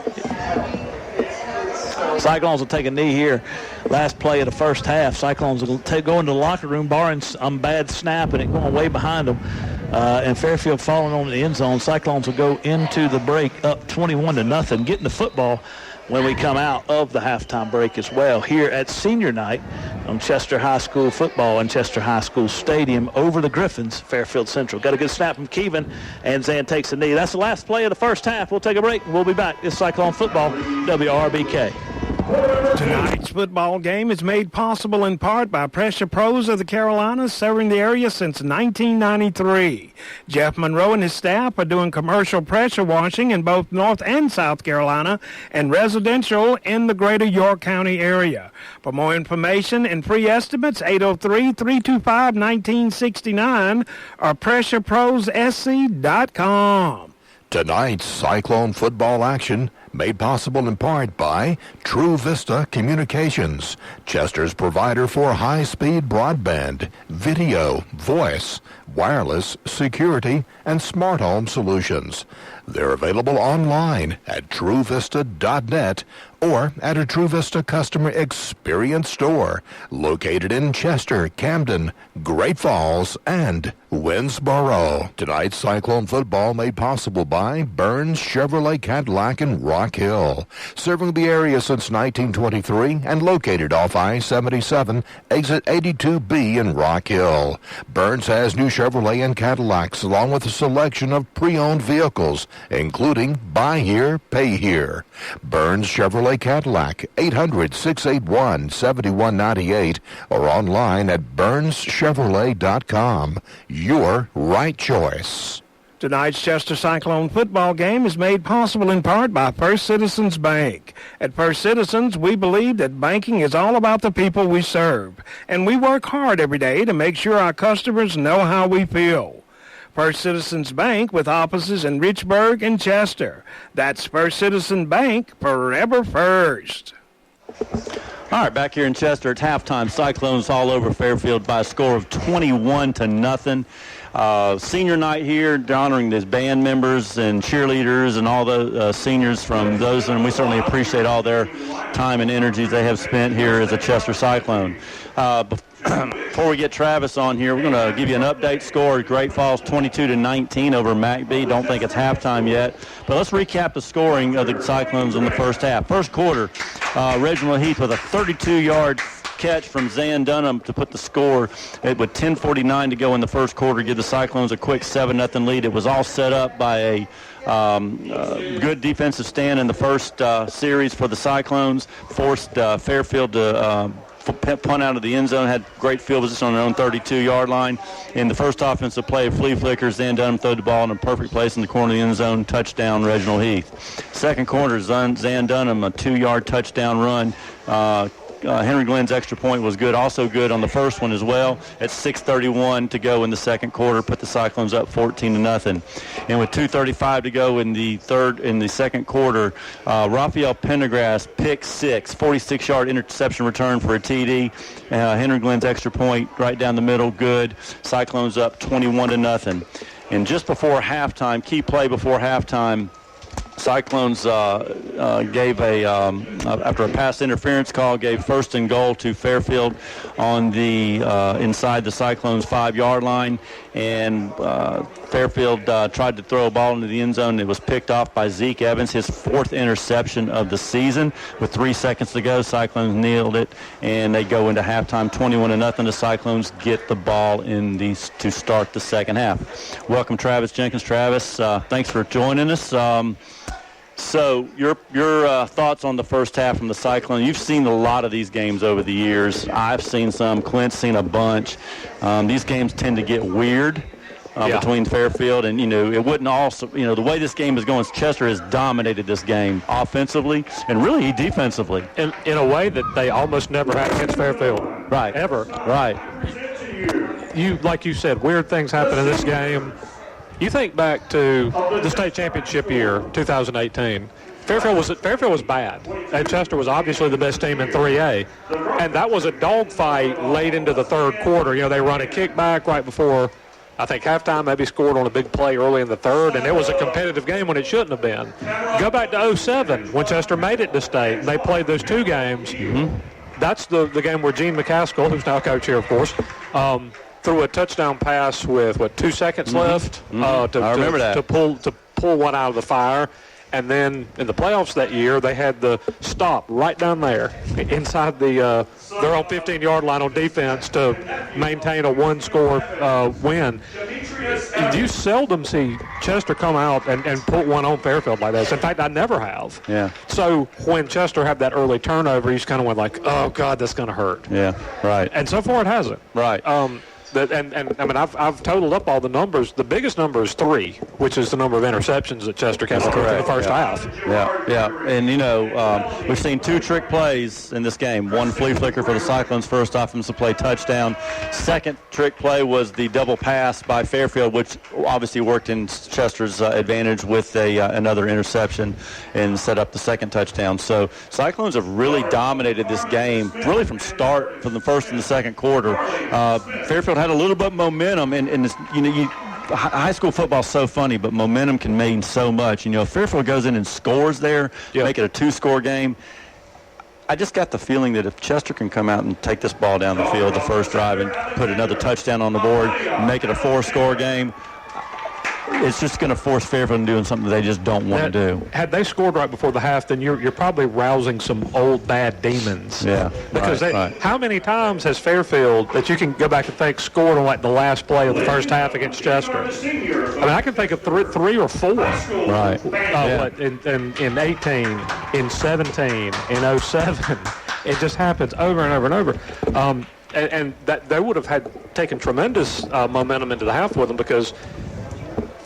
Cyclones will take a knee here. Last play of the first half. Cyclones will go into the locker room, barring some bad snap, and it going way behind them. And Fairfield falling on the end zone. Cyclones will go into the break up 21-0, getting the football when we come out of the halftime break as well here at senior night on Chester High School football in Chester High School Stadium over the Griffins, Fairfield Central. Got a good snap from Keevan, and Zan takes a knee. That's the last play of the first half. We'll take a break, and we'll be back. It's Cyclone Football, WRBK. Tonight's football game is made possible in part by Pressure Pros of the Carolinas, serving the area since 1993. Jeff Monroe and his staff are doing commercial pressure washing in both North and South Carolina and residential in the greater York County area. For more information and free estimates, 803-325-1969 or PressureProsSC.com. Tonight's Cyclone football action made possible in part by True Vista Communications, Chester's provider for high-speed broadband, video, voice, wireless, security, and smart home solutions. They're available online at TrueVista.net or at a True Vista Customer Experience store located in Chester, Camden, Great Falls, and Winnsboro. Tonight's Cyclone football made possible by Burns Chevrolet Cadillac in Rock Hill, serving the area since 1923 and located off I-77, exit 82B in Rock Hill. Burns has new Chevrolet and Cadillacs along with a selection of pre-owned vehicles, including buy here, pay here. Burns Chevrolet Cadillac, 800-681-7198 or online at BurnsChevrolet.com. Your right choice. Tonight's Chester Cyclone football game is made possible in part by First Citizens Bank. At First Citizens, we believe that banking is all about the people we serve, and we work hard every day to make sure our customers know how we feel. First Citizens Bank with offices in Richburg and Chester. That's First Citizen Bank, forever first. All right, back here in Chester, it's halftime. Cyclones all over Fairfield by a score of 21-0. Senior night here, honoring these band members and cheerleaders and all the seniors from those, and we certainly appreciate all their time and energies they have spent here as a Chester Cyclone. Before we get Travis on here, we're going to give you an update score. Great Falls 22-19 over McBee. Don't think it's halftime yet, but let's recap the scoring of the Cyclones in the first half. First quarter, Reginald Heath with a 32-yard catch from Zan Dunham to put the score with 10:49 to go in the first quarter, give the Cyclones a quick 7-0 lead. It was all set up by a good defensive stand in the first series for the Cyclones, forced Fairfield to punt out of the end zone, had great field position on their own 32-yard line. In the first offensive play, flea flickers, Zan Dunham threw the ball in a perfect place in the corner of the end zone, touchdown, Reginald Heath. Second quarter, Zan Dunham, a 2-yard touchdown run. Henry Glenn's extra point was good, also good on the first one as well. At 6:31 to go in the second quarter, put the Cyclones up 14-0. And with 2:35 to go in the second quarter, Raphael Pendergrass pick six, 46-yard interception return for a TD. Henry Glenn's extra point right down the middle, good. Cyclones up 21-0. And just before halftime, key play before halftime, Cyclones gave after a pass interference call, gave first and goal to Fairfield on the inside the Cyclones 5-yard line, and Fairfield tried to throw a ball into the end zone. It was picked off by Zeke Evans, his 4th interception of the season. With 3 seconds to go, Cyclones nailed it, and they go into halftime 21-0. The Cyclones get the ball to start the second half. Welcome, Travis Jenkins. Travis, thanks for joining us. So your thoughts on the first half from the Cyclone? You've seen a lot of these games over the years. I've seen some. Clint's seen a bunch. These games tend to get weird between Fairfield and, it wouldn't also, the way this game is going, Chester has dominated this game offensively and really defensively. In a way that they almost never had against Fairfield. Right. Ever. Right. Like you said, weird things happen in this game. You think back to the state championship year, 2018. Fairfield was bad, and Chester was obviously the best team in 3A. And that was a dogfight late into the third quarter. They run a kickback right before, I think, halftime, maybe scored on a big play early in the third, and it was a competitive game when it shouldn't have been. Go back to 07 when Chester made it to state, and they played those 2 games. Mm-hmm. That's the game where Gene McCaskill, who's now coach here, of course, threw a touchdown pass with 2 seconds left to pull one out of the fire. And then in the playoffs that year, they had the stop right down there inside their own 15-yard line on defense to maintain a 1-score win. You seldom see Chester come out and put one on Fairfield like this. In fact, I never have. Yeah. So when Chester had that early turnover, he's kind of went like, oh, God, that's going to hurt. Yeah, right. And so far it hasn't. Right. I've totaled up all the numbers. The biggest number is 3, which is the number of interceptions that Chester kept in the first half. Yeah. And, we've seen 2 trick plays in this game. One flea flicker for the Cyclones, first offensive play touchdown. Second trick play was the double pass by Fairfield, which obviously worked in Chester's advantage with another interception and set up the second touchdown. So Cyclones have really dominated this game, really from the first and the second quarter. Fairfield had a little bit of momentum, and high school football is so funny, but momentum can mean so much. If Fairfield goes in and scores there, make it a 2-score game. I just got the feeling that if Chester can come out and take this ball down the field the first drive and put another touchdown on the board, make it a 4-score game, it's just going to force Fairfield into doing something they just don't want to do. Had they scored right before the half, then you're probably rousing some old bad demons. Yeah. Because how many times has Fairfield, that you can go back and think, scored on the last play of the first half against Chester? I can think of 3 or 4. Right. In 18, in 17, in 07, it just happens over and over and over. And that they would have taken tremendous momentum into the half with them, because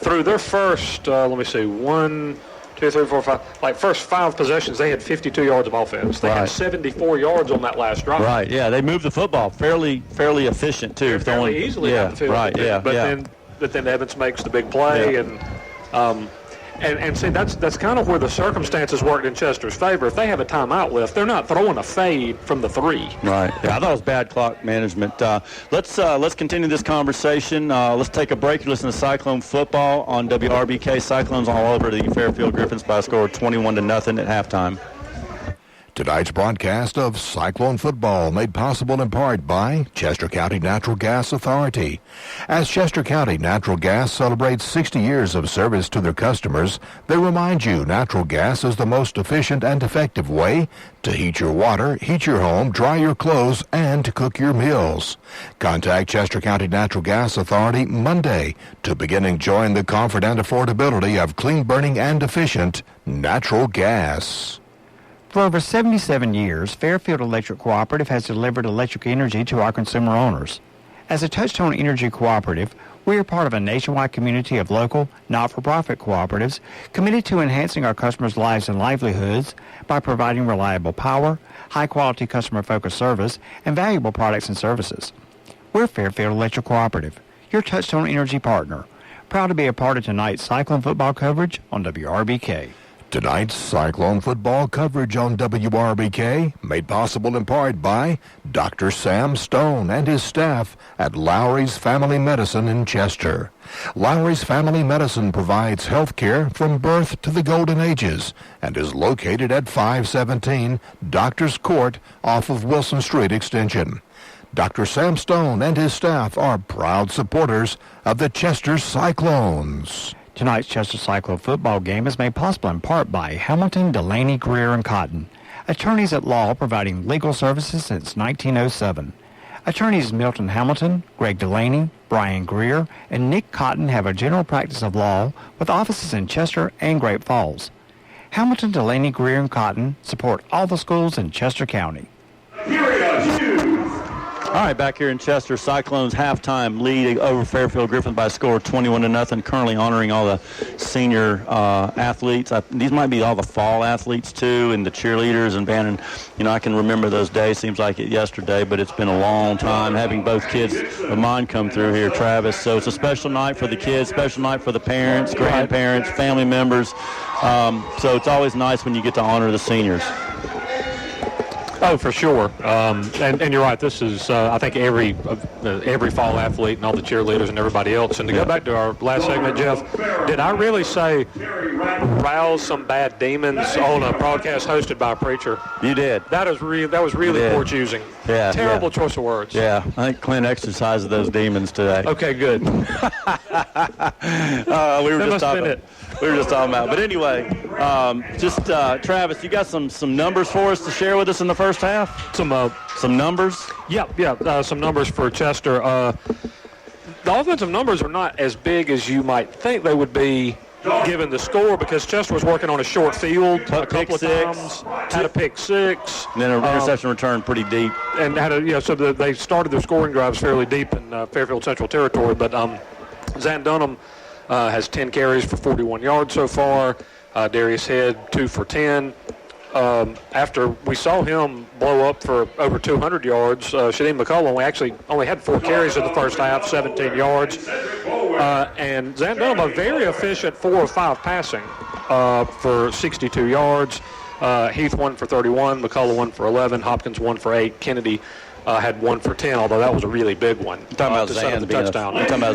through their first, 1, 2, 3, 4, 5, first 5 possessions, they had 52 yards of offense. They had 74 yards on that last drive. Right, yeah, they moved the football fairly efficient, too. Fairly easily got the field. Right, yeah. But then Evans makes the big play, and see, that's kind of where the circumstances worked in Chester's favor. If they have a timeout left, they're not throwing a fade from the 3. Right. Yeah, I thought it was bad clock management. Let's continue this conversation. Let's take a break. You listen to Cyclone football on WRBK. Cyclones all over the Fairfield Griffins by a score of 21-0 at halftime. Tonight's broadcast of Cyclone football made possible in part by Chester County Natural Gas Authority. As Chester County Natural Gas celebrates 60 years of service to their customers, they remind you natural gas is the most efficient and effective way to heat your water, heat your home, dry your clothes, and to cook your meals. Contact Chester County Natural Gas Authority Monday to begin enjoying the comfort and affordability of clean burning and efficient natural gas. For over 77 years, Fairfield Electric Cooperative has delivered electric energy to our consumer owners. As a Touchstone Energy Cooperative, we are part of a nationwide community of local, not-for-profit cooperatives committed to enhancing our customers' lives and livelihoods by providing reliable power, high-quality customer-focused service, and valuable products and services. We're Fairfield Electric Cooperative, your Touchstone Energy partner, proud to be a part of tonight's Cyclone football coverage on WRBK. Tonight's Cyclone football coverage on WRBK made possible in part by Dr. Sam Stone and his staff at Lowry's Family Medicine in Chester. Lowry's Family Medicine provides health care from birth to the golden ages and is located at 517 Doctors Court off of Wilson Street Extension. Dr. Sam Stone and his staff are proud supporters of the Chester Cyclones. Tonight's Chester Cyclone football game is made possible in part by Hamilton, Delaney, Greer, & Cotton, attorneys at law providing legal services since 1907. Attorneys Milton Hamilton, Greg Delaney, Brian Greer, and Nick Cotton have a general practice of law with offices in Chester and Great Falls. Hamilton, Delaney, Greer, & Cotton support all the schools in Chester County. All right, back here in Chester, Cyclones halftime lead over Fairfield Griffin by a score of 21-0. Currently honoring all the senior athletes. These might be all the fall athletes too, and the cheerleaders and band. And I can remember those days. Seems like it yesterday, but it's been a long time having both kids of mine come through here, Travis. So it's a special night for the kids, special night for the parents, grandparents, family members. So it's always nice when you get to honor the seniors. Oh, for sure. And you're right. This is, I think, every fall athlete and all the cheerleaders and everybody else. And to go back to our last segment, Jeff, did I really say rouse some bad demons on a broadcast hosted by a preacher? You did. That was really poor choosing. Yeah. Terrible choice of words. Yeah. I think Clint exercised those demons today. Okay, good. We were just talking about. But anyway, Travis, you got some numbers for us to share with us in the first half? Some numbers? Yeah. Some numbers for Chester. The offensive numbers are not as big as you might think they would be given the score, because Chester was working on a short field a couple of times, had a pick six. And then an interception return pretty deep. And had they started their scoring drives fairly deep in Fairfield Central territory. But Zan Dunham has 10 carries for 41 yards so far. Darius Head, 2 for 10. After we saw him blow up for over 200 yards, Shadim McCullough only had 4 carries in the first half, 17 yards. And Zan Dunham, a very efficient 4 of 5 passing for 62 yards. Heath 1 for 31, McCullough 1 for 11, Hopkins 1 for 8, Kennedy had 1 for 10, although that was a really big one. You're talking about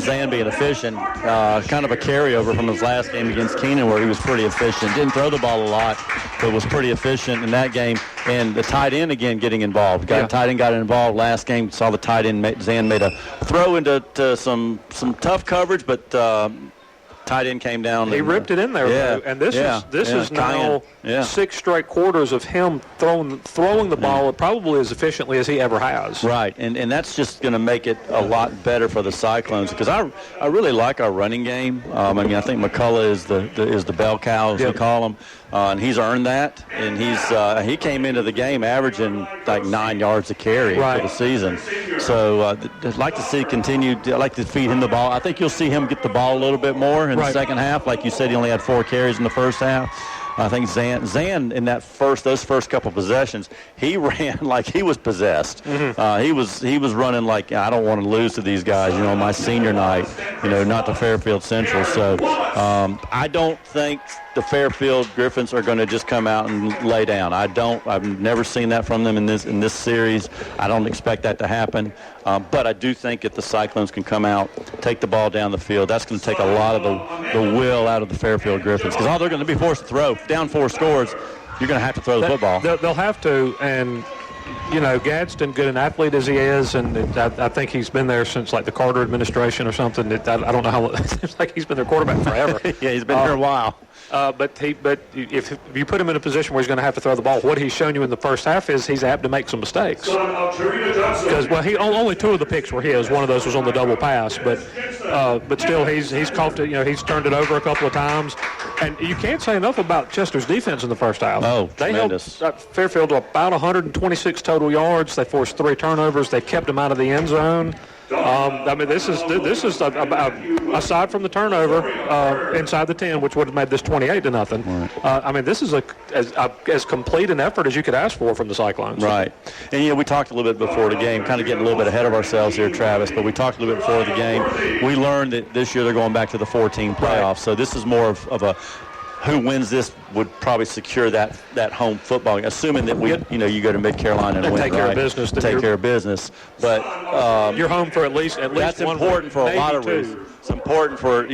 Zan being efficient, kind of a carryover from his last game against Keenan, where he was pretty efficient. Didn't throw the ball a lot, but was pretty efficient in that game. And the tight end again getting involved. Tight end got involved last game. Saw the tight end. Zan made a throw into some tough coverage, but tight end came down. He ripped it in there. Yeah, and this is now 6 straight quarters of him throwing the ball probably as efficiently as he ever has. Right, and that's just going to make it a lot better for the Cyclones, because I really like our running game. I think McCullough is the bell cow, as we call him. And he's earned that, and he came into the game averaging like 9 yards a carry for the season. So I'd like to see I'd like to feed him the ball. I think you'll see him get the ball a little bit more in the second half. Like you said, he only had 4 carries in the first half. I think Zan in those first couple possessions, he ran like he was possessed. Mm-hmm. He was running like, I don't want to lose to these guys, my senior night, not to Fairfield Central. So I don't think the Fairfield Griffins are going to just come out and lay down. I've never seen that from them in this series. I don't expect that to happen. But I do think if the Cyclones can come out, take the ball down the field, that's going to take a lot of the will out of the Fairfield Griffins, because all they're going to be forced to throw. Down 4 scores, you're going to have to throw the football. They'll have to, and Gadsden, good an athlete as he is, and I think he's been there since like the Carter administration or something. I don't know how. It seems like he's been their quarterback forever. Yeah, he's been here a while. But if you put him in a position where he's going to have to throw the ball, what he's shown you in the first half is he's apt to make some mistakes. Because only 2 of the picks were his. One of those was on the double pass, but still he's caught it. He's turned it over a couple of times, and you can't say enough about Chester's defense in the first half. Oh, they tremendous. held Fairfield to about 126 total yards. They forced 3 turnovers. They kept them out of the end zone. This is aside from the turnover inside the 10, which would have made this 28-0. Right. This is as complete an effort as you could ask for from the Cyclones. Right. And we talked a little bit before the game, kind of getting a little bit ahead of ourselves here, Travis. But we talked a little bit before the game. We learned that this year they're going back to the 14 playoffs. Right. So this is more of a who wins this would probably secure that home football game, assuming that you go to Mid-Carolina and win, take care of business. Take care of business. But you're home for at least that's one important for a lot of 2. reasons. It's important for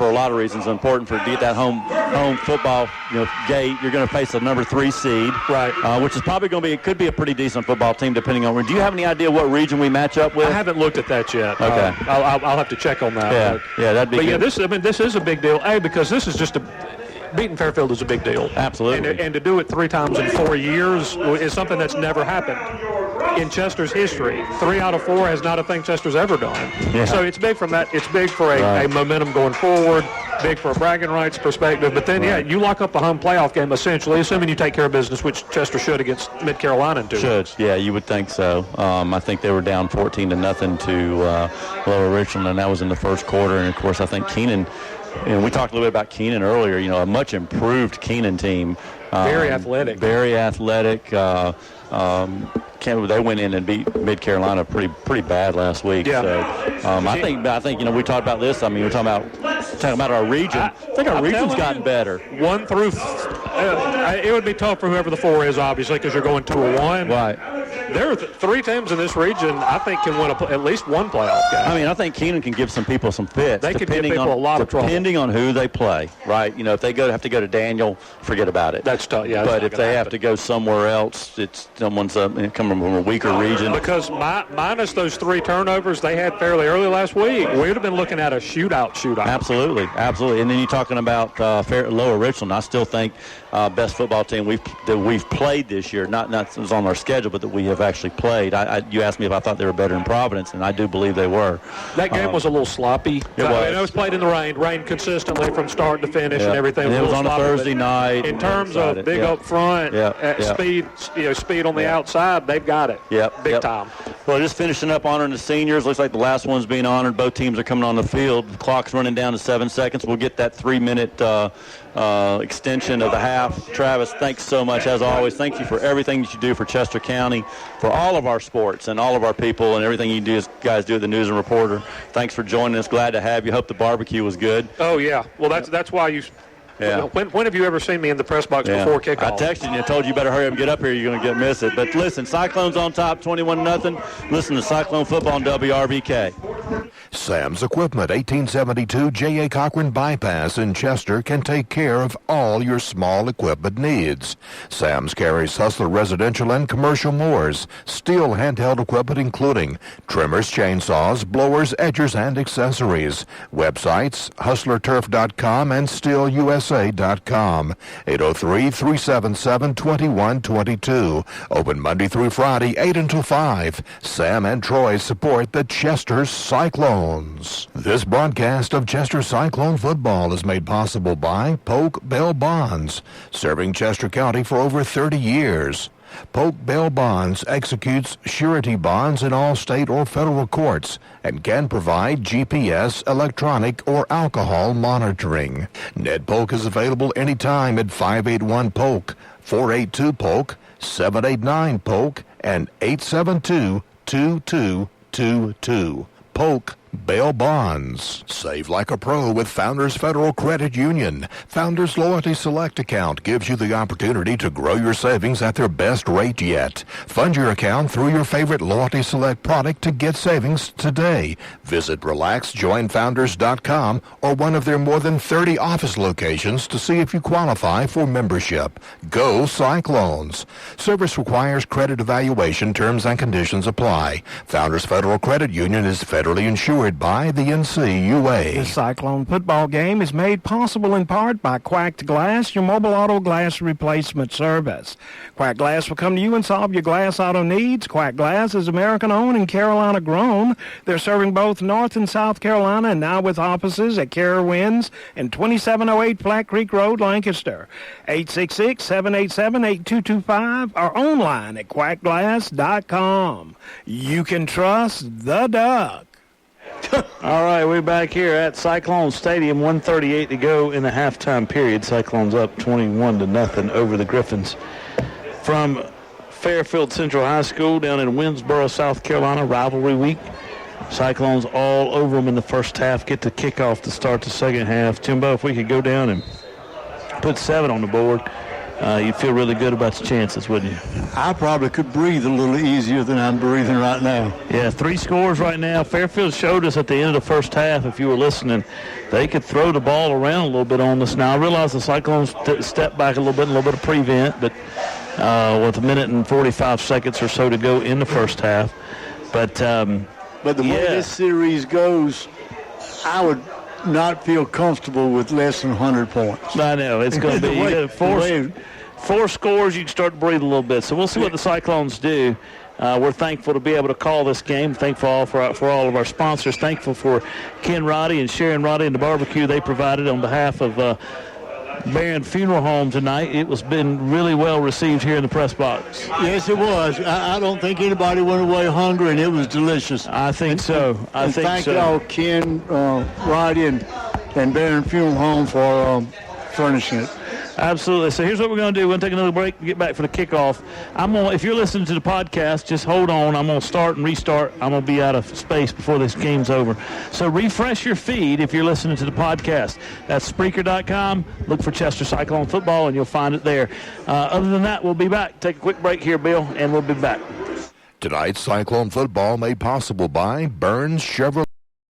a lot of reasons. It's important to get that home football gate. You're going to face a number 3 seed, right? Which is probably going to be it could be a pretty decent football team depending on. Do you have any idea what region we match up with? I haven't looked at that yet. Okay, I'll have to check on that. Yeah, that'd be. But good. This is a big deal. Because this is just beating Fairfield is a big deal. Absolutely. And to do it 3 times in 4 years is something that's never happened in Chester's history. 3 out of 4 is not a thing Chester's ever done. Yeah. So it's big from that. It's big for a momentum going forward, big for a bragging rights perspective. But then, you lock up a home playoff game, essentially, assuming you take care of business, which Chester should against Mid-Carolina in 2 weeks. Yeah, you would think so. I think they were down 14-0 to Lower Richland, and that was in the first quarter. And, of course, I think Keenan – and we talked a little bit about Keenan earlier, a much improved Keenan team. Very athletic. They went in and beat Mid-Carolina pretty bad last week. Yeah. So I think we talked about this. We're talking about our region. I think our region's gotten better. 1 through it would be tough for whoever the 4 is, obviously, because you're going 2-1. Right. There are 3 teams in this region I think can win at least 1 playoff game. I think Keenan can give some people some fits. They could give people a lot of trouble. Depending on who they play, right? If they have to go to Daniel, forget about it. That's tough, yeah. But if they have to go somewhere else, it's someone's coming from a weaker region. Because minus those 3 turnovers they had fairly early last week, we would have been looking at a shootout. Absolutely. And then you're talking about Lower Richland. I still think best football team that we've played this year, not was on our schedule, but that we have actually played. You asked me if I thought they were better in Providence, and I do believe they were. That game was a little sloppy. It was played in the rain consistently from start to finish, and everything. And it was on a Thursday night. In terms of big up front, speed on the outside, they've got it. Big time. Well, just finishing up honoring the seniors. Looks like the last one's being honored. Both teams are coming on the field. The clock's running down to 7 seconds. We'll get that 3-minute extension of the half. Travis, thanks so much as always. Thank you for everything that you do for Chester County, for all of our sports and all of our people and everything you guys do at the News and Reporter. Thanks for joining us. Glad to have you. Hope the barbecue was good. Oh yeah. Well, that's why you. Yeah. When have you ever seen me in the press box before kickoff? I texted you and told you better hurry up and get up here. You're going to miss it. But listen, Cyclones on top, 21-0. Listen to Cyclone Football on WRVK. Sam's Equipment, 1872 J.A. Cochran Bypass in Chester can take care of all your small equipment needs. Sam's carries Hustler residential and commercial mowers, steel handheld equipment including trimmers, chainsaws, blowers, edgers, and accessories. Websites, hustlerturf.com and steelusa.com. 803-377-2122. Open Monday through Friday, 8 until 5. Sam and Troy support the Chester Cyclones. This broadcast of Chester Cyclone football is made possible by Polk Bell Bonds, serving Chester County for over 30 years. Polk Bell Bonds executes surety bonds in all state or federal courts and can provide GPS, electronic, or alcohol monitoring. Ned Polk is available anytime at 581-POLK, 482-POLK, 789-POLK, and 872-2222. Polk Bail Bonds. Save like a pro with Founders Federal Credit Union. Founders Loyalty Select account gives you the opportunity to grow your savings at their best rate yet. Fund your account through your favorite Loyalty Select product to get savings today. Visit RelaxJoinFounders.com or one of their more than 30 office locations to see if you qualify for membership. Go Cyclones. Service requires credit evaluation. Terms and conditions apply. Founders Federal Credit Union is federally insured carried by the NCUA. The Cyclone football game is made possible in part by Quacked Glass, your mobile auto glass replacement service. Quack Glass will come to you and solve your glass auto needs. Quack Glass is American-owned and Carolina-grown. They're serving both North and South Carolina and now with offices at Carowinds and 2708 Flat Creek Road, Lancaster. 866-787-8225 or online at quackglass.com. You can trust the Duck. All right, we're back here at Cyclone Stadium, 1:38 to go in the halftime period. Cyclones up 21-0 over the Griffins. From Fairfield Central High School down in Winnsboro, South Carolina, rivalry week. Cyclones all over them in the first half, get the kickoff to start the second half. Timbo, if we could go down and put 7 on the board, you'd feel really good about the chances, wouldn't you? I probably could breathe a little easier than I'm breathing right now. Yeah, 3 scores right now. Fairfield showed us at the end of the first half, if you were listening, they could throw the ball around a little bit on us. Now, I realize the Cyclones stepped back a little bit of prevent, but with a minute and 45 seconds or so to go in the first half. But the way this series goes, I would not feel comfortable with less than 100 points. I know. It's going to be four scores, you can start to breathe a little bit. So we'll see what the Cyclones do. We're thankful to be able to call this game. Thankful for all of our sponsors. Thankful for Ken Roddy and Sharon Roddy and the barbecue they provided on behalf of Barron Funeral Home tonight. It was been really well received here in the press box. Yes, it was. I don't think anybody went away hungry, and it was delicious. I think so. Thank y'all, Ken, Roddy, and Barron Funeral Home for furnishing it. Absolutely. So here's what we're going to do. We're going to take another break and get back for the kickoff. If you're listening to the podcast, just hold on. I'm going to start and restart. I'm going to be out of space before this game's over. So refresh your feed if you're listening to the podcast. That's Spreaker.com. Look for Chester Cyclone Football, and you'll find it there. Other than that, we'll be back. Take a quick break here, Bill, and we'll be back. Tonight's Cyclone football made possible by Burns Chevrolet.